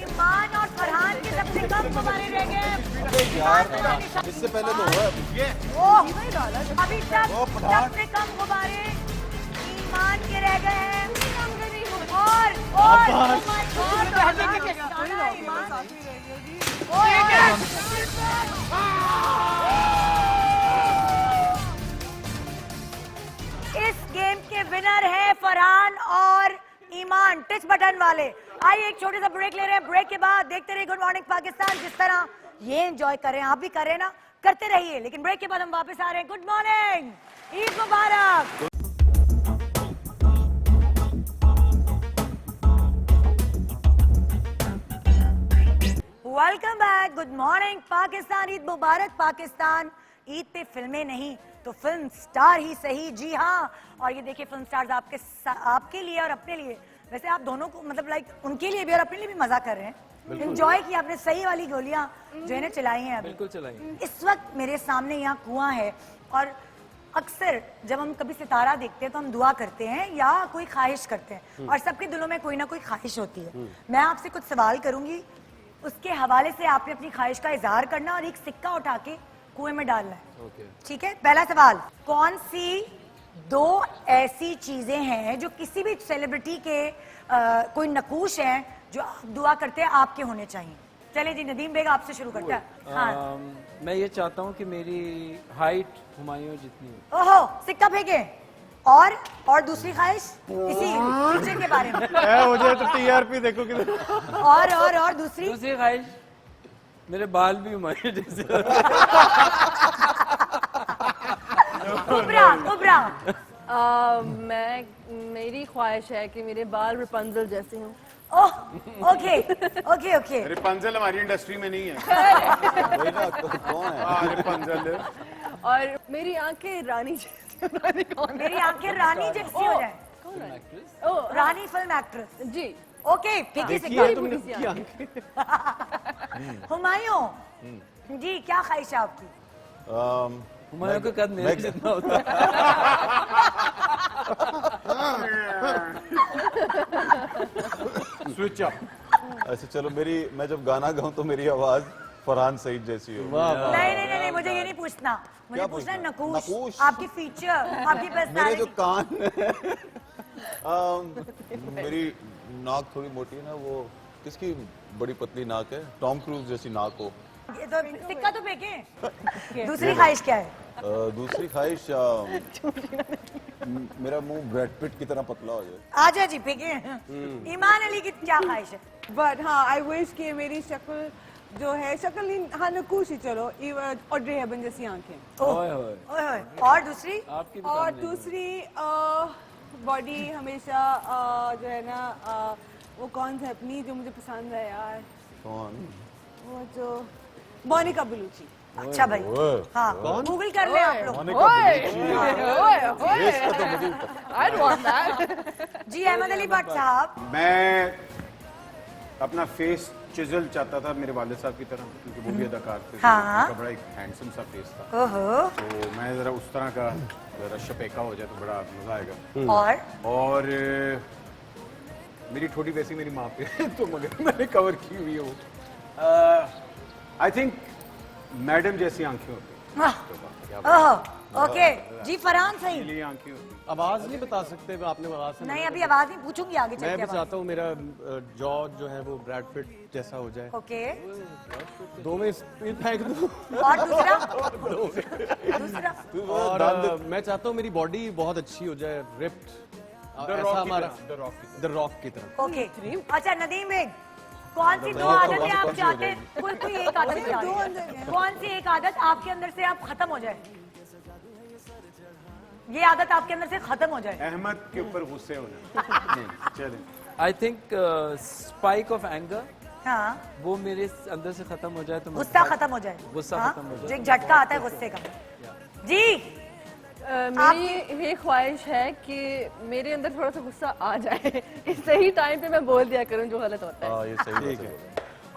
ईमान और फरहान के सबसे कम गुब्बारे रह गए। यार, इससे पहले तो हुआ है। अभी तक सबसे कम गुब्बारे ईमान के रह गए हैं। और oh my God, जाना है ईमान। इस गेम के विनर हैं फरहान और ईमान, टच बटन वाले। आइए एक छोटे सा ब्रेक ले रहे हैं। ब्रेक के बाद देखते रहिए गुड मॉर्निंग पाकिस्तान। जिस तरह ये एंजॉय कर रहे हैं, आप भी कर रहे हैं ना, करते रहिए। लेकिन ब्रेक के बाद हम वापस आ रहे हैं। गुड मॉर्निंग, ईद मुबारक। Welcome back, good morning Pakistan, Eid मुबारक पाकिस्तान। ईद पे फिल्में नहीं तो फिल्म स्टार ही सही, जी हाँ। और ये देखिए फिल्म स्टार्स आपके लिए और अपने लिए, वैसे आप दोनों को मतलब लाइक उनके लिए भी और अपने लिए भी मजा कर रहे हैं। एंजॉय किया आपने, सही वाली गोलियां जो है ना चलाई हैं अभी। बिल्कुल चलाइए। इस वक्त मेरे सामने यहाँ कुआं है और अक्सर जब हम कभी सितारा देखते हैं तो हम दुआ करते हैं या कोई ख्वाहिश करते हैं और सबके दिलों में कोई ना कोई ख्वाहिश होती है। मैं आपसे कुछ सवाल करूंगी, उसके हवाले से आपने अपनी ख्वाहिश का इजहार करना और एक सिक्का उठा के कुएं में डालना है। ठीक है, पहला सवाल, कौन सी 2 ऐसी चीजें हैं जो किसी भी सेलिब्रिटी के कोई नकूश हैं जो आप दुआ करते हैं आपके होने चाहिए? चले जी नदीम बेग आपसे शुरू करते हैं। हाँ। मैं ये चाहता हूँ कि मेरी हाइट हुमायूं जितनी हो। ओहो सिक्का फेंके। और दूसरी ख्वाहिश इसी फ्यूचर के बारे में। हो जाए तो टीआरपी देखो किधर। और दूसरी दूसरी ख्वाहिश मेरे बाल भी हुमायूं जैसे हो। कुबरा मेरी ख्वाहिश है कि मेरे बाल रपुंज़ल जैसे हों। ओह ओके रिपंजल हमारी इंडस्ट्री में नहीं है। वही ना, कौन है? हाँ, रिपंजल। और मेरी आंखें रानी जैसी। रानी कौन है? मेरी आंखें रानी जैसी हो जाए। कौन है? एक्ट्रेस ओह रानी फिल्म एक्ट्रेस। जी। ओके फेंकी देखिए सिक्का। तुमने उसकी आंखें। हुमायूं जी क्या ख्वाहिश है आपकी? हुमायूं का कद मेरे जितना होता है। Switch up. अच्छा चलो, मैं जब गाना गाऊं तो मेरी आवाज फरहान सईद जैसी हो। नहीं मुझे ये नहीं पूछना। मुझे क्या पूछना है पूछना? नकूश, नकूश? आपकी फीचर, आपकी मेरे जो पर्सनालिटी। कान मेरी नाक थोड़ी मोटी है ना, वो किसकी बड़ी पतली नाक है? टॉम क्रूज जैसी नाक हो। ये तो सिक्का तो फेंके। दूसरी ख्वाहिश क्या है? दूसरी ख्वाहिश मेरा मुंह ब्रैड पिट की तरह पतला हो जाए। आजा जी फेंके। ईमान अली की क्या ख्वाहिश है? बट हाँ आई विश कि मेरी शक्ल जो है, शक्ल नहीं, हाँ नकूश ही चलो, ऑड्रे हेबन जैसी आंखें। ओए होए। ओए और दूसरी? आपकी भी और कम नहीं दूसरी बॉडी हमेशा जो है ना, वो कौन सा अपनी जो मुझे पसंद है यार, कौन? वो जो मोनिका बेलुची। अच्छा भाई हाँ गूगल कर ले आप लोग। इसका तो मुझे भी पता। जी अहमद अली भट्ट साहब। मैं अपना फेस चिजल चाहता था मेरे वालिद साहब की तरह, क्योंकि वो भी अदाकार थे। हाँ। उनका बड़ा एक हैंडसम सा फेस था, ओहो तो मैं जरा उस तरह का जरा शपेका हो जाए तो बड़ा मजा आएगा। और मेरी ठोड़ी वैसी मेरी माँ पे है, तो मगर मैंने कवर की हुई है वो। आई थिंक मैडम जैसी आंखें होती हैं। ओहो ओके जी फरहान सही। नीली आंखें होती हैं। आवाज नहीं बता सकते, आपने आवाज से नहीं अभी आवाज नहीं पूछूंगी आगे चल मैं के भी आवाज। चाहता हूँ मेरा जॉ जो है वो ब्रैड पिट जैसा हो जाए। ओके दो में स्पीड फेंक दूं। और दूसरा और मैं चाहता हूँ मेरी बॉडी बहुत अच्छी हो जाए, रिप्ड, ऐसा हमारा द रॉक की तरह। ओके अच्छा नदीम बेग कौन सी दो आदतें आप चाहते हैं? कोई एक आदत चाहते, कौन सी एक आदत आपके अंदर से आप खत्म हो जाए? ये आदत आपके अंदर से खत्म हो जाए। अहमद के ऊपर गुस्से होना। चलें। I think spike of anger, हाँ वो मेरे अंदर से खत्म हो जाए तो गुस्सा खत्म हो जाए। गुस्सा हाँ? खत्म हो जो जाए। एक झटका आता है गुस्से का। जी मेरी ये ख्वाहिश है कि मेरे अंदर थोड़ा सा गुस्सा आ जाए, सही टाइम पे मैं बोल दिया करूं जो गलत होता है। हाँ ये सही है।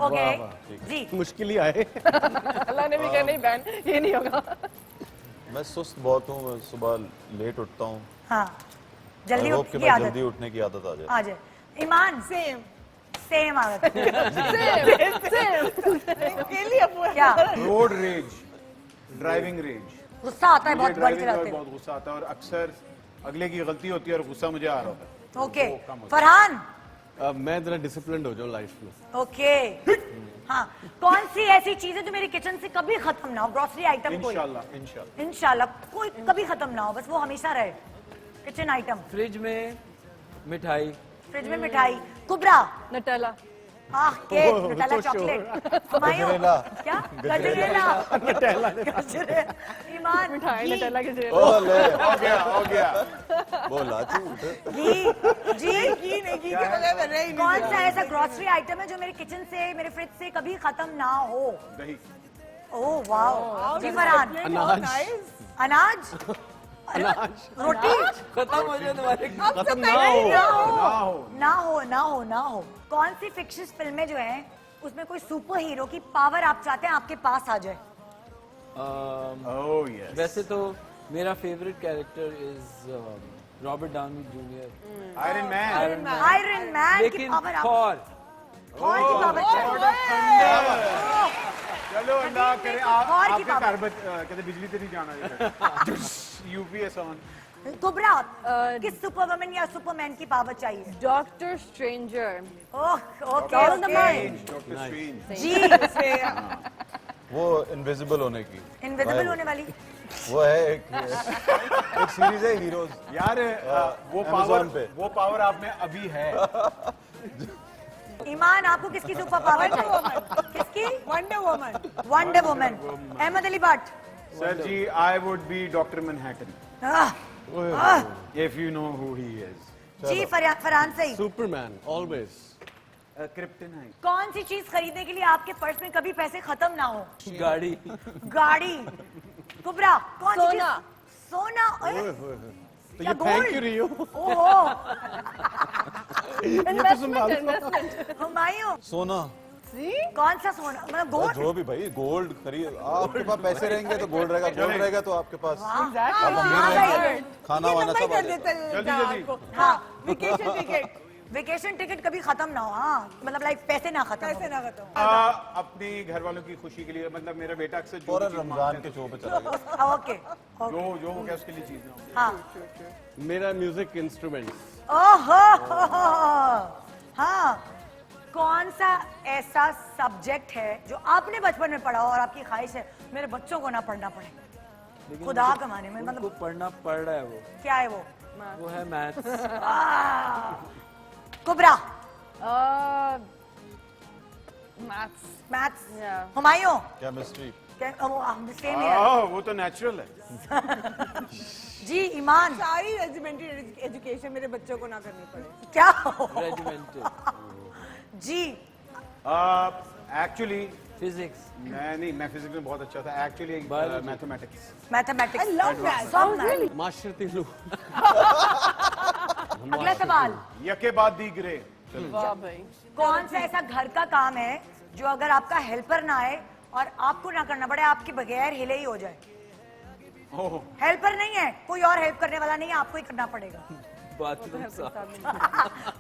ओके जी मुश्किल ही आए। अल्लाह ने भी कहा नहीं बहन ये नहीं होगा। मैं सुस्त बहुत हूँ, मैं सुबह लेट उठता हूँ। हाँ जल्दी I hope उठने कि की मैं आदत जल्दी उठने की आदत आ जाए। आ जाए। ईमान सेम आदत क्या? Road rage, driving range. गुस्सा आता है बहुत मुझे गाड़ी ड्राइविंग में चलाते बहुत गुस्सा आता है और अक्सर अगले की गलती होती है और गुस्सा मुझे आ रहा होता है। ओके फरहान मैं जरा डिसिप्लिन्ड हो जाऊँ लाइफ में। ओके हाँ कौन सी ऐसी चीज है जो मेरी किचन से कभी खत्म ना हो? ग्रोसरी आइटम कोई इंशाल्लाह कोई कभी खत्म ना हो, बस वो हमेशा रहे। किचन आइटम फ्रिज में मिठाई, फ्रिज में मिठाई। Kubra Nutella. Cake Nutella chocolate. Humayun क्या? गजरेला ईमान मिठाई घी, नटेला के जेल। ओले हो गया। बोला झूठ। घी घी नहीं घी के बगैर बन रही। कौन सा ऐसा ग्रोसरी आइटम है जो मेरे किचन से मेरे फ्रिज से कभी खत्म ना हो? दही। ओह वाह जी फरहान। अनाज रोटी खत्म हो जाए तुम्हारे। खत्म ना हो। ना हो। कौन सी फिक्शन फिल्में जो हैं उसमें कोई सुपर हीरो की पावर आप चाहते हैं आपके पास आ जाए? Oh yes. वैसे तो मेरा favourite character is Robert Downey junior, iron man. Iron man की लेकिन पावर आप थॉर थॉर की पावर चलो अल्लाह करे थॉर की आपके पावर। घर कहते बिजली तो नहीं जाना। UPS on. कुबरा किस सुपरवुमन या सुपरमैन की पावर चाहिए? Doctor stranger. Oh okay All in the mind. Doctor strange ji वो इनविजिबल होने की, इनविजिबल होने वाली वो है एक सीरीज है हीरोज। यार Amazon पे। वो पावर आप में अभी है। ईमान आपको किसकी सुपर पावर चाहिए? किसकी? Wonder woman. Wonder woman. Ahmed Ali Butt. Sir ji I would be doctor Manhattan ah, if you know who he is. जी फरहान सही। Superman always. क्रिप्टोनाइट। कौन सी चीज खरीदने के लिए आपके पर्स में कभी पैसे खत्म ना हो? गाड़ी। गाड़ी। कुबरा कौन सी चीज? सोना। सोना। तो क्या ये फेंक क्यों गोल्ड? रही हो? ओहो इन्वेस्टमेंट। हुमायूं सोना, कौन सा सोना? मतलब गोल्ड। जो भी भाई गोल्ड खरीद, आपके पास पैसे रहेंगे तो गोल्ड रहेगा, गोल्ड रहेगा तो आपके पास हाँ, खाना वाना सब आ कर जाएगा। देते हैं जल्दी। आपको। हाँ वेकेशन टिकट वेकेशन टिकट कभी खत्म ना हो। हाँ मतलब लाइक पैसे ना खत्म कैसे हो। ना खत्म हो। अपनी घर वालों की खुशी के लिए, मतलब मेरा बेटा अक्सर जो फौरन चीज़ रमजान मांगता के शो पे चला गया। हाँ, ओके जो हो गया उसके लिए चीज ना हो। हाँ मेरा म्यूजिक इंस्ट्रूमेंट। ओहो हाँ कौन सा ऐसा सब्जेक्ट है जो आपने बचपन में पढ़ा हो और आपकी ख्वाहिश है मेरे बच्चों को ना पढ़ना पड़े? लेकिन खुदा उनको- कमाने में उनको मतलब पढ़ना पड़ रहा है वो। क्या है वो? वो है maths. Kubra maths. Maths. Yeah. Humayun chemistry. Same है वो तो नेचुरल है। जी। ईमान सारी रेजिमेंटरी एजुकेशन मेरे बच्चों को ना करनी पड़े। क्या हो? रेजिमेंटल। जी एक्चुअली फिजिक्स। मैं फिजिक्स में बहुत अच्छा था actually. Biology. Mathematics. Mathematics. I love math. सब math। माशरती लू। अगला सवाल। यके बाद दीगरे। वाह भाई। कौन सा ऐसा घर का काम है जो अगर आपका हेल्पर ना आए और आपको ना करना पड़े, आपके बगैर हिले ही हो जाए? ओह हेल्पर नहीं है, कोई और हेल्प करने वाला नहीं है, आपको ही करना पड़ेगा। बाथरूम साफ।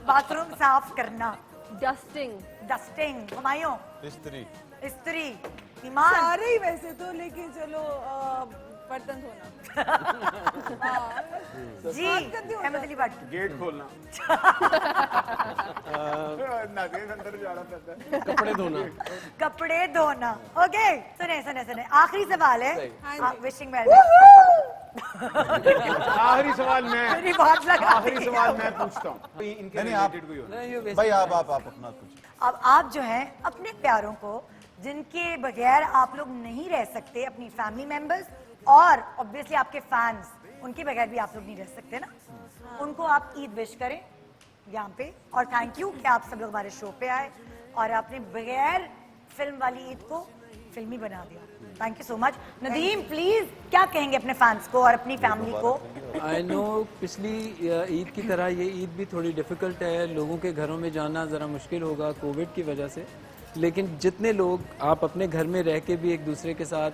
बाथरूम साफ करना। डस्टिंग। डस्टिंग। हुमायूं इस्त्री। इस्त्री। ईमान सारे ही वैसे तो, लेकिन चलो बर्तन धोना। जी। अहमद अली भट्ट। गेट खोलना। नादिर अंदर जा रहा था। कपड़े धोना। कपड़े धोना। ओके सुने सुने सुने आखिरी सवाल है। Wishing well. आखिरी सवाल मैं मेरी बात लगा आखिरी सवाल मैं पूछता हूँ। इनके नहीं, आप- रिलेटेड कोई हो। नहीं, ये वैसे- भाई आप अपना कुछ। अब आप जो हैं अपने प्यारों को, जिनके बगैर आप लोग नहीं रह सकते, अपनी फैमिली मेंबर्स और ऑब्वियसली आपके फैंस, उनके बगैर भी आप लोग नहीं रह सकते ना, उनको आप ईद विश करें यहाँ पे। और थैंक यू कि आप सब लोग हमारे शो पे आए और आपने बगैर फिल्म वाली ईद को फिल्मी बना दिया। Thank you so much. Nadeem please क्या कहेंगे अपने फैंस को और अपनी फैमिली को? आई नो पिछली ईद की तरह ये ईद भी थोड़ी डिफ़िकल्ट है, लोगों के घरों में जाना ज़रा मुश्किल होगा कोविड की वजह से, लेकिन जितने लोग आप अपने घर में रह के भी एक दूसरे के साथ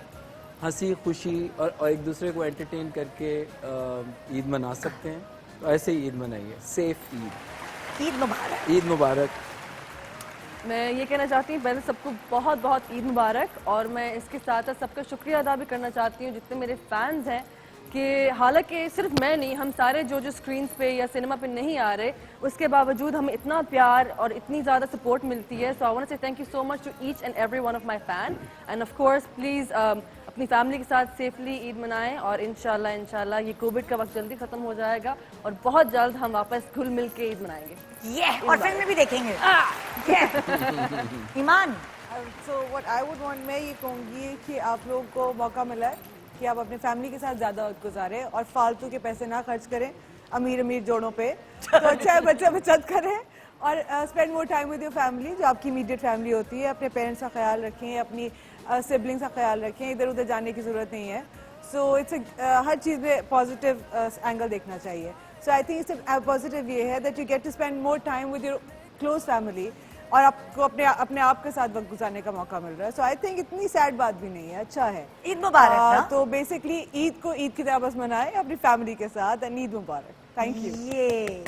हंसी खुशी और एक दूसरे को एंटरटेन करके ईद मना सकते हैं, तो ऐसे ही ईद मनाइए। सेफ ईद। ईद मुबारक। ईद मुबारक। मैं ये कहना चाहती हूँ पहले सबको बहुत बहुत ईद मुबारक, और मैं इसके साथ साथ सबका शुक्रिया अदा भी करना चाहती हूँ जितने मेरे फैंस हैं, कि हालांकि सिर्फ मैं नहीं, हम सारे जो स्क्रीन्स पे या सिनेमा पे नहीं आ रहे, उसके बावजूद हमें इतना प्यार और इतनी ज़्यादा सपोर्ट मिलती है। So I want to say thank you so much to each and every one of my fan, and of course please अपनी फैमिली के साथ सेफली ईद मनाएं, और इंशाल्लाह ये कोविड का वक्त जल्दी ख़त्म हो जाएगा और बहुत जल्द हम वापस घुल मिल के ईद मनाएंगे। ये और फिल्म में भी देखेंगे। Iman so what I would want, मैं ये कहूँगी कि आप लोगों को मौका मिला है कि आप अपने फैमिली के साथ ज़्यादा वक्त गुजारें और फालतू के पैसे ना खर्च करें अमीर जोड़ों पे। तो अच्छा है बच्चे बचत करें और spend more time with your family, जो आपकी इमीडिएट फैमिली होती है। अपने पेरेंट्स का ख्याल रखें, अपनी सिबलिंग्स का ख्याल रखें, इधर उधर जाने की ज़रूरत नहीं है। सो इट्स हर चीज़ में पॉजिटिव एंगल देखना चाहिए। सो आई थिंक इससे पॉजिटिव ये है that you get to spend more time with your close family और आपको अपने आप के साथ वक्त गुजारने का मौका मिल रहा है। सो आई थिंक इतनी सैड बात भी नहीं है, अच्छा है। ईद मुबारक ना? तो बेसिकली ईद को ईद की तरह बस मनाएं अपनी फैमिली के साथ, and Eid Mubarak. Thank you. ये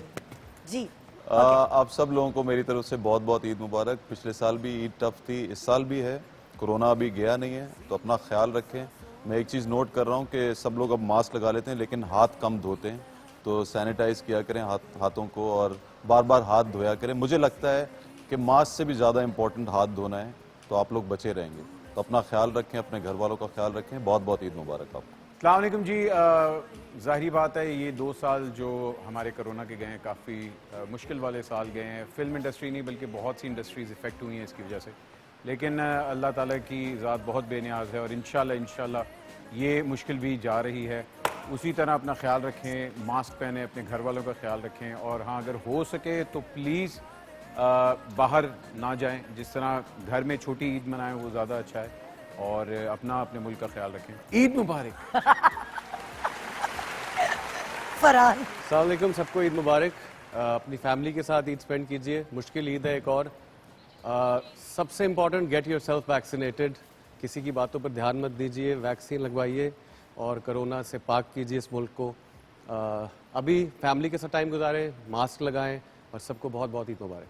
जी आप सब लोगों को मेरी तरफ से बहुत बहुत ईद मुबारक। पिछले साल भी ईद टफ थी, इस साल भी है, कोरोना अभी गया नहीं है, तो अपना ख्याल रखें। मैं एक चीज़ नोट कर रहा हूँ कि सब लोग अब मास्क लगा लेते हैं लेकिन हाथ कम धोते हैं, तो सैनिटाइज किया करें हाथों को और बार बार हाथ धोया करें। मुझे लगता है कि मास्क से भी ज़्यादा इम्पोर्टेंट हाथ धोना है, तो आप लोग बचे रहेंगे। तो अपना ख्याल रखें, अपने घर वालों का ख्याल रखें। बहुत बहुत ईद मुबारक आपको। अस्सलाम वालेकुम जी। ज़ाहिरी बात है ये 2 साल जो हमारे कोरोना के गए हैं काफ़ी मुश्किल वाले साल गए हैं। फिल्म इंडस्ट्री नहीं बल्कि बहुत सी इंडस्ट्रीज़ इफ़ेक्ट हुई हैं इसकी वजह से, लेकिन अल्लाह ताला की ज़ात बहुत बेनियाज है और इंशाल्लाह ये मुश्किल भी जा रही है। उसी तरह अपना ख्याल रखें, मास्क पहने, अपने घर वालों का ख्याल रखें और हाँ अगर हो सके तो प्लीज़ बाहर ना जाएं। जिस तरह घर में छोटी ईद मनाएं वो ज़्यादा अच्छा है और अपने मुल्क का ख्याल रखें। ईद मुबारक। फरहान, अस्सलाम वालेकुम, सबको ईद मुबारक। अपनी फैमिली के साथ ईद स्पेंड कीजिए। मुश्किल ईद है एक और। सबसे important, get your self vaccinated. किसी की बातों पर ध्यान मत दीजिए, वैक्सीन लगवाइए और कोरोना से पाक कीजिए इस मुल्क को। अभी फैमिली के साथ टाइम गुजारें, मास्क लगाएं और सबको बहुत बहुत ईद मुबारक।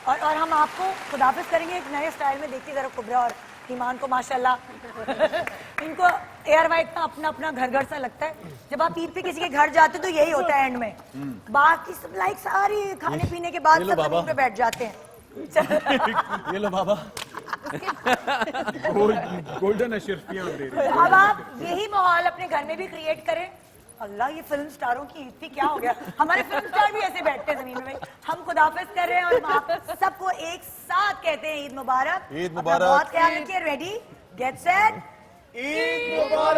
और हम आपको खुदाफिज करेंगे एक नए स्टाइल में। देखिए जरा कुबरा और ईमान को माशाल्लाह इनको एयर वाइट का अपना अपना घर घर सा लगता है। जब आप ईद पे किसी के घर जाते तो यही होता है एंड में। बाकी सब लाइक सारी खाने पीने के बाद सब जमीन पे बैठ जाते हैं। ये लो बाबा। गोल्डन अशरफियां दे रही हैं। अब आप यही माहौल अपने घर में भी क्रिएट करें। अल्लाह, ये फिल्म स्टारों की ईद थी, क्या हो गया? हमारे फिल्म स्टार भी ऐसे बैठते हैं जमीन में। हम खुदाफिज कर रहे हैं और आप सबको एक साथ कहते हैं ईद मुबारक। ईद अपना मुबारक। बहुत ख्याल रखिए। रेडी, गेट सेट, ईद मुबारक।